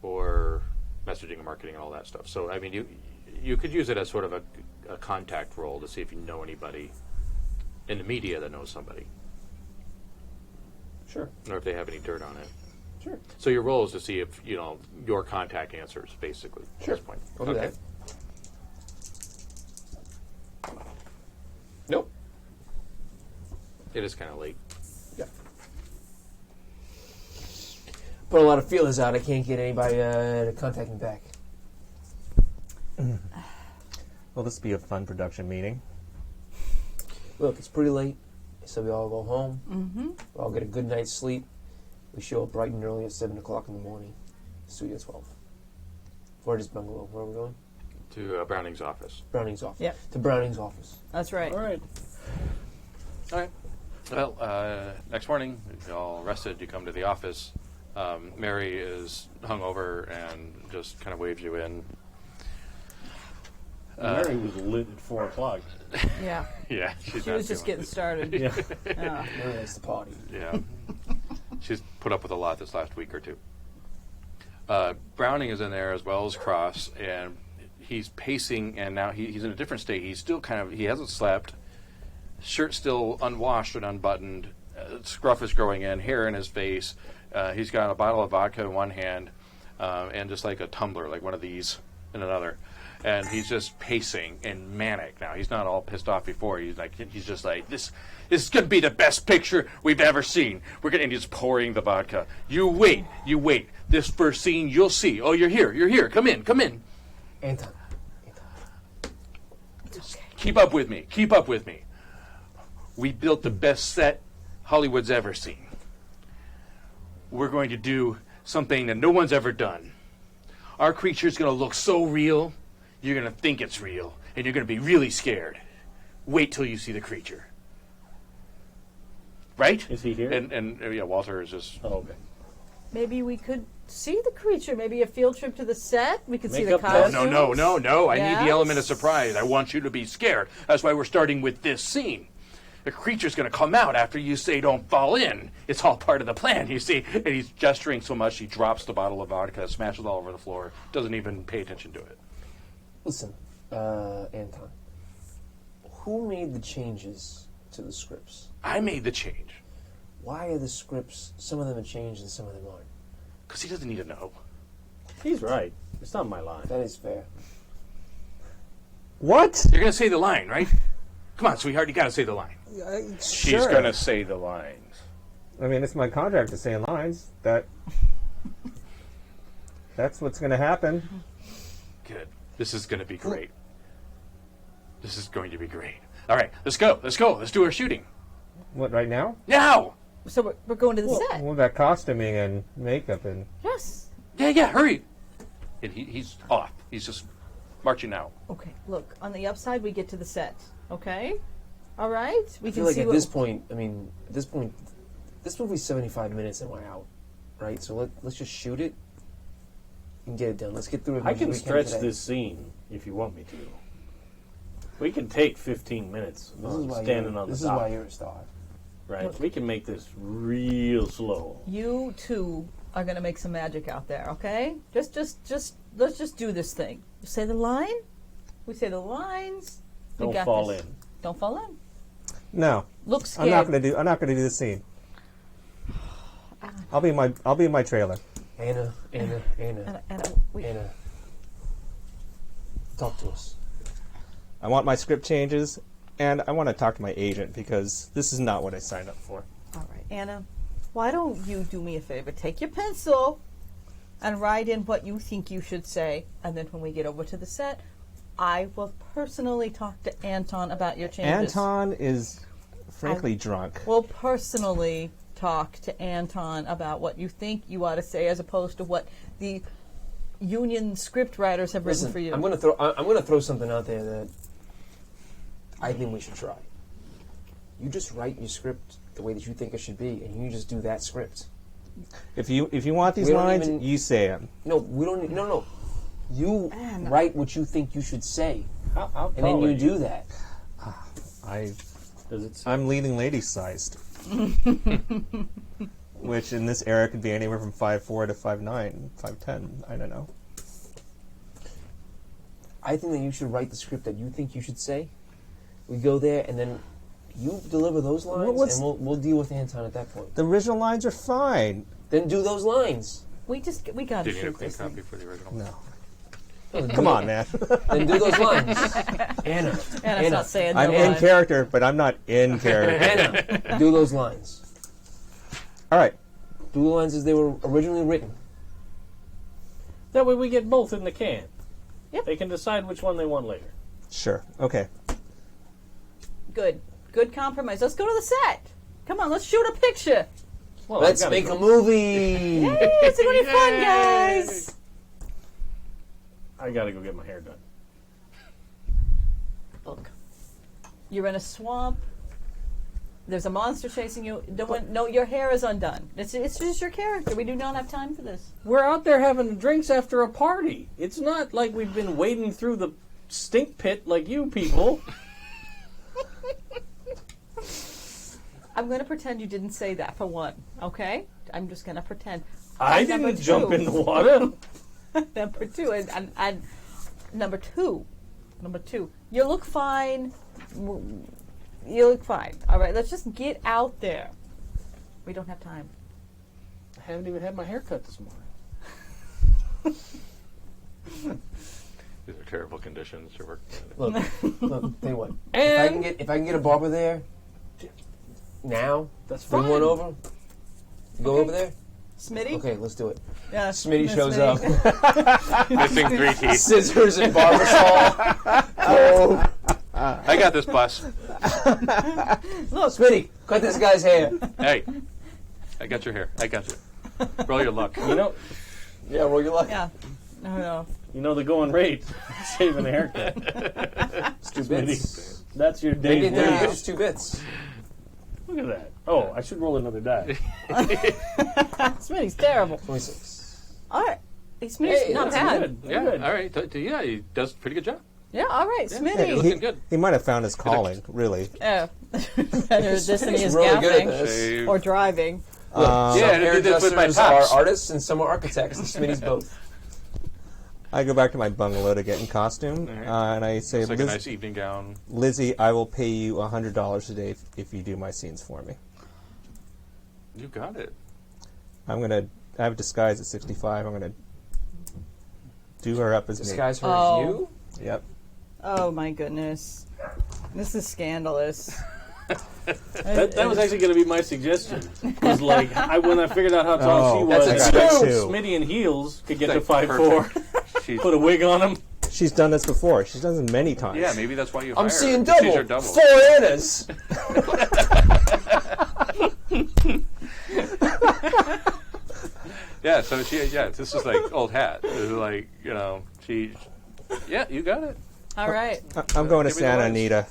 or messaging and marketing and all that stuff. So, I mean, you could use it as sort of a contact role to see if you know anybody in the media that knows somebody, Sure. or if they have any dirt on it. Sure. So your role is to see if your contact answers, basically. Sure. At this point. I'll do that. Nope. It is kind of late. Yeah. Put a lot of feelers out. I can't get anybody to contact me back. Will this be a fun production meeting? Look, it's pretty late, so we all go home. Mm-hmm. We all get a good night's sleep. We show up bright and early at 7 o'clock in the morning. Studio 12. Or just bungalow. Where are we going? To Browning's office. Browning's office. Yep. To Browning's office. That's right. All right. All right. Well, next morning, you're all rested. You come to the office. Mary is hungover and just kind of waves you in. Mary was lit at 4 o'clock. Yeah. Yeah, she's She not was just feeling getting it. started. Yeah. Yeah. Mary likes the party. Yeah. She's put up with a lot this last week or two. Browning is in there as well as Cross, and he's pacing, and now he's in a different state. He's still he hasn't slept. Shirt still unwashed and unbuttoned. Scruff is growing in, hair in his face. He's got a bottle of vodka in one hand, and just like a tumbler, like one of these, in another. And he's just pacing and manic now. He's not all pissed off before. He's just like, this is going to be the best picture we've ever seen. And he's pouring the vodka. You wait. This first scene, you'll see. Oh, you're here. Come in. Anton. keep up with me. Keep up with me. We built the best set Hollywood's ever seen. We're going to do something that no one's ever done. Our creature's going to look so real, you're going to think it's real, and you're going to be really scared. Wait till you see the creature. Right? Is he here? And yeah, Walter is just... Oh, okay. Maybe we could see the creature. Maybe a field trip to the set. We could see the Makeup costumes. test? No. I need the element of Yes. surprise. I want you to be scared. That's why we're starting with this scene. The creature's going to come out after you say don't fall in. It's all part of the plan, you see. And he's gesturing so much he drops the bottle of vodka, smashes all over the floor, doesn't even pay attention to it. Listen, Anton. Who made the changes to the scripts? I made the change. Why are the scripts, some of them are changed and some of them aren't? Because he doesn't need to know. He's right. It's not my line. That is fair. What? You're going to say the line, right? Come on, sweetheart, you got to say the line. She's Sure. going to say the lines. I mean, it's my contract to say in lines that that's what's going to happen. Good. This is going to be great. This is going to be great. All right, let's go. Let's go. Let's do our shooting. What, right now? Now! So we're going to the set. Well, that costuming and makeup and... Yes. Yeah, hurry. And he's off. He's just marching out. Okay. Look, on the upside, we get to the set. Okay. All right. We I can feel like see at what. this point, this movie's 75 minutes and we're out, right? So let's just shoot it and get it done. Let's get through it. I as can we stretch today. this scene if you want me to. We can take 15 minutes standing on the This is dock. why you're a star. Right? We can make this real slow. You two are gonna make some magic out there. Okay. Just let's just do this thing. You say the line. We say the lines. We Don't got fall this. in. Don't fall in. No. Look I'm scared. not going to do this scene. I'll be in my trailer. Anna. And we, Anna. Talk to us. I want my script changes, and I want to talk to my agent because this is not what I signed up for. all right, Anna. Why don't you do me a favor? Take your pencil and write in what you think you should say, and then when we get over to the set, I will personally talk to Anton about your changes. Anton is frankly drunk. Will personally talk to Anton about what you think you ought to say, as opposed to what the union script writers have written Listen, for you. I'm gonna throw something out there that I think we should try. You just write your script the way that you think it should be, and you just do that script. If you want these We don't lines, even- you say them. No, we don't. No. You write what you think you should say, How and then tall are you do that. Does it I'm leading lady sized, which in this era could be anywhere from 5'4" to 5'9", 5'10". I don't know. I think that you should write the script that you think you should say. We go there, and then you deliver those lines, what's- and we'll deal with Anton at that point. The original lines are fine. Then do those lines. we got to Do you need a shoot clean this copy thing. for the original? No. No, Come on, man. Then do those lines. Anna. Anna's not saying I'm no in line. character, but I'm not in character. Anna. Do those lines. All right. Do the lines as they were originally written. That way we get both in the can. Yep. They can decide which one they want later. Sure. Okay. Good compromise. Let's go to the set. Come on, let's shoot a picture. Well, Let's I've gotta make go. a movie. Hey, it's gonna be fun, guys. I gotta go get my hair done. Look, you're in a swamp. There's a monster chasing you. No, your hair is undone. It's just your character. We do not have time for this. We're out there having drinks after a party. It's not like we've been wading through the stink pit like you people. I'm going to pretend you didn't say that for one, okay? I'm just going to pretend. I Number didn't jump two. in the water. Number two, and number two, you look fine. You look fine. All right, let's just get out there. We don't have time. I haven't even had my hair cut this morning. These are terrible conditions to work in. Look, tell you what. And If I can get a barber there now, that's bring fine. one over. Go over there. Smitty? Okay, let's do it. Yeah, Smitty Miss shows Smitty. up. Missing 3 teeth. Scissors and barber saw. Oh, I got this, boss. Look, Smitty, cut this guy's hair. Hey, I got your hair. I got you. Roll your luck. You know, Yeah, roll your luck. Yeah. No. the going rate. Shaving a haircut. It's 2 bits. That's your Maybe day's there wage. is 2 bits. Look at that. Oh, I should roll another die. Smitty's terrible. 26. All right. Hey, Smitty's Hey, not that's bad. Good. Yeah, Good. all right. Yeah, he does a pretty good job. Yeah, all right. Yeah, Smitty. looking good. He might have found his calling, really. Yeah. Better this than he is really good at gaffing this. Shave. or driving. Yeah, Some I did this with my hairdressers are pops. artists and some are architects. And Smitty's both. I go back to my bungalow to get in costume, All right. and I say, It's like a nice evening gown. Lizzie, I will pay you $100 a day if you do my scenes for me. You got it. I have a disguise at 65. I'm gonna do her up as Disguise her Oh. as you? me. Yep. Oh, my goodness. This is scandalous. That was actually going to be my suggestion. Was like when I figured out how tall she was, that's I a got two. Smitty in heels could get to Like, 5'4". She's, Put a wig on him. She's done this before. She's done this many times. yeah, maybe that's why you I'm hire seeing her. She's double. your double. 4 Annas. Yeah, so this is like old hat. This is like, yeah, you got it. All right. I'm going to Give me the Santa lines. Anita.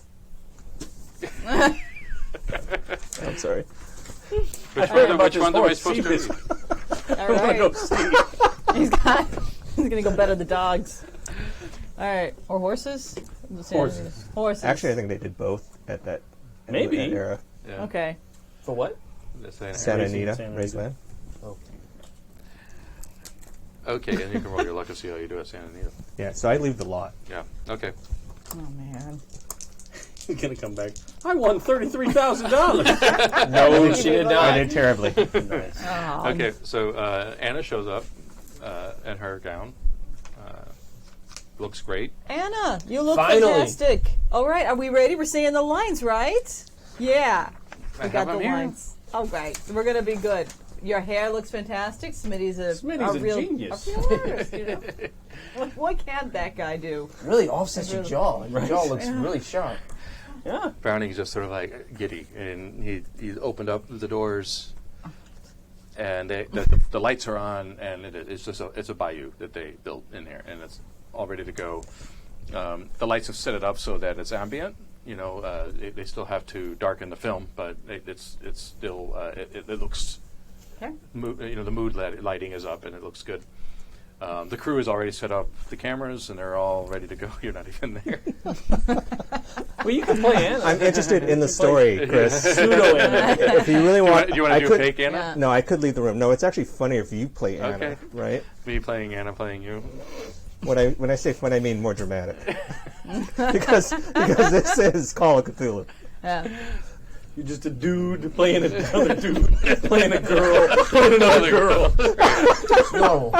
I'm sorry. Which heard one, about which this one am I horse, supposed to Seabiscuit. be? All I'm gonna go right. see. He's going to go better the dogs. All right. Or horses? Horses. Horses. Actually, I think they did both at that Maybe. that era. Yeah. Okay. For what? That's Santa Santa Raising Anita, Santa raised Anita. land. Okay, and you can roll your luck to see how you do at Santa Anita. Yeah, so I leave the lot. Yeah, okay. Oh, man. He's going to come back. I won $33,000. No, she did I not. did terribly. Nice. Oh. Okay, so Anna shows up in her gown. Looks great. Anna, you look Finally. fantastic. All right. Are we ready? We're saying the lines, right? Yeah. I We got have the them here. lines. All right. We're going to be good. Your hair looks fantastic. Smitty's a real genius. A real artist, you know. What can't that guy do? Really offsets your jaw. Your jaw looks really sharp. Yeah. Browning's just sort of like giddy, and he opened up the doors, and the lights are on, and it's just it's a bayou that they built in there, and it's all ready to go. The lights have set it up so that it's ambient. They still have to darken the film, but it's still it looks. Okay. The mood lighting is up, and it looks good. The crew has already set up the cameras, and they're all ready to go. You're not even there. Well, you can play Anna. I'm interested in the story, Chris. Pseudo Anna. If you really want, Do you want I to do could, fake Anna? Yeah. No, I could leave the room. No, it's actually funnier if you play Anna, Okay. right? Me playing Anna, playing you. When I say fun, I mean more dramatic. because this is Call of Cthulhu. Yeah. You're just a dude playing another dude, playing a girl, playing another girl. No.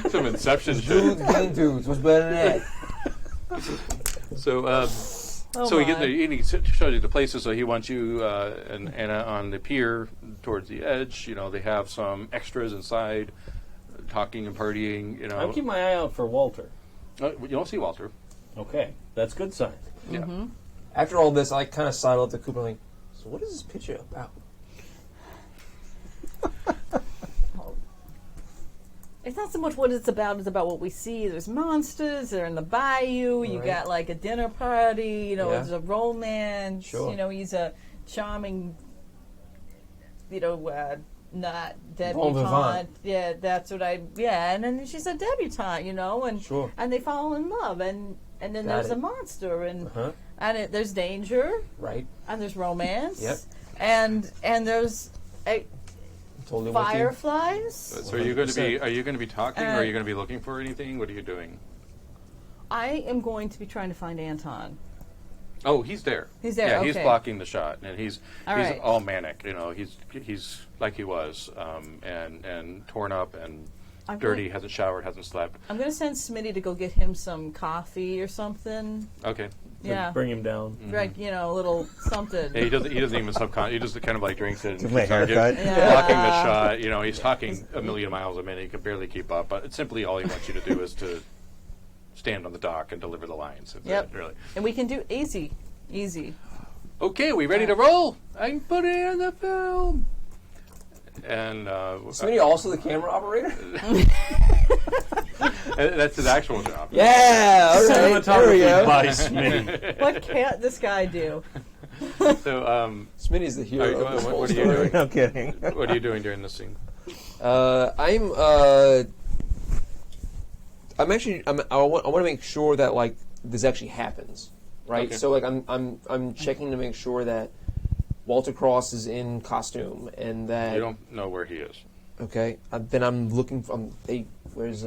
Some Inception shit. Dudes being dudes. What's better than that? So, so he gets there, and he shows you the places. So he wants you and Anna on the pier towards the edge. They have some extras inside, talking and partying. I'm keeping my eye out for Walter. You don't see Walter. Okay, that's good sign. Yeah. After all this, I kind of sidle up to Cooper like, so what is this picture about? It's not so much what it's about what we see. There's monsters, they're in the bayou, you Right. got like a dinner party, Yeah. there's a romance, Sure. he's a charming, not Bon vivant. debutante. Yeah, that's what and then she's a debutante, and Sure. and they fall in love, and then Got there's it. a monster, and Uh-huh. there's danger, Right. and there's romance, Yep. and there's Totally with you. fireflies. So are you going to be talking, or are you going to be looking for anything? What are you doing? I am going to be trying to find Anton. Oh, he's there. He's there, Yeah, he's okay. blocking the shot, and he's All right. all manic. He's like he was, and torn up and I'm dirty. gonna- Hasn't showered, hasn't slept. I'm going to send Smitty to go get him some coffee or something. Okay. Yeah. Bring him down. Like, a little something. Yeah, he doesn't even He just kind of like drinks it. And Give him a keeps on haircut. Yeah. blocking the shot. He's talking a million miles a minute. He can barely keep up. But it's simply all he wants you to do is to stand on the dock and deliver the lines. It's Yep. really. And we can do easy. Easy. Okay, we ready to roll? I can put it in the film. And Smitty also the camera operator? that's his actual job. Yeah, all right. There we go. By Smitty. What can't this guy do? So, Smitty's the hero of this whole what are you story. doing? No kidding. What are you doing during this scene? I'm actually I want to make sure that like this actually happens, right? Okay. So like I'm checking to make sure that Walter Cross is in costume and that You don't know where he is. okay. Then I'm looking for hey, where's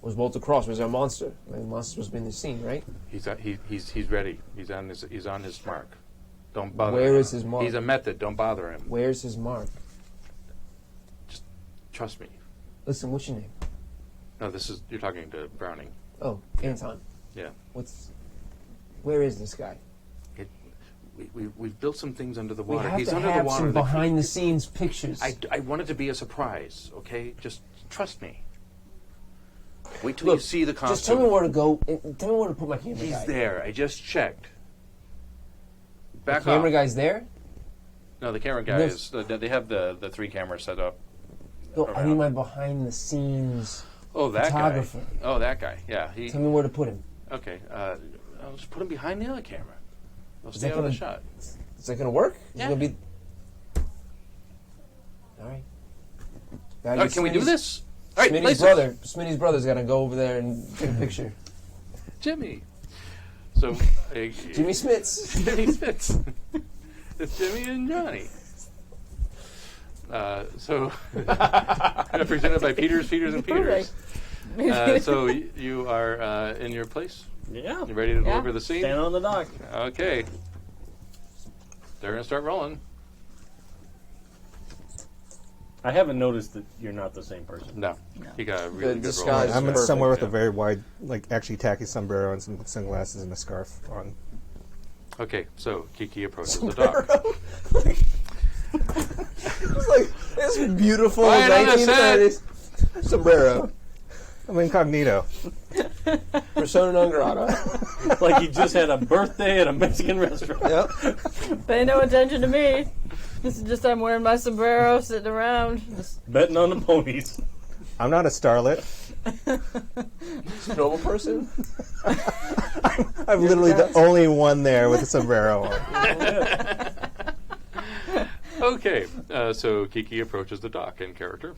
Walter Cross? Where's our monster? The monster was in the scene, right? He's ready. He's on his mark. Don't bother Where him. is his mark? He's a method. Don't bother him. Where's his mark? Trust me. Listen, what's your name? No, you're talking to Browning. Oh, Anton. Yeah. Where is this guy? We've built some things under the We water. have He's to under have the water. some behind the scenes pictures. I want it to be a surprise. Okay, just trust me. Wait till Look, you see the costume. just tell me where to go. Tell me where to put my camera He's guy. there. I just checked. The Back camera off. guy's there? No, the camera guy This- is. They have the 3 cameras set up. No, I Around. need my behind the scenes. Oh, that Photographer. guy. Oh, that guy. Yeah. Tell me where to put him. Okay. I'll just put him behind the other camera. They'll Is stay that out of the gonna- shot. Is that going to work? Yeah. Is it going to be... All right. Oh, can we do this? All right, Smitty's brother's got to go over there and get a picture. Jimmy. So, Jimmy Smits. Jimmy Spitz. It's Jimmy and Johnny. Represented by Peters, and Peters. So you are in your place. Yeah. You ready to Yeah. deliver the scene? Stand on the dock. Okay. They're gonna start rolling. I haven't noticed that you're not the same person. No, you got a really The good disguise roll. I'm perfect, somewhere with yeah. a very wide, like actually tacky sombrero and some sunglasses and a scarf on. Okay, so Kiki approaches the dock. It's like this beautiful Right on the 1930s sombrero. I'm incognito. Persona non grata. Like you just had a birthday at a Mexican restaurant. Yep. Pay no attention to me. This is just I'm wearing my sombrero, sitting around. Just Betting on the ponies. I'm not a starlet. Normal person. I'm literally the only one there with a sombrero on. Okay, so Kiki approaches the dock in character.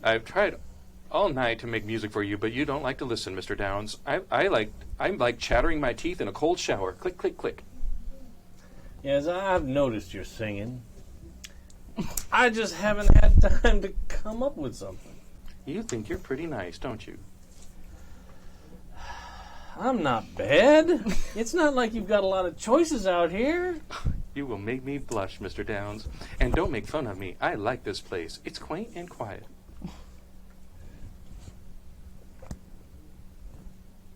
I've tried all night to make music for you, but you don't like to listen, Mr. Downs. I'm like chattering my teeth in a cold shower. Click, click, click. Yes, I've noticed you're singing. I just haven't had time to come up with something. You think you're pretty nice, don't you? I'm not bad. It's not like you've got a lot of choices out here. You will make me blush, Mr. Downs. And don't make fun of me. I like this place. It's quaint and quiet.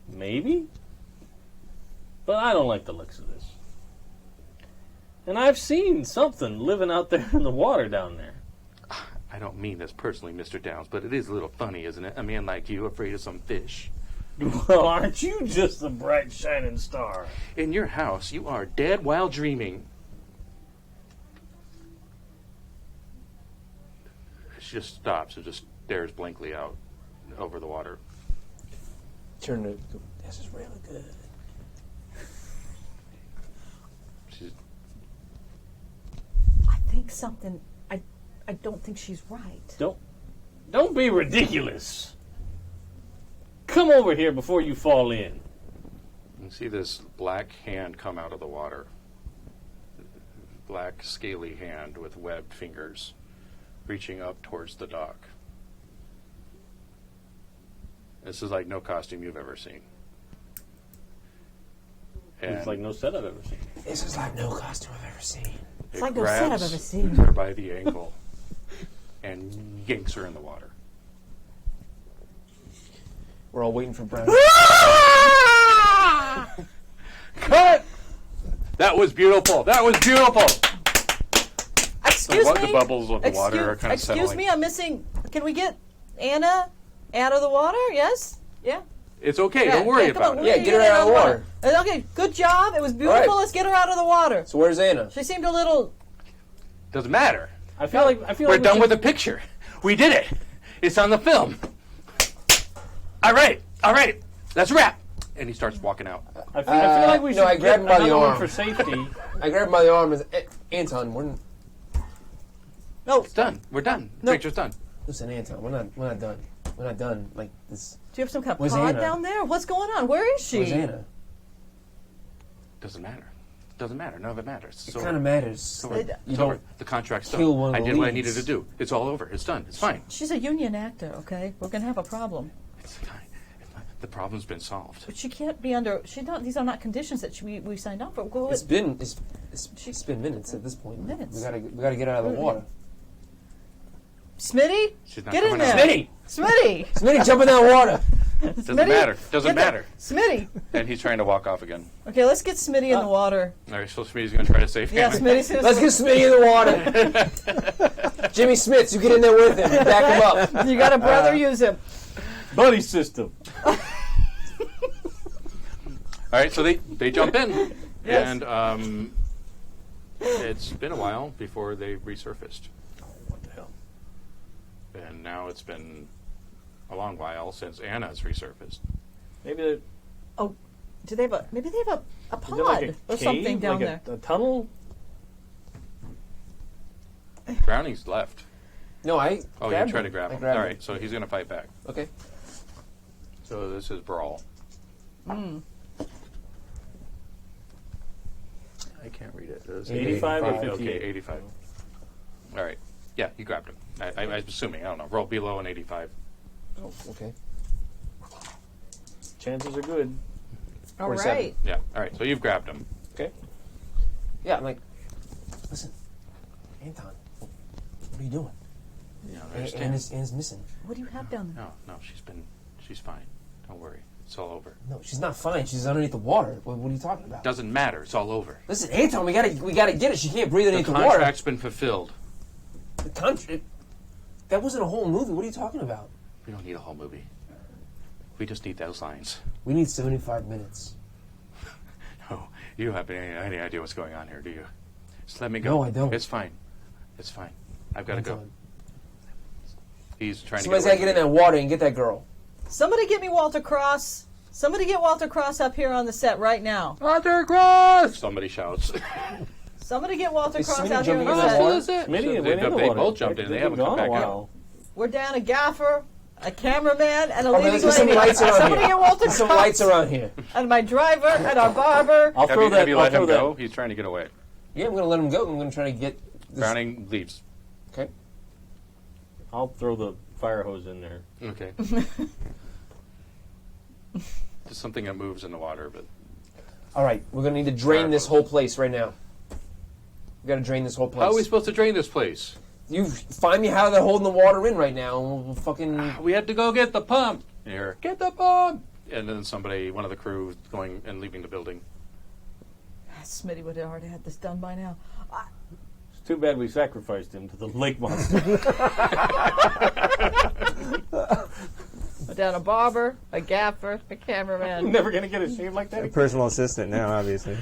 Maybe. But I don't like the looks of this. And I've seen something living out there in the water down there. I don't mean this personally, Mr. Downs, but it is a little funny, isn't it? A man like you afraid of some fish. Well, aren't you just the bright shining star? In your house, you are dead while dreaming. She just stops and just stares blankly out over the water. Turn to. This is really good. She's, I think something. I don't think she's right. Don't be ridiculous. Come over here before you fall in. you see this black hand come out of the water. Black, scaly hand with webbed fingers reaching up towards the dock. This is like no costume you've ever seen. It's like no set I've ever seen. This is like no costume I've ever seen. It's like no set I've grabs ever seen. her by the ankle and yanks her in the water. We're all waiting for Brown. Cut! That was beautiful. That was beautiful. Excuse me. The bubbles of the water are kind of Excuse settling. me, I'm missing. Can we get Anna out of the water? Yes? Yeah? It's okay. Don't worry come about on, it. we Yeah, need get to her out of the water. Okay, good job. It was beautiful. All right. Let's get her out of the water. So where's Anna? She seemed a little. Doesn't matter. I feel like We're done should- with the picture. We did it. It's on the film. All right. Let's wrap. And he starts walking out. I feel like we should I get grabbed him by the another one arm. for safety. I grabbed him by the arm and said, Anton, No. It's done. We're done. No. Picture's done. listen, Anton, we're not done. We're not done. Like this. Do you have some kind of Where's pod Anna? down there? What's going on? Where is she? Where's Anna? Doesn't matter. Doesn't matter. None of it matters. It kind of matters. Over. Like, It- you It's over. don't. The contract's kill done. one of I the did what I leads. needed to do. It's all over. It's done. It's fine. She's a union actor, okay? We're going to have a problem. It's fine. The problem's been solved. But she can't be under. These are not conditions that we signed up for. Go It's with, it's been minutes at this point. Minutes. We gotta get out of the water. Smitty, She's not get in coming out. there. Smitty, Smitty, Smitty, jump in that water. Doesn't Smitty, matter. Doesn't get the- matter. Smitty. And he's trying to walk off again. Okay, let's get Smitty in the water. All right, so Smitty's going to try to save him. Yeah, Smitty's gonna Let's get Smitty in the water. Jimmy Smits, you get in there with him. Back him up. You got a brother, use him. Buddy system. All right, so they jump in, Yes. and it's been a while before they resurfaced. What the hell? And now it's been a long while since Anna's resurfaced. Maybe they're Oh, do they have a? Maybe they have a is pod it like a or cave? something down like there. a tunnel? Browning's left. No, I. Oh, grabbed you tried to him. grab I him. grabbed All him. right, so he's going to fight back. Okay. So this is brawl. I can't read it. Does it? 85 or 85. 58? Okay, 85. All right. Yeah, you grabbed him. I'm assuming. I don't know. Roll below an 85. Oh, okay. Chances are good. All 47. right. Yeah. All right. So you've grabbed him. Okay. Yeah, I'm like, listen, Anton, what are you doing? Yeah, I understand. Anna's missing. What do you have down there? No, she's fine. Don't worry. It's all over. No, she's not fine. She's underneath the water. What are you talking about? Doesn't matter. It's all over. Listen, Anton, we gotta get it. She can't breathe The underneath the water. contract's been fulfilled. The contract. That wasn't a whole movie. What are you talking about? We don't need a whole movie. We just need those lines. We need 75 minutes. No, you don't have any idea what's going on here, do you? Just let me go. No, I don't. It's fine. It's fine. I've got to go. Anton. He's trying Somebody's to gotta get get in that water and get that girl. Somebody get me Walter Cross. Somebody get Walter Cross up here on the set right now. Walter Cross! Somebody shouts. Somebody get Walter Is Cross Smitty out here on jumping the in the set. water? That's it. Smitty So went in the they water. both jumped in. They They've haven't been come gone back a out. while. We're down a gaffer, a cameraman, and a Okay, leading let's get some lady. lights around Somebody here. get Walter There's some Cross. lights around here. And my driver, and our barber. I'll throw that. Have you I'll let throw him that. go? He's trying to get away. Yeah, I'm gonna let him go. I'm gonna try to get this. Browning leaves. Okay. I'll throw the fire hose in there. Okay. Just something that moves in the water, but All right, we're gonna need to drain this whole place right now. We gotta drain this whole place. how are we supposed to drain this place? You find me how they're holding the water in right now, and we'll fucking. We had to go get the pump. Here, get the pump. And then one of the crew, going and leaving the building. Smitty would have already had this done by now. It's too bad we sacrificed him to the lake monster. We're down a barber, a gaffer, a cameraman. Never gonna get a shave like that. A personal assistant now, obviously.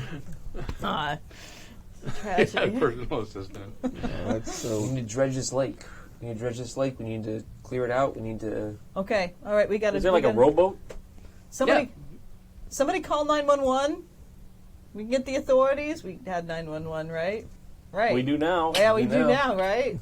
Tragedy. Personal assistant. That's so. We need to dredge this lake. We need to dredge this lake. We need to clear it out. We need to. Okay, all right, we got to. Is there like a rowboat? Somebody call 911. We can get the authorities. We had 911, right? Right. We do now. Yeah, we We do now. now, right?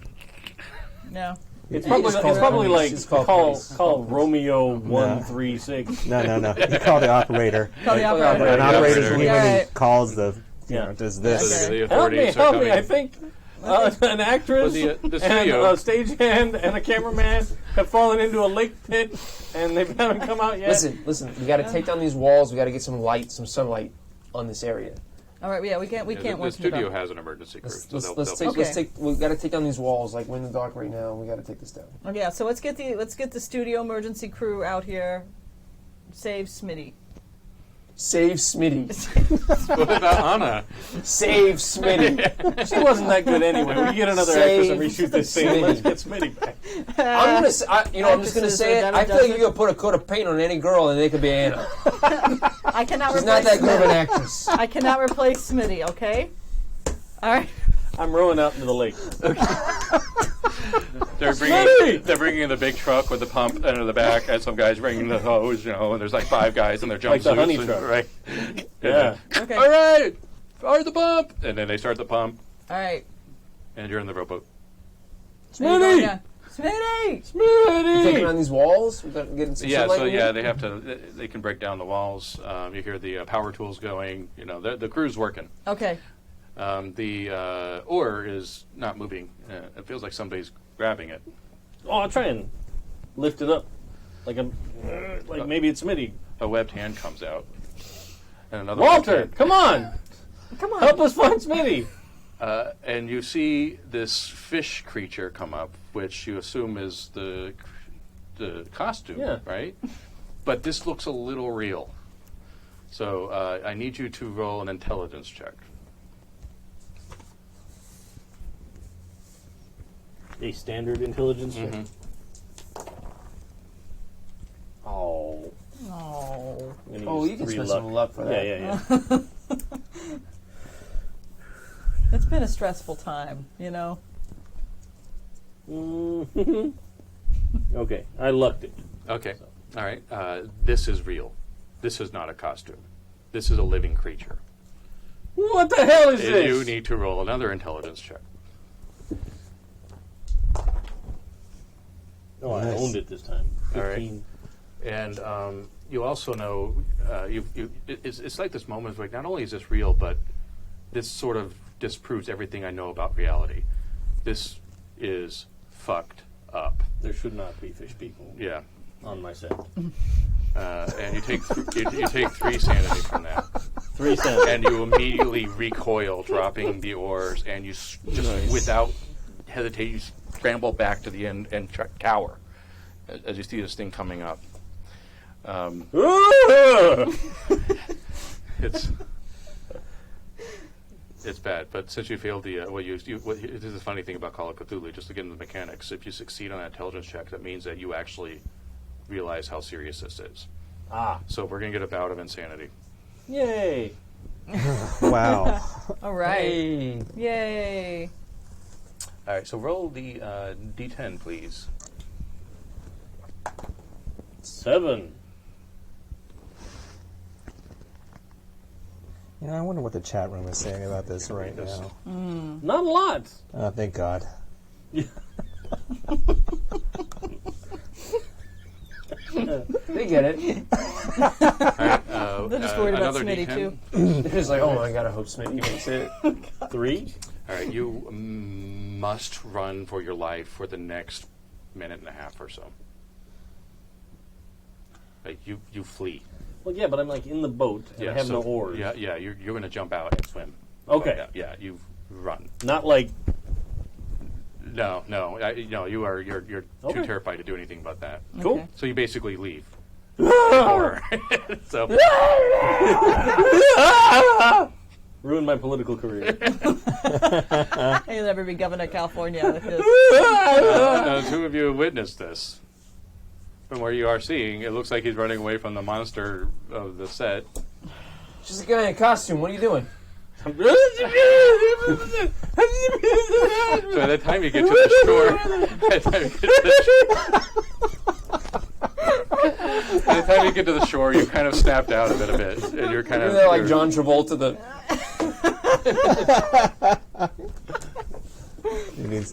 No. It's You probably, just call it's probably police. like Just call call police. call Romeo 136. No. You call the operator. Call the Call the operator. An Yeah, operator's operator. when Yeah. he calls the, Yeah. does this. Okay. The Help me, authorities are help me! coming. I think an actress Well, the and studio- a stagehand and a cameraman have fallen into a lake pit, and they haven't come out yet. Listen. We got to take down these walls. We got to get some light, some sunlight on this area. All right, yeah, we can't Yeah, work the in studio dark. has an emergency crew. Let's so take. Okay. We got to take down these walls. Like we're in the dark right now. We got to take this down. Okay, yeah, so let's get the studio emergency crew out here. Save Smitty. Save Smitty. What about Anna? Save Smitty. She wasn't that good anyway. We get another actress and reshoot this scene. Smitty. Let's get Smitty back. I'm just gonna say it. I feel like you could put a coat of paint on any girl and they could be Anna. I cannot She's replace not that good of an Smitty. actress. I cannot replace Smitty, okay? All right. I'm rowing out into the lake. They're bringing in the big truck with the pump under the back, and some guys bringing the hose, and there's like 5 guys in their jumpsuits. Like the honey truck. Right. Yeah. Okay. All right, start the pump, and then they start the pump, All right. and you're in the rowboat. There you go Smitty! again. Smitty! You taking Smitty! on these walls? We got getting some Yeah, sunlight so in yeah, here? they have to. They can break down the walls. You hear the power tools going. The crew's working. Okay. The oar is not moving. It feels like somebody's grabbing it. Oh, I'll try and lift it up. Like maybe it's Smitty. A webbed hand comes out, and another webbed Walter, hand. come on! Come on. Help us find Smitty! And you see this fish creature come up, which you assume is the costume, Yeah. right? But this looks a little real. So I need you to roll an intelligence check. A standard intelligence check. Oh. Oh. I'm gonna Oh, use you can 3 spend luck. some luck for that. Yeah. It's been a stressful time, Mhm. Okay, I lucked it. Okay. All right. This is real. This is not a costume. This is a living creature. What the hell is this? You need to roll another intelligence check. Oh, I Nice. owned it this time. All right. 15. And you also know, it's like this moment where not only is this real, but this sort of disproves everything I know about reality. This is fucked up. There should not be fish people Yeah. on my set. And you take you take 3 sanity from that, 3 cents. and you immediately recoil, dropping the oars, and you just without hesitate, you scramble back to the end and cower as you see this thing coming up. It's bad, but since you failed the this is the funny thing about Call of Cthulhu. Just to get into the mechanics, if you succeed on that intelligence check, that means that you actually realize how serious this is. Ah. So we're gonna get a bout of insanity. Yay. Wow. All right. Hey. Yay. All right, so roll the d10, please. 7. I wonder what the chat room is saying about this right Yes. now. Not a lot. Oh, thank God. They get it. All right, They're just worried about another Smitty, D10. too. They're just like, oh my God, I hope Smitty makes it. 3. All right, you must run for your life for the next minute and a half or so. Like you flee. Well, yeah, but I'm like in the boat and I have no oars. Yeah, you're going to jump out and swim. Okay. Yeah, you run. Not like. No, you're too Okay. terrified to do anything about that. Cool. Okay. So you basically leave. Or, so Ruined my political career. He'll never be governor of California with this. the 2 of you witnessed this. From where you are seeing, it looks like he's running away from the monster of the set. Just a guy in a costume. What are you doing? So by the time you get to the shore, by the time you get to the shore, you kind of snapped out of it a bit, and you're kind Isn't of that like you're- John Travolta? You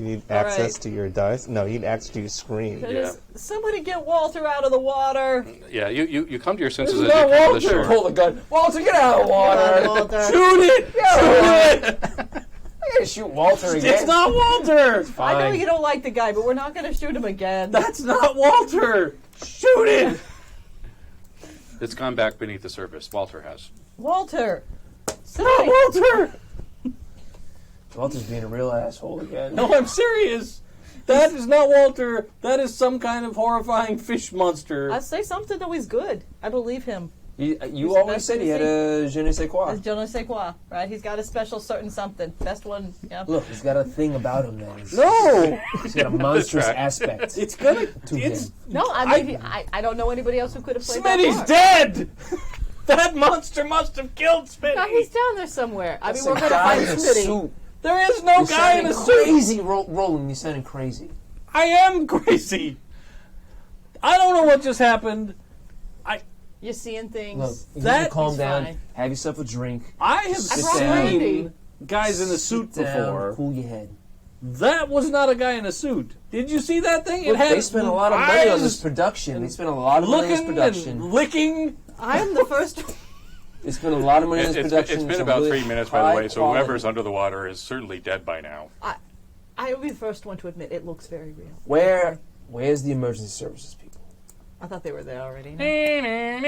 need access to your dice? No, you need access to your screen. Yeah. Somebody get Walter out of the water. Yeah, you come to your senses This as is you not come to the Walter. shore. Pull the gun. Walter, get out of the water. Walter. Shoot it! Shoot it! I gotta shoot Walter again. It's not Walter! I know Fine. you don't like the guy, but we're not going to shoot him again. That's not Walter! Shoot it! It's gone back beneath the surface. Walter has. Walter. Not Somebody. Walter! Walter's being a real asshole again. No, I'm serious. That is not Walter. That is some kind of horrifying fish monster. I say something though. He's good. I believe him. You always said he had a je ne sais quoi. It's je ne sais quoi, right? He's got a special certain something. Best one, yeah. Look, he's got a thing about him that is. No! He's got a monstrous right. aspect. It's gonna... To It's... him. No, I don't know anybody else who could have played Smitty's that part. dead! That monster must have killed No, he's Smitty! down there somewhere. I mean, That's we're a going to guy find in a Smitty. suit. There is no You're guy in sounding a suit! crazy, Roland. You're sounding crazy. I am crazy! I don't know what just happened. You're seeing things. Look, you That need to calm is down. fine. Have yourself a drink. I have I brought seen brandy. guys in a suit Sit down, before. Cool your head. That was not a guy in a suit. Did you see that thing? Look, it had they spent a lot of money on eyes this production. They spent a lot of money on this looking production. and licking. I am the first. They spent a lot of money on this It's production. been Some about really 3 minutes, by the way, so high whoever's quality. under the water is certainly dead by now. I will be the first one to admit it looks very real. Where's the emergency services people? I thought they were there already. That's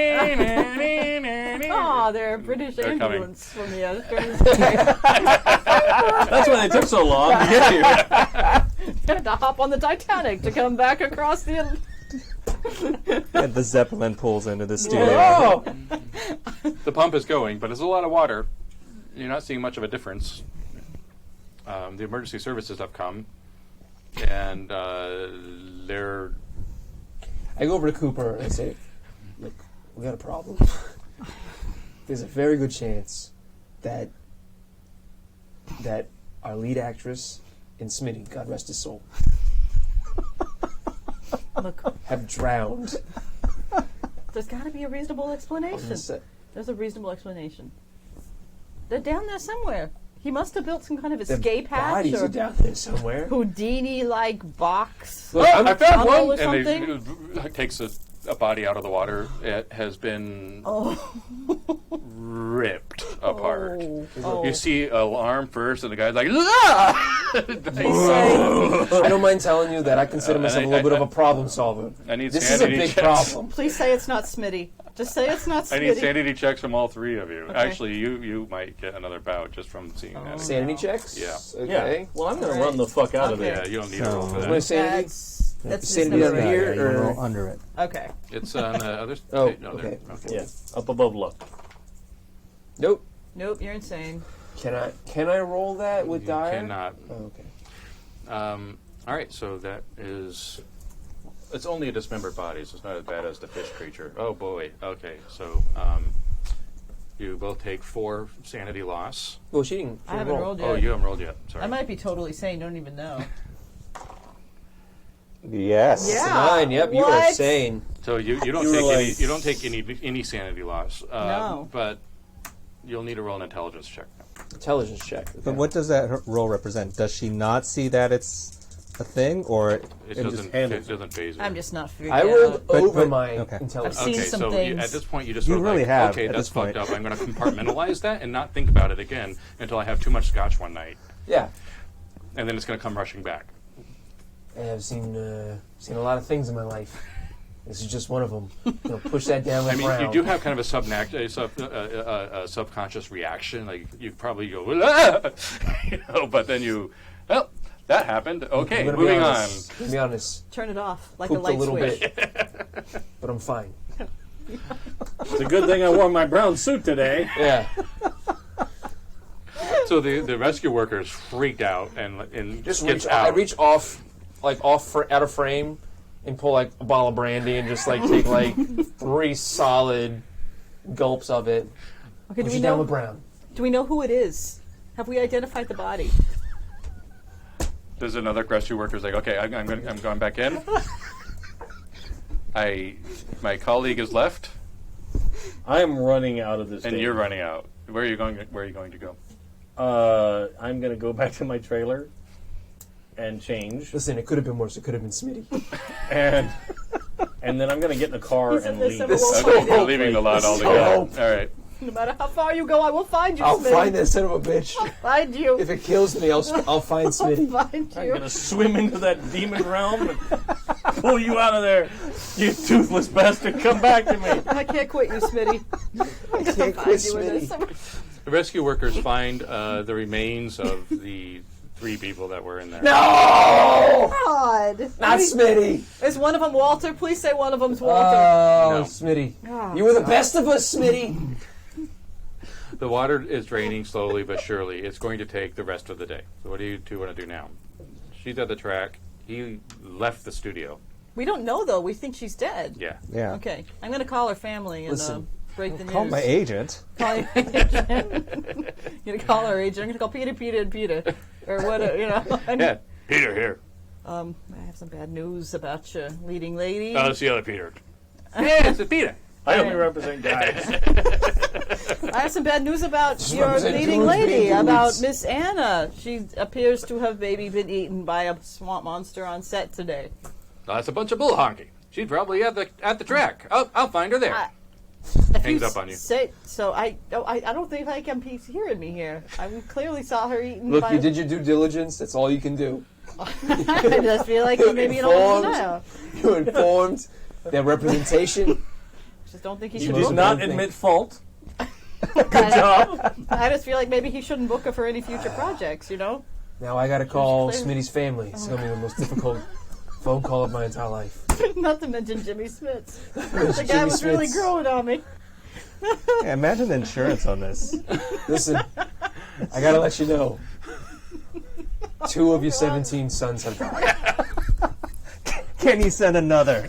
Oh, they're a British They're coming. ambulance from the other. why they took so long to get here. Had to hop on the Titanic to come back across the. And the Zeppelin pulls into the studio. Oh! The pump is going, but it's a lot of water. You're not seeing much of a difference. The emergency services have come, and they're... I go over to Cooper and I say, "Look, we got a problem. There's a very good chance that our lead actress and Smitty, God rest his soul, Look, have drowned." there's got to be a reasonable explanation. There's a reasonable explanation. They're down there somewhere. He must have built some kind of escape hatch Bodies or are down there somewhere. Houdini-like box. Look, I found tunnel one! or And something? he takes a body out of the water. It has been ripped apart. Oh. You see an arm first, and the guy's like, "Ah!" I don't mind telling you that I consider myself a little bit of a problem solver. I need This is a sanity big checks. problem. Please say it's not Smitty. Just say it's not Smitty. I need sanity checks from all three of you. Okay. Actually, you might get another bout just from seeing that. Sanity checks? Yeah. Okay. Yeah. Well, I'm going to run the fuck out of Okay. there. Yeah, you don't need So- a roll for My that. sanity? That's just Sanity number down eight. here, you or- roll under it. Okay. It's on the other Oh, no, okay. there. Yeah, up above luck. Nope. Nope, you're insane. Can I roll that with You Dyer? cannot. Oh, okay. All right, so that is. It's only a dismembered body, so it's not as bad as the fish creature. Oh boy. Okay, so you both take 4 sanity loss. Well, she didn't. I haven't rolled yet. Oh, you haven't rolled yet. Sorry. I might be totally sane, don't even know. Yes. Yeah. 9. Yep, you are What? sane. So you don't You were take any like- you don't take any sanity loss. No. But you'll need to roll an intelligence check now. Intelligence check. But what does that roll represent? Does she not see that it's a thing, or It doesn't phase her. I'm just not figuring I it rolled out. over but- my okay. intelligence. I've seen Okay, some so things. at this point you just You sort of really like, have okay, at that's this point. fucked up. I'm going to compartmentalize that and not think about it again until I have too much scotch one night, Yeah. and then it's going to come rushing back. I've seen a lot of things in my life. This is just one of them. Push that down I like mean, brown. you do have kind of a subconscious reaction. Like you probably go, "Ah!" But then well, that happened. Okay, I'm gonna moving be on. honest. I'm gonna be honest. Turn it off like Pooped a light little switch. bit, but I'm fine. It's a good thing I wore my brown suit today. Yeah. So the rescue workers freaked out and Just gets reach. out. I reach off, out of frame, and pull like a bottle of brandy and just like take like 3 solid gulps of it. Okay, Push it down with brown. do we know who it is? Have we identified the body? There's another rescue worker's like, okay, I'm going back in. My colleague is left, I am running out of this. and thing. you're running out. Where are you going? Where are you going to go? I'm going to go back to my trailer and change, Listen, it could have been worse. It could have been Smitty. and then I'm going to get in the car He's in and the leave. civil war. Okay, you're leaving the lot altogether. All right. No matter how far you go, I will find you, I'll Smitty. find that son of a bitch. Find you. If it kills me, I'll find I'll Smitty. find I'm you. going to swim into that demon realm and pull you out of there. You toothless bastard, come back to me. I can't quit you, Smitty. I can't quit Find you in Smitty. this. The rescue workers find the remains of the 3 people that were in there. No! God. Not Smitty. Is one of them Walter? Please say one of them's Walter. Oh, No. Smitty. Oh, You were the best of us, Smitty. The water is draining slowly but surely. It's going to take the rest of the day. So what do you two want to do now? She's at the track. He left the studio. We don't know, though. We think she's dead. Yeah. Yeah. Okay. I'm going to call her family and Listen, break the news. Call my agent. Call your agent. You're going to call her agent. I'm going to call Peter, and Peter. Or what, Yeah. Peter, here. I have some bad news about your leading lady. Oh, it's the other Peter. Yeah, it's Peter. I only represent guys. I have some bad news about your represent leading dudes lady, being dudes. about Miss Anna. She appears to have maybe been eaten by a swamp monster on set today. Oh, that's a bunch of bull honking. She's probably at the track. I'll find her there. If Hangs you up on you. Say, so I don't think like MP's hearing me here. I clearly saw her eaten Look, by... you did your due diligence. That's all you can do. I just feel like you maybe don't Informed. know. You informed their representation. Just don't think he You should did book not Good admit fault. Good job. I just feel like maybe he shouldn't book her for any future projects, Now I gotta call Clear. Smitty's family. It's gonna be the most difficult phone call of my entire life. Not to mention Jimmy Smits. The guy was really growing on me. Yeah, imagine the insurance on this. Listen, I gotta let you know. 2 of your 17 sons have died. Can you send another?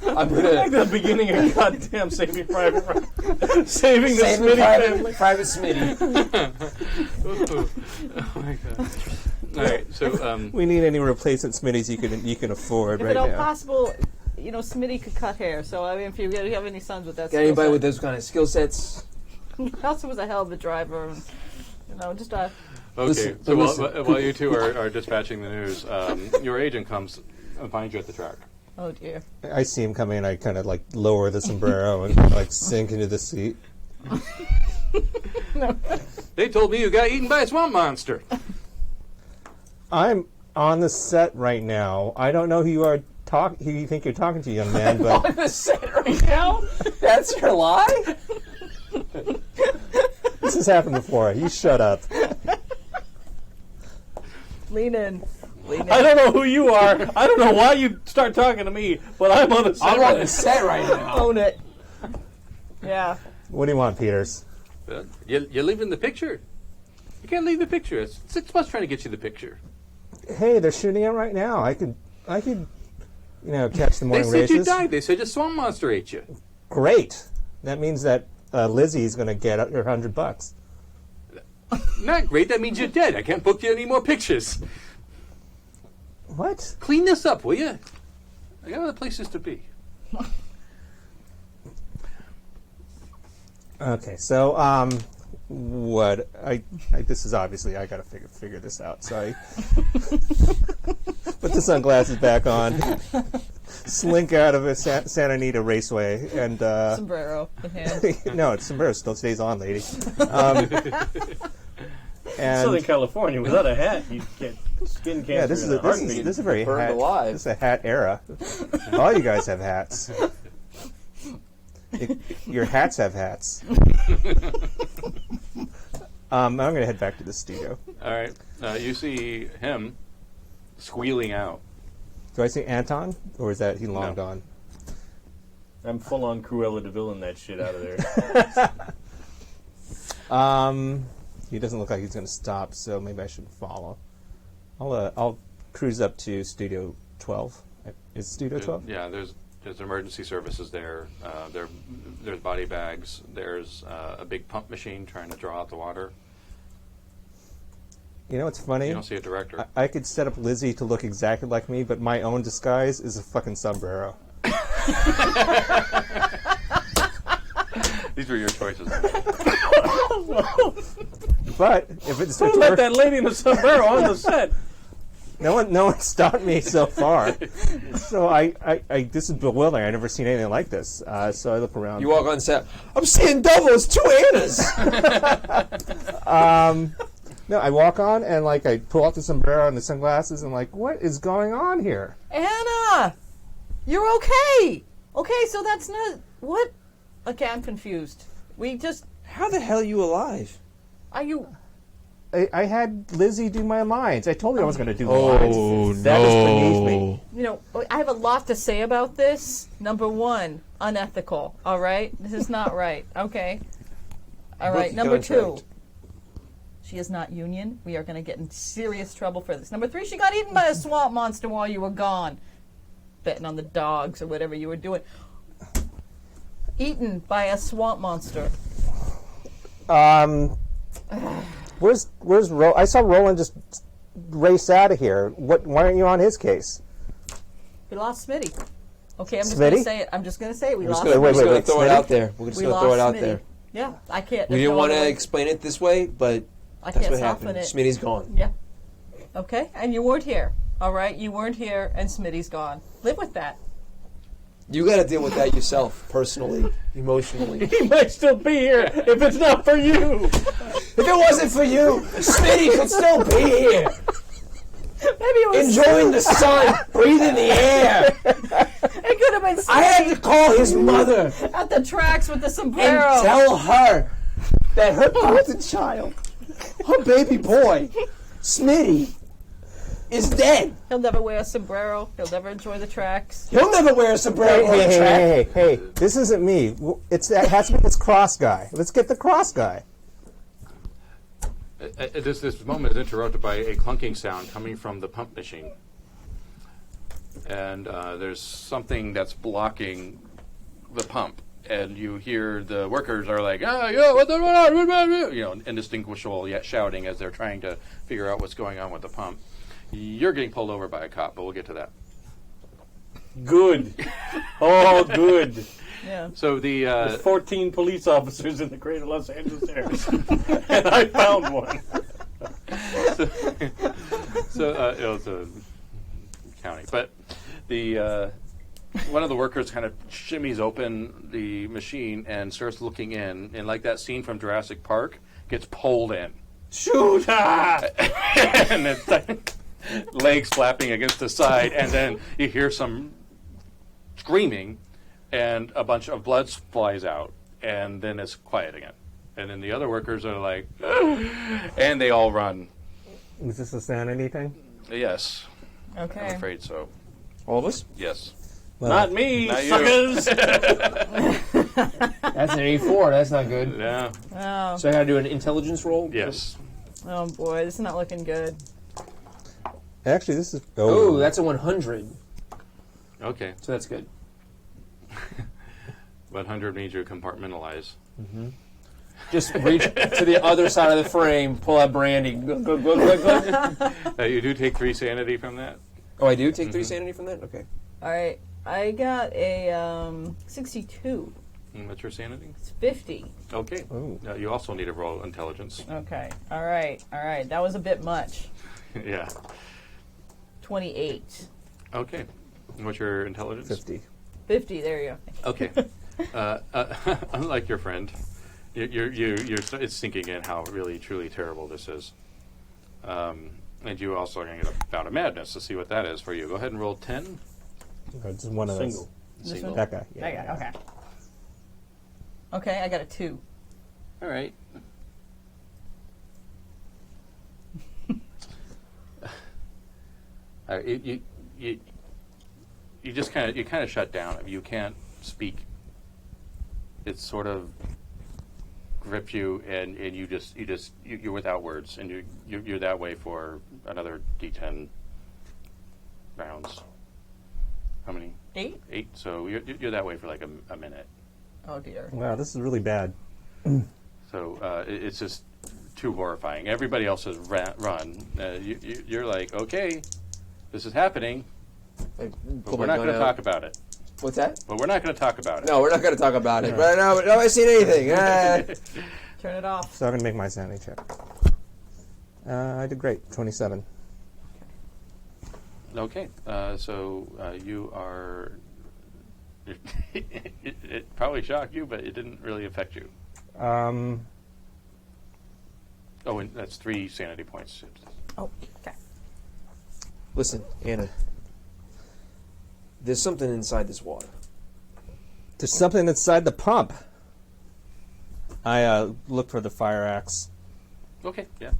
I'm Like gonna the beginning of goddamn Saving Private Ryan. Saving the save Smitty family. Private Smitty. Oh my god. All right, so We need any replacement Smitties you can afford If right at all now. possible, Smitty could cut hair. So I mean, if you have any sons with that, Got anybody with those kind of skill sets? He also was a hell of a driver. And, just okay. Listen, So listen. while you two are dispatching the news, your agent comes and finds you at the track. oh dear. I see him coming, and I kind of like lower the sombrero and like sink into the seat. They told me you got eaten by a swamp monster. I'm on the set right now. I don't know who you are. Who you think you're talking to, young man? But On the set right now? That's your lie? this has happened before. You shut up. Lean in. I don't know who you are. I don't know why you start talking to me, but I'm on the I'm set. on the set right now. Own it. Yeah. What do you want, Peters? You're leaving the picture. You can't leave the picture. It's 6 months trying to get you the picture. Hey, they're shooting it right now. I could, catch the They morning said races. you died. They said a swamp monster ate you. Great. That means that Lizzie's going to get her $100. Not great. That means you're dead. I can't book you any more pictures. What? Clean this up, will you? I got other places to be. Okay, so what? I this is obviously I got to figure this out. So I put the sunglasses back on, slink out of a Santa Anita Raceway, and Sombrero in hand. no, sombrero still stays on, lady. And Southern California, without a hat, you get skin cancer. yeah, this is a very Burned hat. alive. This is a hat era. All you guys have hats. Your hats have hats. I'm going to head back to the studio. All right. You see him squealing out. Do I see Anton, or is that he long No. gone? I'm full on Cruella de Vil that shit out of there. He doesn't look like he's going to stop, so maybe I should follow. I'll cruise up to Studio 12. Is Studio 12? Yeah, there's emergency services there. There's body bags. There's a big pump machine trying to draw out the water. You know what's funny? You don't see a director. I could set up Lizzie to look exactly like me, but my own disguise is a fucking sombrero. These were your choices. But if it's Who let that lady in the sombrero on the set? no one stopped me so far. So I this is bewildering. I've never seen anything like this. So I look around. You walk on set. I'm seeing doubles, 2 Annas. No, I walk on and like I pull out the sombrero and the sunglasses and like, what is going on here? Anna! You're okay! Okay, so that's not... What? Okay, I'm confused. We just... How the hell are you alive? Are you... I had Lizzie do my lines. I told her I was going to do the Oh, lines. That was beneath me. You know, I have a lot to say about this. Number one, unethical. All right? This is not right. Okay. All right. Rookie Number contract. 2, she is not union. We are going to get in serious trouble for this. Number 3, she got eaten by a swamp monster while you were gone. Betting on the dogs or whatever you were doing. Eaten by a swamp monster. Where's I saw Roland just race out of here. Why aren't you on his case? We lost Smitty. Okay, I'm just going to Smitty? say it. I'm just going to say it. We lost We're wait, just Smitty. going wait, to throw it Smitty? out there. We're just We going to throw it lost out Smitty. there. Yeah, I can't. We there's didn't no want other to way. explain it this way, but I that's can't what soften happened. it. Smitty's gone. Yeah. Okay, and you weren't here. All right, you weren't here, and Smitty's gone. Live with that. You got to deal with that yourself, personally, emotionally. He might still be here if it's not for you. If it wasn't for you, Smitty could still be here, Maybe it was. enjoying the sun, breathing the air. It could have been I had to call his mother at the tracks with the and sombrero. tell her that her golden child, her baby boy, Smitty, is dead. He'll never wear a sombrero. He'll never enjoy the tracks. He'll never wear a sombrero on the track. Hey, this isn't me. It has to be this cross guy. Let's get the cross guy. This moment is interrupted by a clunking sound coming from the pump machine. And there's something that's blocking the pump. And you hear the workers are like, what's going on? You know, indistinguishable yet shouting as they're trying to figure out what's going on with the pump. You're getting pulled over by a cop, but we'll get to that. Good. Oh, good. Yeah. So the There's 14 police officers in the greater Los Angeles area. And I found one. it was a county, but the one of the workers kind of shimmies open the machine and starts looking in, and like that scene from Jurassic Park, gets pulled in. Shoot! And it's like legs flapping against the side, and then you hear some screaming, and a bunch of blood flies out, and then it's quiet again. And then the other workers are like, and they all run. Is this a sanity thing? Yes, Okay. I'm afraid so. All of us? Yes. Not me, Not you. suckers! That's an 84. That's not good. Yeah. Oh. So I got to do an intelligence roll? Yes. Oh boy, this is not looking good. Actually, this is... Oh, that's a 100. Okay. So that's good. 100 means you compartmentalize. Just reach to the other side of the frame, pull out brandy. Glug, glug, glug, glug, glug. You do take 3 sanity from that. Oh, I do take 3 sanity from that? Okay. All right, I got a 62. And what's your sanity? It's 50. Okay. Oh. You also need to roll intelligence. Okay. All right. That was a bit much. Yeah. 28. Okay. And what's your intelligence? 50. 50. There you go. Okay. Unlike your friend, it's sinking in how really, truly terrible this is. And you also are going to get a bout of madness to see what that is for you. Go ahead and roll 10. It's one of Single. those. This one? That guy. Yeah, That guy. Okay. Okay, I got a 2. All right. You just kind of shut down. You can't speak. It's sort of grips you, and you're without words, and you're that way for another D10 rounds. How many? 8? 8. So you're that way for like a minute. Oh dear. Wow, this is really bad. So it's just too horrifying. Everybody else has run. You're like, okay, this is happening, I but pull we're my not gun going to out. talk about it. What's that? But we're not going to talk about it. No, we're not going to talk about it. But no, I seen anything. Turn it off. So I'm going to make my sanity check. I did great. 27. Okay, so you are. It probably shocked you, but it didn't really affect you. Oh, and that's 3 sanity points. Oh, okay. Listen, Anna. There's something inside this water. There's something inside the pump. I look for the fire axe. Okay, yeah.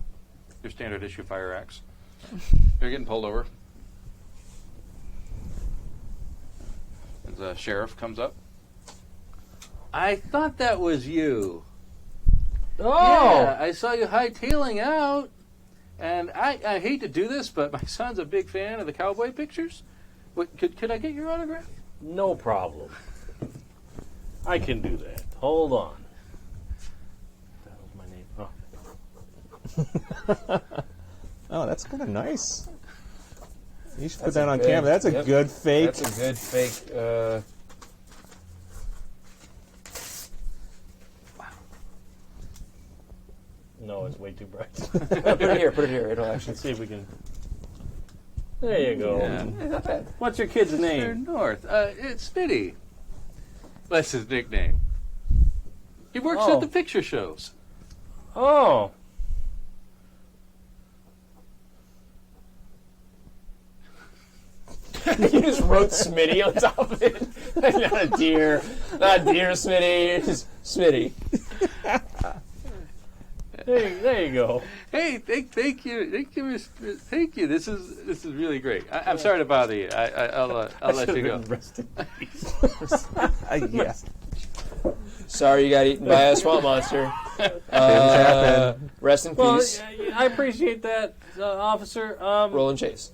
your standard issue fire axe. You're getting pulled over. And the sheriff comes up. I thought that was you. Oh! Yeah, I saw you hightailing out. And I hate to do this, but my son's a big fan of the cowboy pictures. What, could I get your autograph? No problem. I can do that. Hold on. That was my name. Oh. Oh, that's kind of nice. You should put That's that a on good- camera. That's a yep. good fake. That's a good fake. No, it's way too bright. Put it here. Put it here. It'll actually. Let's see if we can. There you go. Yeah. Not bad. What's your kid's Mr. name? North. It's Smitty. That's his nickname. He works Oh. at the picture shows. Oh. You just wrote Smitty on top of it. Not a deer. Not a deer, Smitty. Just Smitty. There you go. Hey, thank you, thank you. This is really great. I'm sorry to bother you. I'll let you go. Rest in peace. Yeah. Sorry you got eaten by a swamp monster. happen. Rest in Well, peace. I appreciate that, officer. Roll and chase.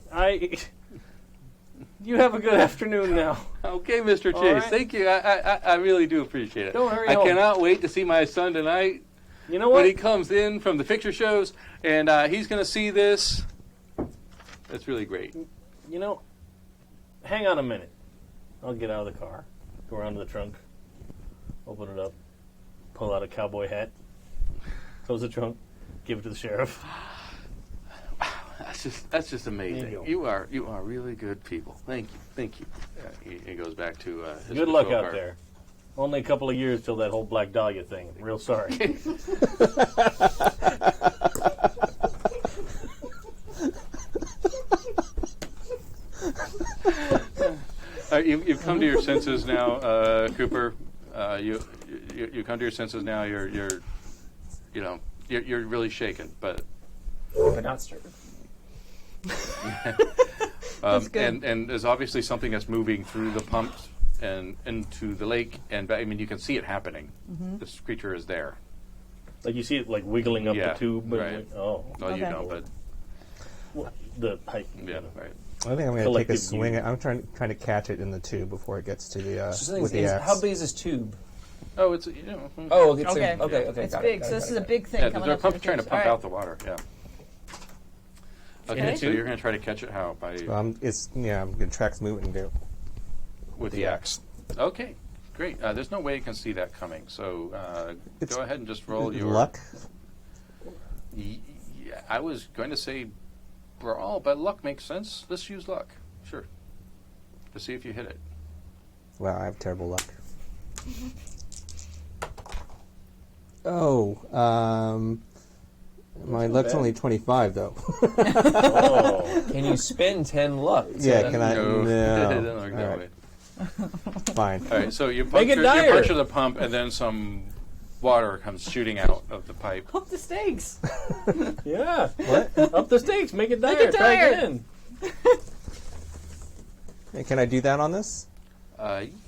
You have a good afternoon now. Okay, Mr. All Chase. right. Thank you. I really do appreciate it. Don't hurry I home. cannot wait to see my son tonight You know when what? he comes in from the picture shows, and he's going to see this. That's really great. You know, hang on a minute. I'll get out of the car, go around to the trunk, open it up, pull out a cowboy hat, close the trunk, give it to the sheriff. That's just amazing. There you go. You are really good people. Thank you. He goes back to his Good luck patrol out car. there. Only a couple of years till that whole Black Dahlia thing. Real sorry. You've come to your senses now, Cooper. You come to your senses now. You're really shaken, but But not stirred. good. and there's obviously something that's moving through the pumps and into the lake, and I mean you can see it happening. This creature is there. Like you see it like wiggling up Yeah, the tube. But right. oh, Well, you Okay. don't, but the pipe. yeah, right. I think I'm going to take a Collective swing. view. I'm trying to catch it in the tube before it gets to the So the with thing the is, axe. how big is this tube? Oh, it's Oh, it's Okay. okay. It's got big, it, so got this it, is a got it. big thing yeah. coming They're up. to the trying to tubes. pump All out the water. Yeah. Okay, Okay. so you're going to try to catch it how? By I'm going to track its movement and do. with the axe. Okay, great. There's no way you can see that coming. So It's go ahead and just roll your luck. Yeah, I was going to say brawl, but luck makes sense. Let's use luck. Sure. To see if you hit it. Wow, I have terrible luck. Oh, my luck's only 25 though. Oh. Can you spend 10 luck? Yeah, can I? No, No. it doesn't work that All way. right. Fine. All right, so you Make it puncture, dire. the pump, and then some water comes shooting out of the pipe. Up the stakes. Yeah. What? Up the stakes. Make it dire. it Try dire. again. Hey, can I do that on this?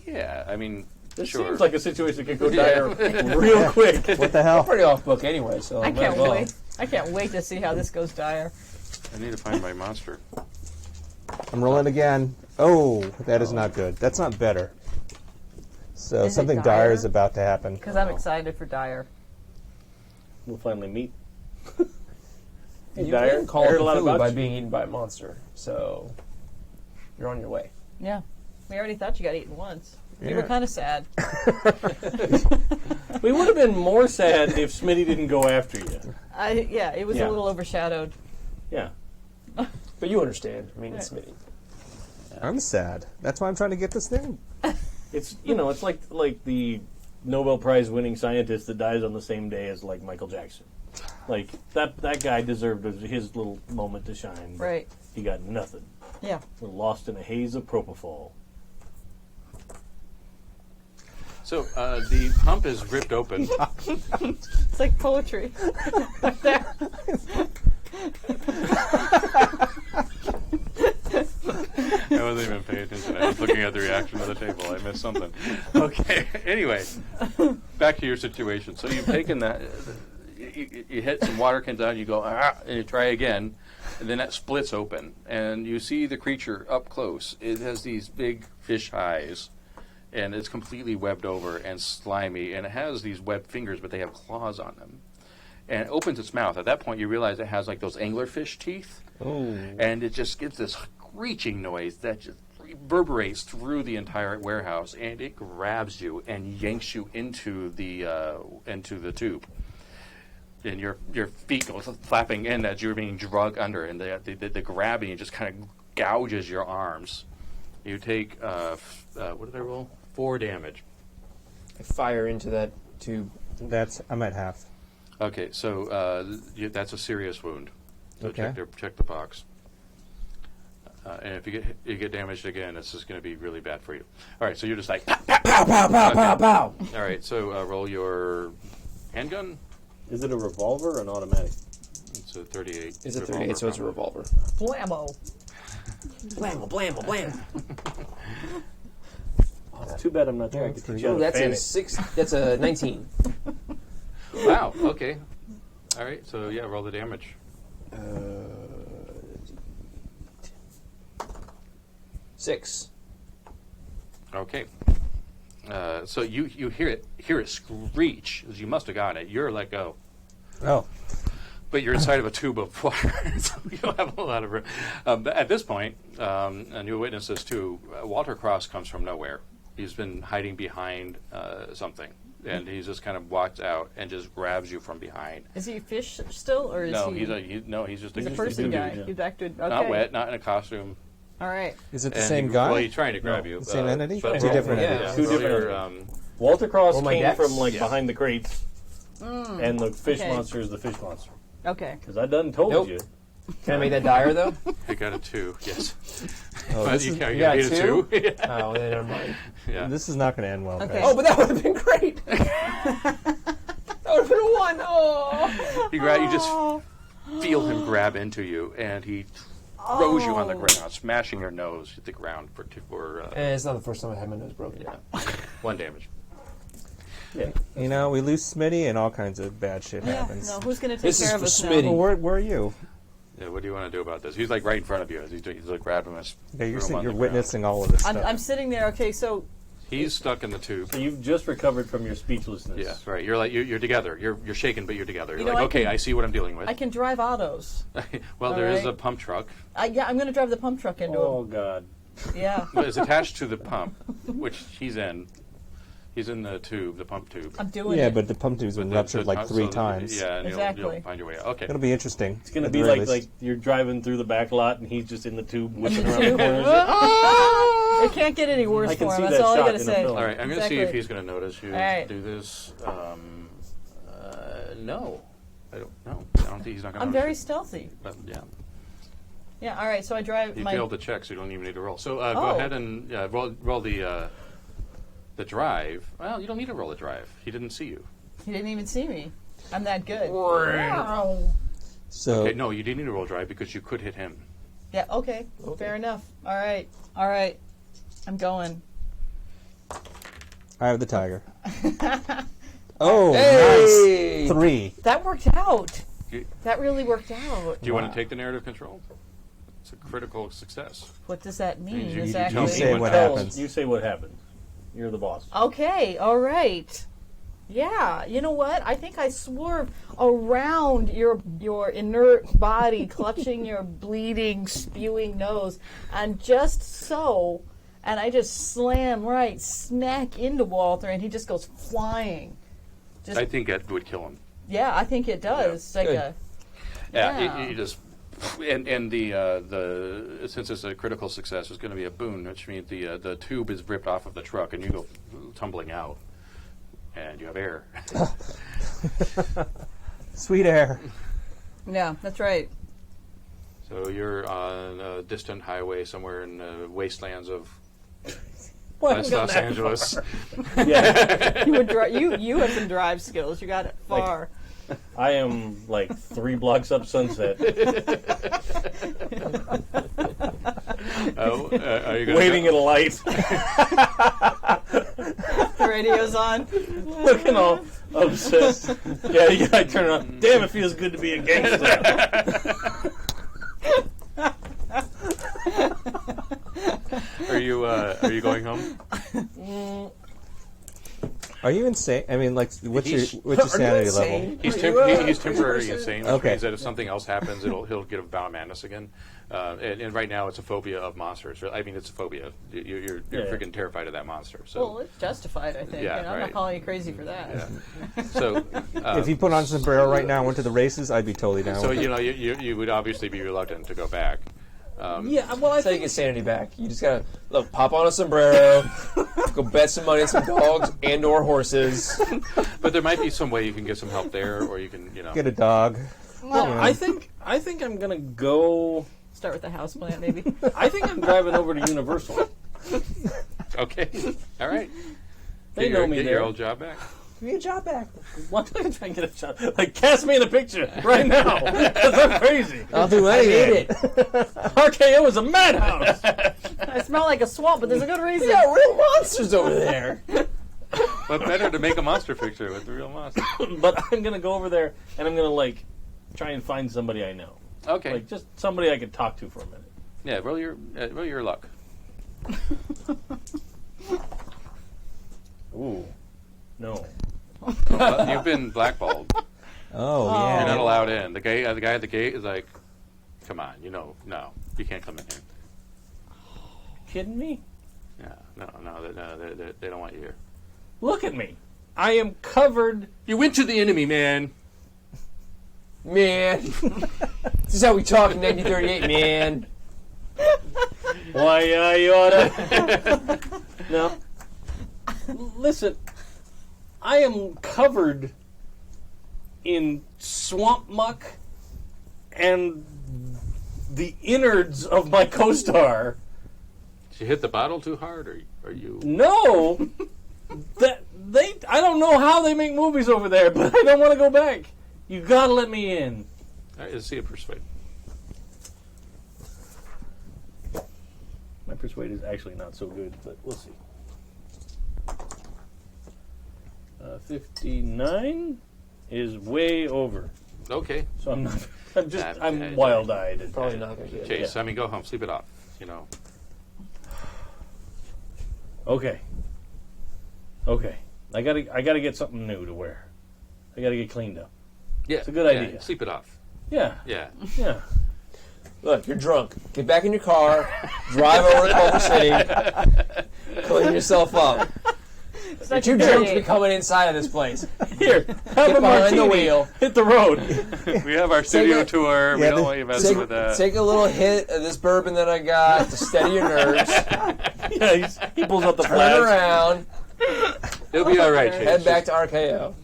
Yeah, I mean, This sure. seems like a situation that could go dire real quick. What the hell? Pretty off book anyway, so I might can't as well. wait. I can't wait to see how this goes dire. I need to find my monster. I'm rolling again. Oh, that is not good. That's not better. So Is it something dire? dire is about to happen. Because I'm excited for dire. We'll finally meet. Hey, You Dyer, can call I heard a lot Cthulhu about by you. being eaten by a monster, so you're on your way. Yeah. We already thought you got eaten once. You were Yeah. kind of sad. We would have been more sad if Smitty didn't go after you. Yeah, it was Yeah. a little overshadowed. Yeah. But you understand. I mean, it's Smitty. I'm sad. That's why I'm trying to get this thing. It's it's like the Nobel Prize winning scientist that dies on the same day as like Michael Jackson. Like that guy deserved his little moment to shine. but Right. He got nothing. Yeah. We're lost in a haze of propofol. So the pump is ripped open. It's like poetry. Right there. I wasn't even paying attention. I was looking at the reaction of the table. I missed something. Okay. Anyway, back to your situation. So you've taken that. You hit some water comes out. You go and you try again, and then that splits open, and you see the creature up close. It has these big fish eyes, and it's completely webbed over and slimy, and it has these webbed fingers, but they have claws on them. And it opens its mouth. At that point, you realize it has like those anglerfish teeth, and it just gives this screeching noise that just reverberates through the entire warehouse, and it grabs you and yanks you into the tube. And your feet go flapping in as you're being dragged under, and the grabbing just kind of gouges your arms. You take what did I roll? 4 damage. I fire into that tube. I'm at half. Okay, so that's a serious wound. So Okay. check the box. And if you get damaged again, it's just going to be really bad for you. All right, so you're just like pow, pow, Pow, pow, pow, pow, pow. All right, so roll your handgun. Is it a revolver or an automatic? It's a 38. It's a 38, so it's a revolver. Blammo. Blammo, blammo, blammo. Too bad I'm not there. I could teach you how Oh, to that's fan a it. 6. That's a 19. Wow. Okay. All right. So yeah, roll the damage. 6. Okay. So you hear it screech as you must have gotten it. You're let go, Oh. but you're inside of a tube of water, so you don't have a lot of room. But at this point, and you witness this too. Walter Cross comes from nowhere. He's been hiding behind something, and he's just kind of walks out and just grabs you from behind. Is he a fish still, or is No, he? he's just He's a dude. person dude, guy. yeah. He's acted. Okay. Not wet, not in a costume. All right. Is it the And same he- guy? Well, he's trying to grab you. The same entity? but Two roll- different yeah. entities. Two roll different your, Walter Cross Roll my came dex? from like Yeah. behind the crates, and the fish okay. monster is the fish monster. Okay. Because I done told Nope. you. Can I make that dire, though? I got a 2, yes. Oh, But this you is- can't you got get a 2? Yeah. Oh, then never mind. Yeah. This is not going to end well. Okay. guys. Oh, but that would have been great. That would have been a 1. Oh. You just feel him grab into you, and he throws you on the ground, smashing your nose at the ground for It's not the first time I had my nose broken. 1 damage. Yeah. You know, we lose Smitty and all kinds of bad shit Yeah. happens. No, who's going to take This is care of for us Smitty. now? Well, where are you? Yeah, what do you want to do about this? He's like right in front of you. He's like grabbing us. Yeah, you're threw him on you're the witnessing all of this stuff. I'm sitting there. Okay, so ground. He's stuck in the tube. So you've just recovered from your speechlessness. Yeah, right. You're like you're together. You're shaken, but you're together. You're You know, like, I okay, can- I see what I'm dealing with. I can drive autos. Well, All there is right. a pump truck. Yeah, I'm going to drive the pump truck into Oh him. God. Yeah. Well, it's attached to the pump, which he's in. He's in the tube, the pump tube. I'm doing yeah, it. but the pump tube's been ruptured like 3 times. Yeah, and Exactly. you'll find your way out. Okay. It'll be interesting. It's gonna at be the very like least. you're driving through the back lot and he's just in the tube whipping around the Tube. corners. It can't get any worse I can for him. see That's that all I shot got to in a say. film. All right, I'm going to see if Exactly. he's going to notice you All right. do this. No. I don't know. I don't think he's not going to I'm very stealthy. But, yeah. Yeah. All right. So I drive You my. failed the check, so you don't even need to roll. So go Oh. ahead and roll the drive. Well, you don't need to roll the drive. He didn't see you. He didn't even see me. I'm that good. Wow. So Okay, no, you didn't need to roll drive because you could hit him. Yeah. Okay. Fair enough. All right. All right. I'm going. I have the tiger. Oh, Hey! nice. 3. That worked out. You- That really worked out. Do you want to take the narrative control? It's a critical success. What does that mean Means you exactly? tell me say what Tell us- happens. You say what happens. You're the boss. Okay, all right. Yeah, you know what? I think I swerved around your inert body, clutching your bleeding, spewing nose, and just so, and I just slam right smack into Walter, and he just goes flying. Just I think that would kill him. yeah, I think it does. Like Good. a Yeah, Yeah. you just and the since it's a critical success, it's going to be a boon, which means the tube is ripped off of the truck and you go tumbling out, and you have air. Sweet air. yeah, that's right. So you're on a distant highway somewhere in the wastelands of What? Los Angeles. Yeah. You would you have some drive skills. You got it far. I am like 3 blocks up Sunset, Are you going waving at a light, The radio's on. looking all upset. Yeah, you gotta turn it on. Damn, it feels good to be a gangster. Are you going home? Are you insane? I mean, like, what's your He's- sanity level? He's temporarily insane, which Okay. means that if something else happens, he'll get a bout of madness again. And right now, it's a phobia of monsters. I mean, it's a phobia. You're Yeah. freaking terrified of that monster. So, Well, it's justified, I think. Yeah, and I'm right. not calling you crazy for that. yeah. So, If you put on sombrero right now and went to the races, I'd be totally down so with it. you know, you would obviously be reluctant to go back. Yeah, well, I That's how you think get sanity back. You just gotta pop on a sombrero, go bet some money on some dogs and/or horses. But there might be some way you can get some help there, or you can, Get a dog. Well, I think I'm gonna go. Start with the house plant, maybe. I think I'm driving over to Universal. Okay, all right. They Get know your, me get there. your old job back. Give me a job back. Why don't I try and get a shot? Like, cast me in a picture right now. 'Cause I'm crazy. I'll do anything. RKO is a madhouse. I smell like a swamp, but there's a good reason. We got real monsters over there. But better to make a monster picture with the real monster. But I'm gonna go over there and I'm gonna like try and find somebody I know, Okay. like just somebody I could talk to for a minute. Yeah, roll your luck. Ooh, no. You've been blackballed. Oh, You're yeah. not allowed in. The guy at the gate is like, "Come on, no, you can't come in here." Kidding me? Yeah, no, they don't want you here. Look at me. I am covered. You went to the enemy, man. Man. This is how we talk in 1938, man. Why, you oughta. No. Listen, I am covered in swamp muck and the innards of my co-star. Did you hit the bottle too hard, or are you? No, I don't know how they make movies over there, but I don't want to go back. You gotta let me in. All right, let's see a persuade. My persuade is actually not so good, but we'll see. 59 is way over, Okay, so I'm not. I'm Yeah, wild-eyed. Probably not gonna get it. Chase. I mean, go home, sleep it off. Okay. I gotta get something new to wear. I gotta get cleaned up. Yeah, It's a good idea. Sleep it off. Yeah. Yeah. Yeah. Look, you're drunk. Get back in your car, drive over to Culver City, clean yourself up. You're too drunk to be coming inside of this place. Here, have a behind martini. the wheel. Hit the road. We have our studio it. tour. We Yeah, don't want you messing with that. Take a little hit of this bourbon that I got to steady your nerves. Yeah, he pulls out the Turn flask. around, It'll be all right, Chase. head back to RKO.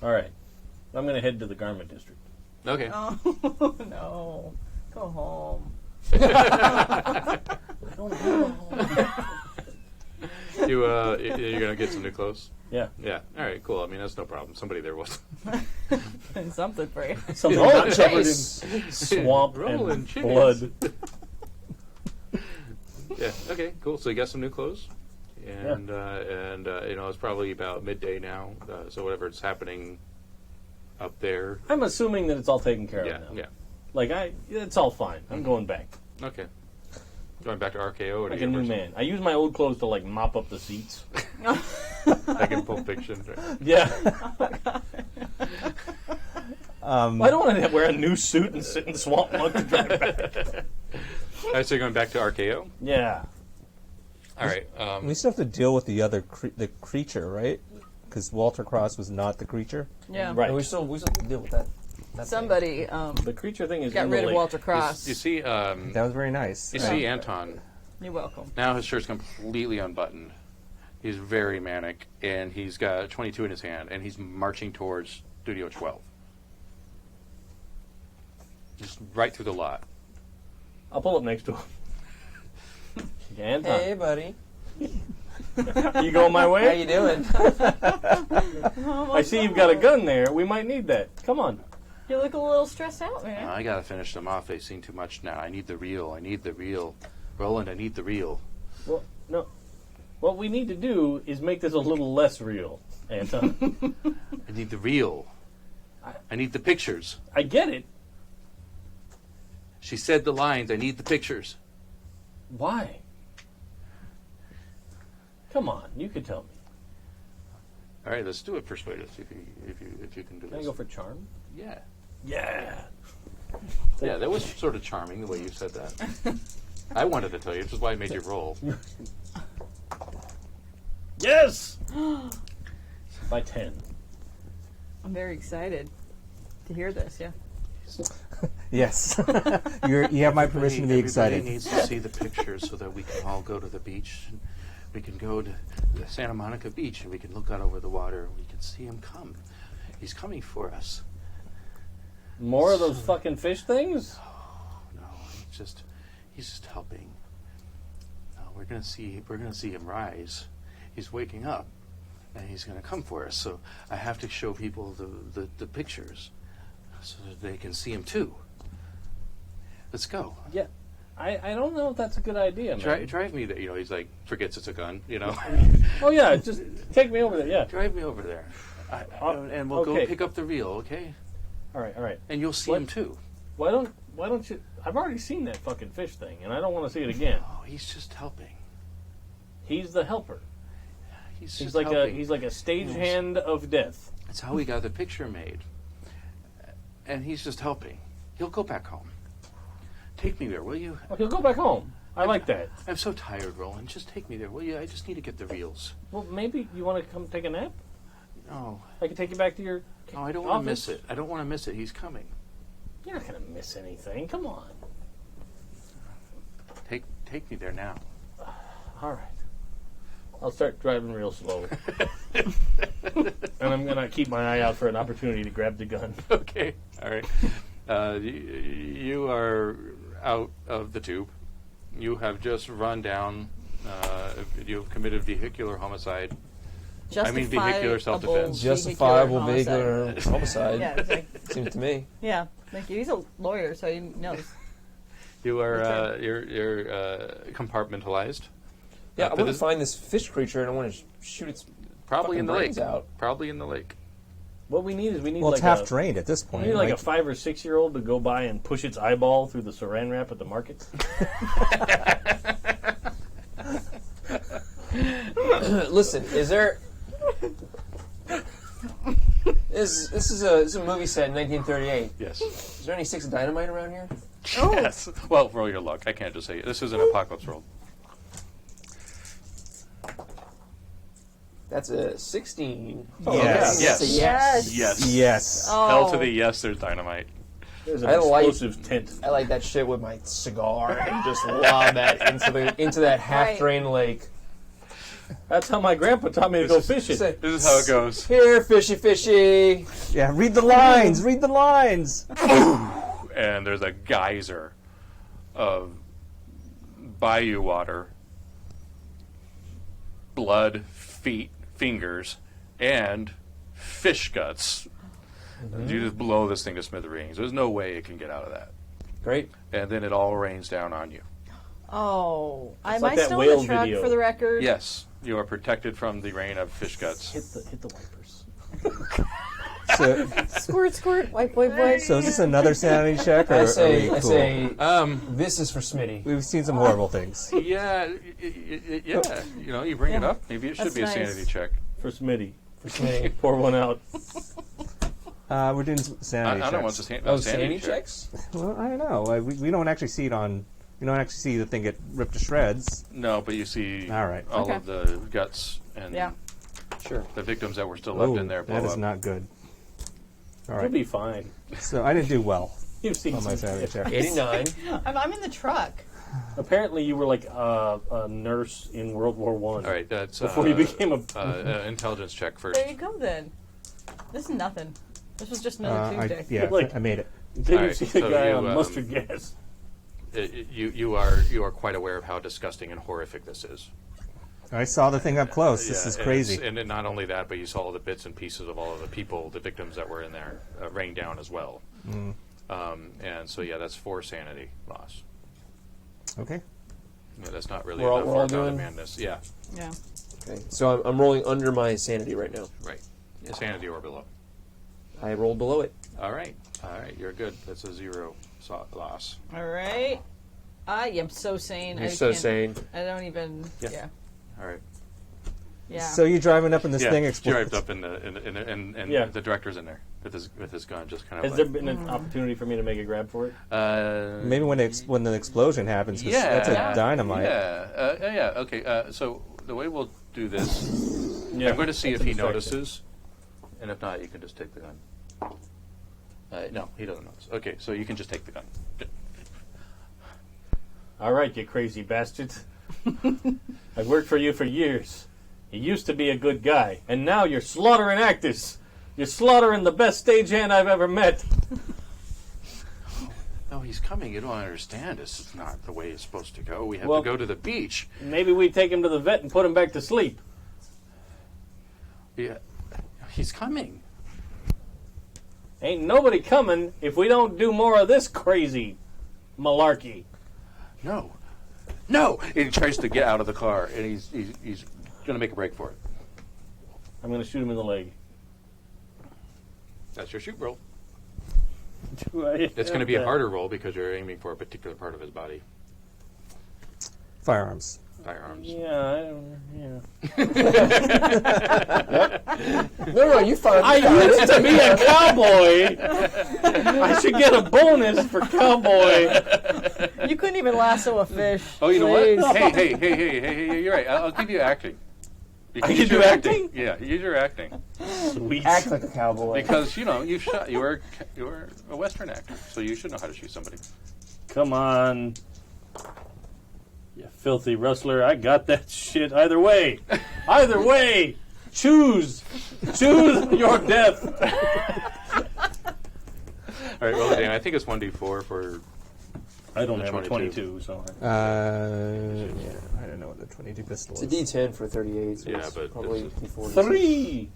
All right. I'm going to head to the garment district. Okay. Oh, no. Go home. You're gonna get some new clothes. Yeah. Yeah. All right. Cool. I mean, that's no problem. Somebody there was. And something for you. Some Not covered in Chase. swamp Rolling and chase. blood. Yeah. Okay. Cool. So you got some new clothes, and it's probably about midday now. So whatever's happening up there. I'm assuming that it's all taken care Yeah. of now. Yeah. Like, it's all fine. I'm going back. Okay. Going back to RKO or to Like a new Universal? man. I use my old clothes to, like, mop up the seats. Like in Pulp Fiction. Right? Yeah. I don't want to wear a new suit and sit in swamp muck and drive back. All right. So you're going back to RKO. Yeah. All right. We still have to deal with the other the creature, right? Because Walter Cross was not the creature. Yeah. Right. And we still have to deal with that. Somebody The creature thing is got in the rid of lake. Walter Cross. You see. That was very nice. You see Anton. You're welcome. Now his shirt's completely unbuttoned. He's very manic, and he's got 22 in his hand, and he's marching towards Studio 12. Just right through the lot. I'll pull up next to him. Anton. Hey, buddy. You going my How way? you doing? I see you've got a gun there. We might need that. Come on. You look a little stressed out, man. I gotta finish them off. They've seen too much now. I need the reel. Roland, I need the reel. Well, no. What we need to do is make this a little less real, Anton. I need the reel. I need the pictures. I get it. She said the lines. I need the pictures. Why? Come on, you could tell me. All right, let's do it. Persuade us if you can do Can I this. go for charm? Yeah. Yeah. Yeah, that was sort of charming the way you said that. I wanted to tell you, which is why I made you roll. Yes! By 10. I'm very excited to hear this, yeah. Yes. You have my permission to be excited. Everybody needs to see the pictures so that we can all go to the beach. And we can go to the Santa Monica Beach and we can look out over the water and we can see him come. He's coming for us. More of those fucking fish things? No, he's just helping. No, we're gonna see him rise. He's waking up, and he's gonna come for us. So I have to show people the pictures, so that they can see him too. Let's go. Yeah. I don't know if that's a good idea, man. Drive me there. You know, he's like forgets it's a gun. You know, Oh, yeah, just take me over there, yeah. drive me over there, and we'll go okay. pick up the reel. Okay, All right. and you'll see What? him too. Why don't you... I've already seen that fucking fish thing, and I don't want to see it again. Oh, he's just helping. He's the helper. He's He's just like helping. a stagehand of death. That's how we got the picture made. And he's just helping. He'll go back home. Take me there, will you? Oh, he'll go back home. I like that. I'm so tired, Roland. Just take me there, will you? I just need to get the reels. Well, maybe you want to come take a nap? No, I can take you back to your no, I don't want to office. miss it. I don't want to miss it. He's coming. You're not going to miss anything. Come on. Take me there now. All right. I'll start driving real slow. And I'm going to keep my eye out for an opportunity to grab the gun. Okay. All right. You are out of the tube. You have just run down. You've committed vehicular homicide. vehicular self-defense. Justifiable vehicular vehicular homicide. Yeah, it's like, Seems to me. yeah, thank you. He's a lawyer, so he knows. You are Okay. you're compartmentalized. Yeah, I For want to this- find this fish creature and I want to shoot its Probably in the fucking lake. brains out. Probably in the lake. What we need is Well, like it's half drained at this we point. need like a Like, 5 or 6 year old to go by and push its eyeball through the saran wrap at the market. Listen, is there? This is a movie set in 1938. Yes. Is there any sticks of dynamite around here? Yes. Well, roll your luck. I can't just say it. This is an apocalypse world. That's a 16. Yes. That's a yes. Yes. yes. Hell to the yes. There's dynamite. There's an I like- explosive tent. I like that shit with my cigar and just lob that into that half-drained lake. That's how my grandpa taught me to go fishing. Say, This is how it goes. here, fishy, fishy. Yeah, read the lines. Read the lines. And there's a geyser of bayou water, blood, feet, fingers, and fish guts. You just blow this thing to smithereens. There's no way it can get out of that. Great. And then it all rains down on you. Oh, am like I that still in whale the truck video. for the record? Yes, you are protected from the rain of fish guts. Hit the wipers. So, Squirt, squirt, wipe, wipe, wipe. so is this another sanity check? Or I are say, we I cool? say, Um, this is for Smitty. We've seen some horrible things. yeah, yeah. You know, you bring it Yeah. up. Maybe it should That's be a nice. sanity check. For Smitty. For Smitty. Pour one out. We're doing some sanity I don't want checks. to Oh, sanity sanity check. checks? Well, I don't know. We don't actually see it on. You don't actually see the thing get ripped to shreds. No, but you see All right. all Okay. of the guts and Yeah. Sure. the victims that were still left Oh, in there blow that is up. not good. All You'll right. be fine. So I didn't do well You've seen on my some. sanity check. 89. I'm in the truck. Apparently, you were like a nurse in World War One. All right, that's Before you became a. intelligence check first. There you go, then. This is nothing. This was just another Tuesday. Yeah, Like- I made it. Until you Alright, see the so guy you, on um, mustard gas. You are quite aware of how disgusting and horrific this is. I saw the thing up close. This is and crazy. And then not only that, but you saw all the bits and pieces of all of the people, the victims that were in there, rain down as well. And so, yeah, that's 4 sanity loss. Okay. Yeah, that's not really We're all- enough we're all for a doing- madness. Yeah, Yeah. Okay, so I'm rolling under my sanity right now. right. Sanity or below. I rolled below it. All right, you're good. That's a 0 loss. All right. I am so sane. You're I so can't- sane. I don't even. Yeah. Yeah. All right. Yeah. So you're driving up and this Yeah, thing he explodes. drived up and Yeah. the director's in there with his gun, just kind of. Has there been an opportunity for me to make a grab for it? Maybe when when the explosion happens, 'cause that's a Yeah. dynamite. Yeah. Okay. So the way we'll do this, Yeah. I'm going to see That's if he a distraction. notices, and if not, you can just take the gun. No, he doesn't notice. Okay, so you can just take the gun. All right, you crazy bastard. I've worked for you for years. You used to be a good guy, and now you're slaughtering actors. You're slaughtering the best stagehand I've ever met. No, he's coming. You don't understand. This is not the way it's supposed to go. We have Well- to go to the beach. Maybe we take him to the vet and put him back to sleep. Yeah, he's coming. Ain't nobody coming if we don't do more of this crazy malarkey. No. And he tries to get out of the car, and he's going to make a break for it. I'm going to shoot him in the leg. That's your shoot roll. Do I It's going to have be a that? harder roll because you're aiming for a particular part of his body. Firearms. Firearms. Yeah. No, you fine. I used to be a cowboy. I should get a bonus for cowboy. You couldn't even lasso a fish. Oh, you know Please. what? Hey, you're right. I'll give you acting. You I use can do your acting? Yeah, use your acting. Sweet. Act like a cowboy. Because, you were a Western actor, so you should know how to shoot somebody. Come on. You filthy rustler. I got that shit. Either way. Choose your death. All right, roll it down. I think it's 1d4 for... I don't have a 22. 22, so... I don't know what the 22 pistol It's a is. D10 for 38, so Yeah, it's but probably it's- D4. 3!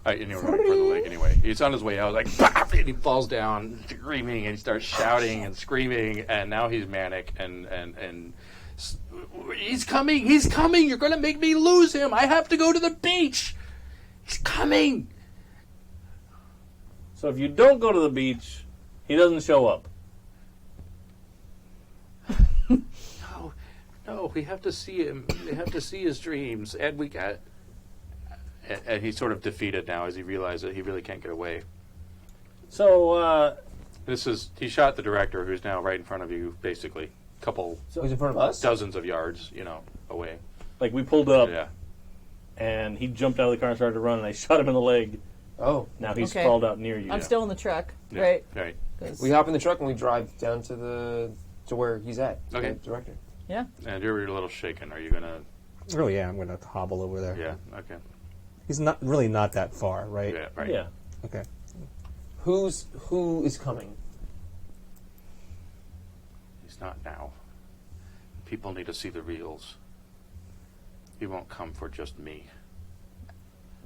And you're running for the leg anyway. He's on his way out, like, "Pop!" And he falls down, screaming, and he starts shouting and screaming, and now he's manic, and he's coming, you're going to make me lose him, I have to go to the beach, he's coming. So if you don't go to the beach, he doesn't show up. No, we have to see him, we have to see his dreams, and we got... And he's sort of defeated now as he realizes that he really can't get away. So, He shot the director, who's now right in front of you, basically. Couple Who's in front of us? dozens of yards, away. like, we pulled up, Yeah. and he jumped out of the car and started to run, and I shot him in the leg. Oh. Now he's Okay. crawled out near you. I'm still in the truck, Yeah. right? Right. 'Cause- We hop in the truck and we drive down to where he's at. Okay. The director. yeah. And you're a little shaken. Are you going to... Oh yeah, I'm gonna hobble over there. Yeah, okay. He's not that far, right? Yeah, right. Yeah. Okay. Who is coming? He's not now. People need to see the reels. He won't come for just me.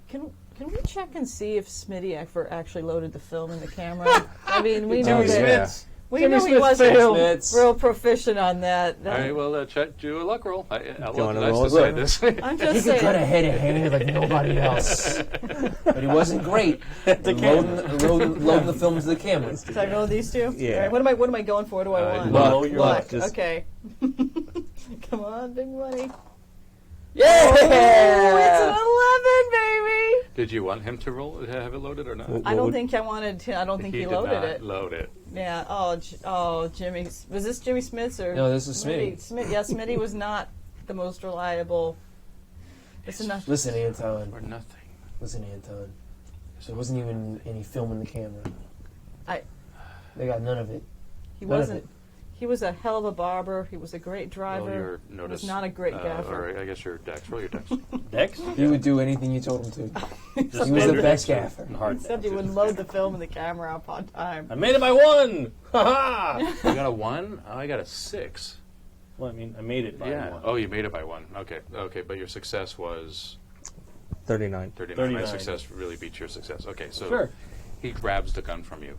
Can we check and see if Smitty ever actually loaded the film in the camera? I mean, we know Jimmy that. Smits. We Jimmy know he Smits wasn't failed. Smits. real proficient on that. All right, well, do a luck roll. I'll wanna nice roll to a say luck? this. I'm He just could cut saying. ahead of Henry like nobody else. But he wasn't great. Loading the film to the camera. Should I roll these two? Yeah. All right, what am I going for? What do I want? Low your Luck. Just- Okay. Come on, big money. Yeah! Oh, it's an 11, baby. Did you want him to have it loaded or not? Well, I don't think I wanted to. I don't think he did loaded not it. load it. Yeah. Oh, Jimmy. Was this Jimmy Smith's or? No, this is Smitty. Smitty was not the most reliable. It's enough. Listen, Anton. Or nothing. Listen, Anton. There wasn't even any film in the camera. I- They got none of it. He None of wasn't. it. He was a hell of a barber. He was a great driver. Roll your He notice. was not a great gaffer. Or I guess your dex. Roll your dex. Dex? He would do anything you told him to. Just He was the standard best Dex. gaffer. Hard Except he Dex. wouldn't load the film in the camera up on time. I made it by 1! Ha ha! You got a 1? Oh, I got a 6. Well, I mean, I made it by one. Oh, you made it by one. Okay. Okay, but your success was 39. 39. My 39. success really beats your success. Okay, so Sure. he grabs the gun from you.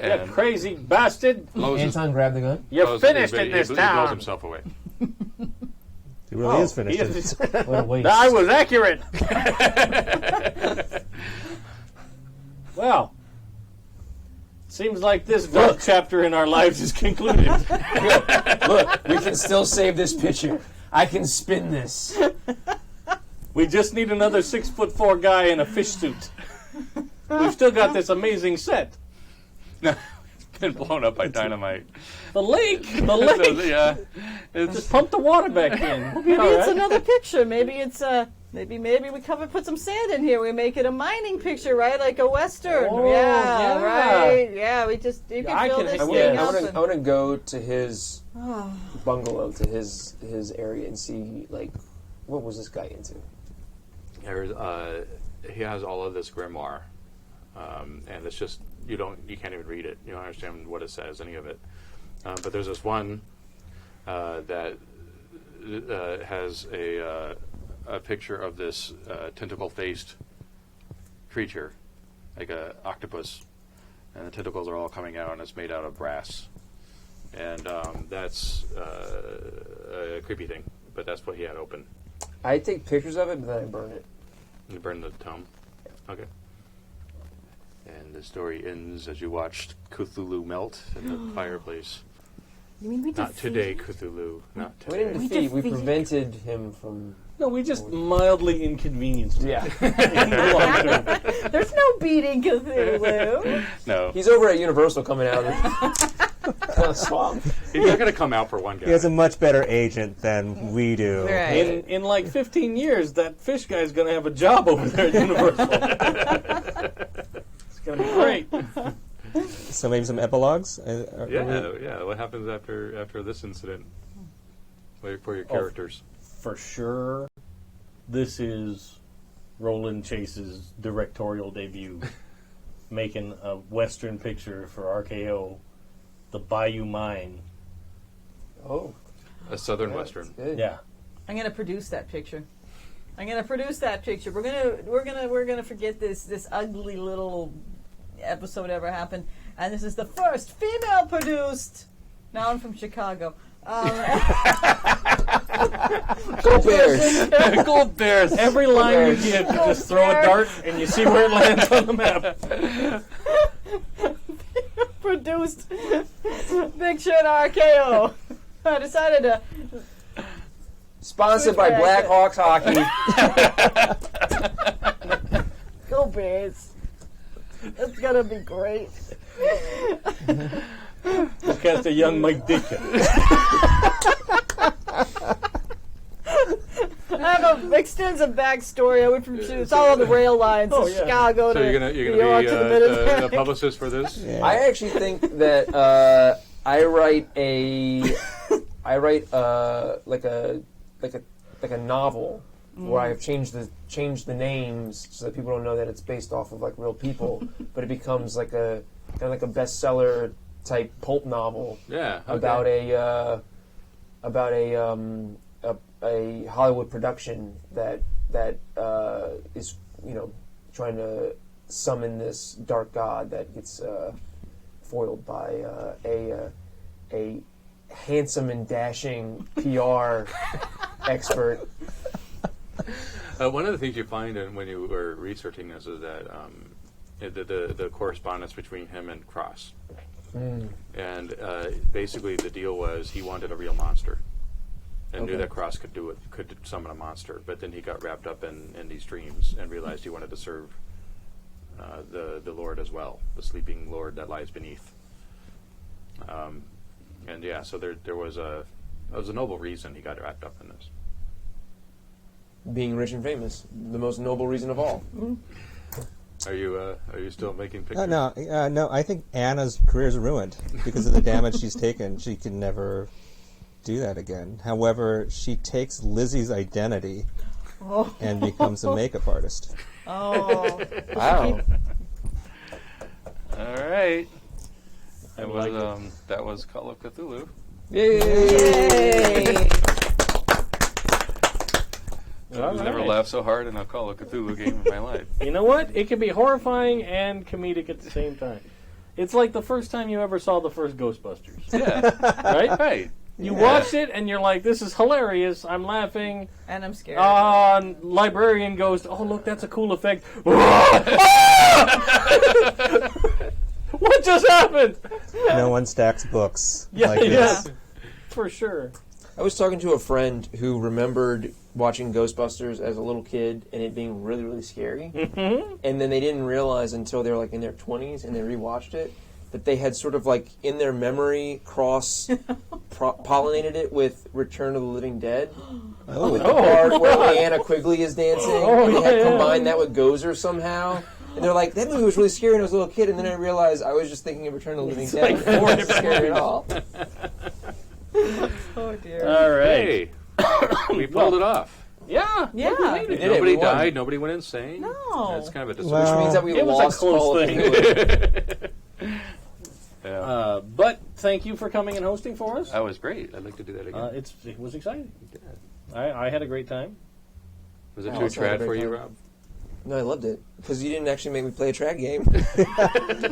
You And crazy bastard! blows his- Anton grabbed the gun. You're blows- finished he- in this he blows town. himself away. He really is finished. he is- What a waste. I was accurate. Well, seems like this dark chapter in our lives is concluded. Look, we can still save this picture. I can spin this. We just need another 6'4" guy in a fish suit. We've still got this amazing set. No, it's been blown up by dynamite. The lake, the lake. Yeah, it's Just pump the water back in. Maybe All it's right. another picture. Maybe it's maybe we put some sand in here. We make it a mining picture, right? Like a western. Oh, yeah. Right. Yeah, you can I fill can- this I thing wanna- up. I and- want to go to his bungalow, to his area, and see like what was this guy into. he has all of this grimoire, and it's just you can't even read it. You don't understand what it says, any of it. But there's this one that has a picture of this tentacle-faced creature, like a octopus, and the tentacles are all coming out, and it's made out of brass. And that's a creepy thing, but that's what he had open. I take pictures of it, but then I burn it. You burn the tome? Okay. And the story ends as you watched Cthulhu melt in the fireplace. You mean we Not defeated today, him? Cthulhu. Not We didn't today. defeat. We defeated- prevented him from. No, we just mildly inconvenienced him. Yeah, in the long term. There's no beating Cthulhu. No. he's over at Universal coming out of the swamp. He's not going to come out for one guy. He has a much better agent than we do. Right. In like 15 years, that fish guy's going to have a job over there at Universal. It's going to be great. So maybe some epilogues? Yeah. What happens after this incident for your characters? For sure, this is Roland Chase's directorial debut, making a Western picture for RKO, the Bayou Mine. Oh, A Southern Western. good. Yeah. I'm gonna produce that picture. We're gonna forget this ugly little episode ever happened, and this is the first female produced. Now I'm from Chicago. Go Bears! Gold Bears. Every line you give, you just throw a dart and you see where it lands on the map. Produced picture in RKO. I decided to. Sponsored by Black Hawks Hockey. Go Bears. It's gonna be great. We'll cast a young Mike Ditka. I have an extensive backstory. I went from it's all on the rail lines Oh, to yeah. Chicago So to you're New gonna York be to the Mid-Atlantic. a publicist for this? Yeah. I actually think that I write like a novel where I've changed the names so that people don't know that it's based off of like real people, but it becomes like a kind of like a bestseller type pulp novel Yeah. Okay. about a Hollywood production that is trying to summon this dark god that gets foiled by a handsome and dashing PR expert. One of the things you find when you were researching this is that the correspondence between him and Cross. And basically the deal was he wanted a real monster and knew that Cross could summon a monster, but then he got wrapped up in these dreams and realized he wanted to serve the Lord as well, the sleeping Lord that lies beneath. And yeah, so there was a noble reason he got wrapped up in this. Being rich and famous, the most noble reason of all. Are you still making pictures? No. I think Anna's career is ruined because of the damage she's taken. She can never do that again. However, she takes Lizzie's identity and becomes a makeup artist. Oh, Wow. All right. That was Call of Cthulhu. Yay! I've never laughed so hard in a Call of Cthulhu game in my life. You know what? It can be horrifying and comedic at the same time. It's like the first time you ever saw the first Ghostbusters. Yeah. Right? Right. You watched it and you're like, this is hilarious. I'm laughing. And I'm scared. Librarian goes, oh, look, that's a cool effect. What just happened? No one stacks books Yeah, like yeah. this. For sure. I was talking to a friend who remembered watching Ghostbusters as a little kid and it being really, really scary. Mm-hmm. And then they didn't realize until they were like in their 20s and they rewatched it that they had sort of like in their memory pollinated it with Return of the Living Dead. Oh, With the part where Anna Quigley is dancing. They had combined that with Gozer somehow. And they're like, that movie was really scary when I was a little kid. And then I realized I was just thinking of Return of the Living Dead. It wasn't scary at all. Oh dear. All right. Hey, we pulled it off. Yeah. Yeah. look, we made it. did it. Nobody We won. died. Nobody went insane. No. That's kind of a decision. Well, Which means that we It was a lost close Call of thing. Cthulhu. Yeah. But thank you for coming and hosting for us. That was great. I'd like to do that again. It was exciting. I had a great time. Was it I too also had a trad for great you, time. Rob? No, I loved it. Because you didn't actually make me play a trad game.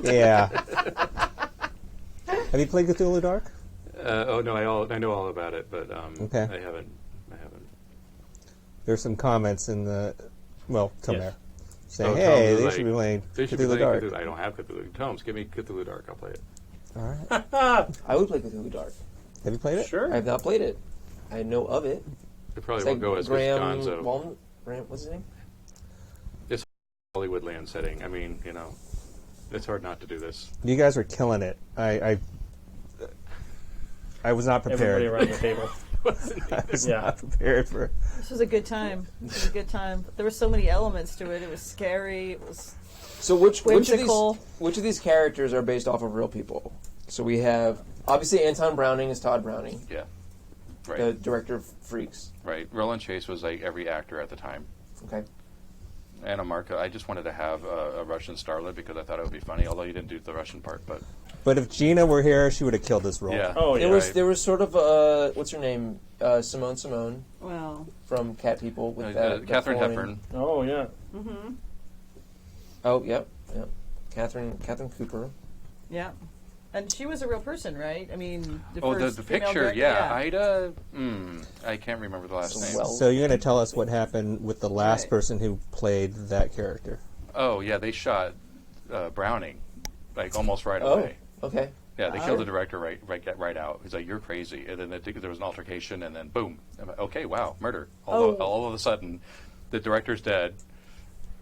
yeah. Have you played Cthulhu Dark? Oh no, I know all about it, but Okay. I haven't. There's some comments in the, well, come Yes. there, saying, Oh, hey, Tom was they like, should be playing They should be Cthulhu playing Dark. Cthulhu. I don't have Cthulhu. Tomes, give me Cthulhu Dark. I'll play it. All right. I would play Cthulhu Dark. Have you played it? Sure. I have not played it. I know of it. It probably It's won't go as good as Graham Gonzo. Graham, what's his name? Hollywood land setting. I mean, it's hard not to do this. You guys were killing it. I was not prepared. Everybody around the table. I was Yeah. not prepared for. This was a good time. This was a good time. There were so many elements to it. It was scary. It was So which Whimsical. of these characters are based off of real people? So we have obviously Anton Browning is Todd Browning, Yeah. Right. the director of Freaks. Right. Roland Chase was like every actor at the time. Okay. Anna Marka, I just wanted to have a Russian starlet because I thought it would be funny, although you didn't do the Russian part. But if Gina were here, she would have killed this role. yeah. Oh, yeah. There was sort of what's her name? Simone well. from Cat People with that Katharine foreign- Hepburn. Oh, yeah. Oh, yep. Catherine Cooper. Yeah. And she was a real person, right? I mean, the Oh, first the female picture, director, yeah. Ida, I can't remember the last name. Well- So you're going to tell us what happened with the last Right. person who played that character. Oh, yeah, they shot Browning, like almost right Oh, away. okay. Yeah, they killed the director right out. He's like, "You're crazy," and then there was an altercation, and then boom. I'm like, okay, wow, murder. All of a sudden, the director's dead.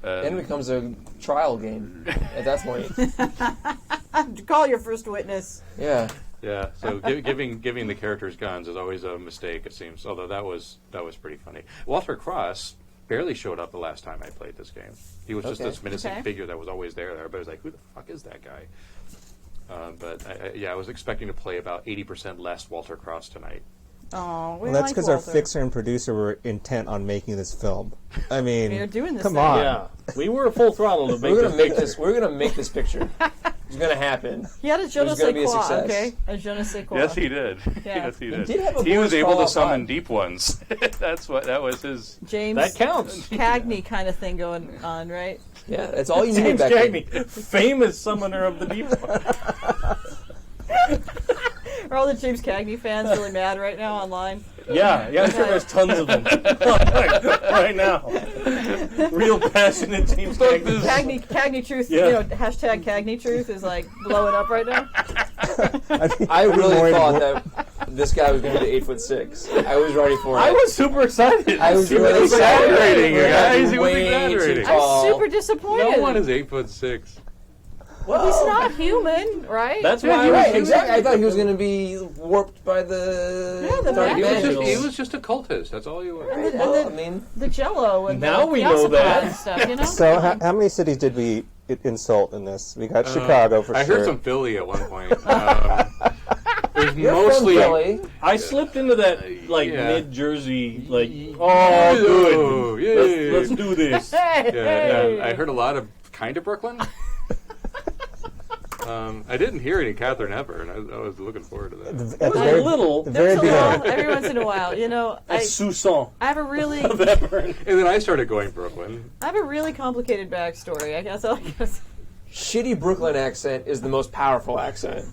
Then it becomes a trial game at that point. Call your first witness. Yeah. Yeah, so giving the characters guns is always a mistake, it seems. Although that was pretty funny. Walter Cross barely showed up the last time I played this game. He was just Okay. this menacing Okay. figure that was always there. Everybody was like, "Who the fuck is that guy?" But I was expecting to play about 80% less Walter Cross tonight. Oh, we Well, that's like because our Walter. fixer and producer were intent on making this film. I mean, You're doing this come thing. on. Yeah. We were full throttle to make We're gonna this make picture. this. We're gonna make this picture. It's gonna happen. He had a je ne There's gonna sais be a quoi, success. okay? A je ne sais quoi. Yes, he did. Yeah. Yes, he did. did have a He was Boris able to Karloff summon vibe. deep ones. That was his. James That counts. Cagney kind of thing going on, right? Yeah, that's all you need James back Cagney, then. famous summoner of the deep one. Are all the James Cagney fans really mad right now online? Yeah, I'm sure there's tons of them right now. Real passionate James Cagney. Cagney Truth, Yeah. hashtag Cagney Truth is like blowing up right now. I really worried thought about- that this guy was going to be 8'6". I was ready for it. I was super excited. I was He really was excited. exaggerating, you He guys. was He was way too exaggerating. tall. I'm super disappointed. No one is 8'6". He's not human, right? That's Yeah, why he I Right, was exactly. I thought he was going to be warped by the Yeah, the dark magic. magic. He was just a cultist. That's all he was. Well, I mean, the Jello and Now the we know Piazza that. and stuff, you know? So how many cities did we insult in this? We got Chicago for I sure. heard some Philly at one point. It was you're mostly. from Philly. I slipped into that Yeah. mid Jersey oh good. Yeah. Let's do this. Hey! Yeah, I heard a lot of kind of Brooklyn. I didn't hear any Catherine Hepburn, and I was looking forward to that. At the A very, little. the very There's a beginning. while, every once in a while, you know, A Susan I have a really, of Hepburn. And then I started going Brooklyn. I have a really complicated backstory. I guess. Shitty Brooklyn accent is the most powerful accent.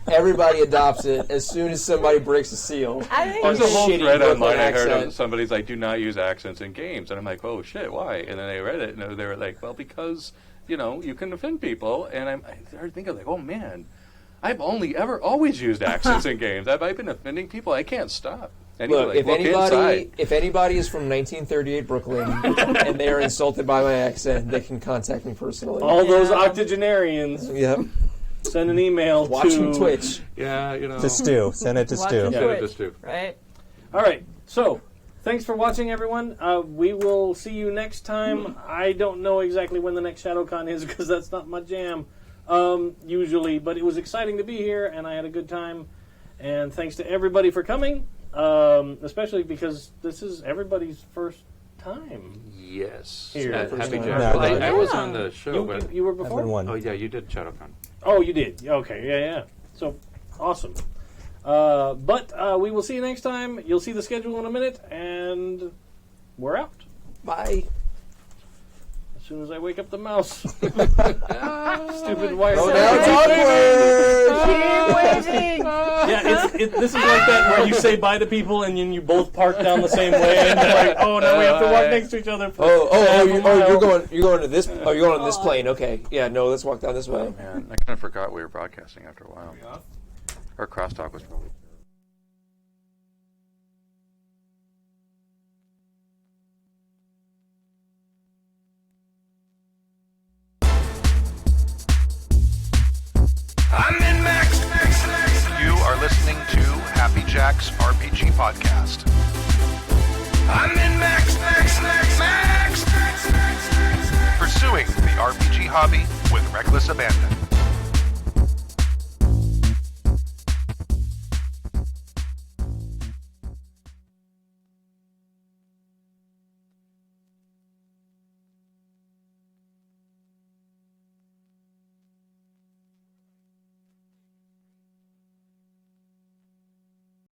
Everybody adopts it as soon as somebody breaks a seal. I think There's a whole Shitty thread Brooklyn online I heard accent. of somebody's like, do not use accents in games. And I'm like, oh shit, why? And then they read it and they were like, well, because, you know, you can offend people. And I started thinking like, oh man, I've only ever always used accents in games. I've been offending people. I can't stop. And Look, like, if anybody is from 1938 Brooklyn and they are insulted by my accent, they can contact me personally. All those octogenarians, Yep. send an email Watching to Twitch. yeah, you know. To Stu. Send it to Watching Stu. Send it to Twitch, Stu. right? All right. So, thanks for watching, everyone. We will see you next time. I don't know exactly when the next Shadowcon is because that's not my jam usually. But it was exciting to be here, and I had a good time. And thanks to everybody for coming, especially because this is everybody's first time. Yes. Here. Happy No, Jack. Well, I was yeah. on the show, but... You were I've before? been one. Oh, yeah, you did Shadowcon. Oh, you did. Okay, yeah. So, awesome. But we will see you next time. You'll see the schedule in a minute, and we're out. Bye. As soon as I wake up the mouse. Stupid wire. Oh, now it's awkward. Keep waving. Yeah, this is like that where you say bye to people and then you both park down the same way and you're like, oh, now we have to walk next to each other. For You're going to this. Oh, you're going on this plane. Okay. Yeah. No, let's walk down this way. Man, I kind of forgot we were broadcasting after a while. Our crosstalk was probably... You are listening to Happy Jack's RPG Podcast. Pursuing the RPG hobby with reckless abandon.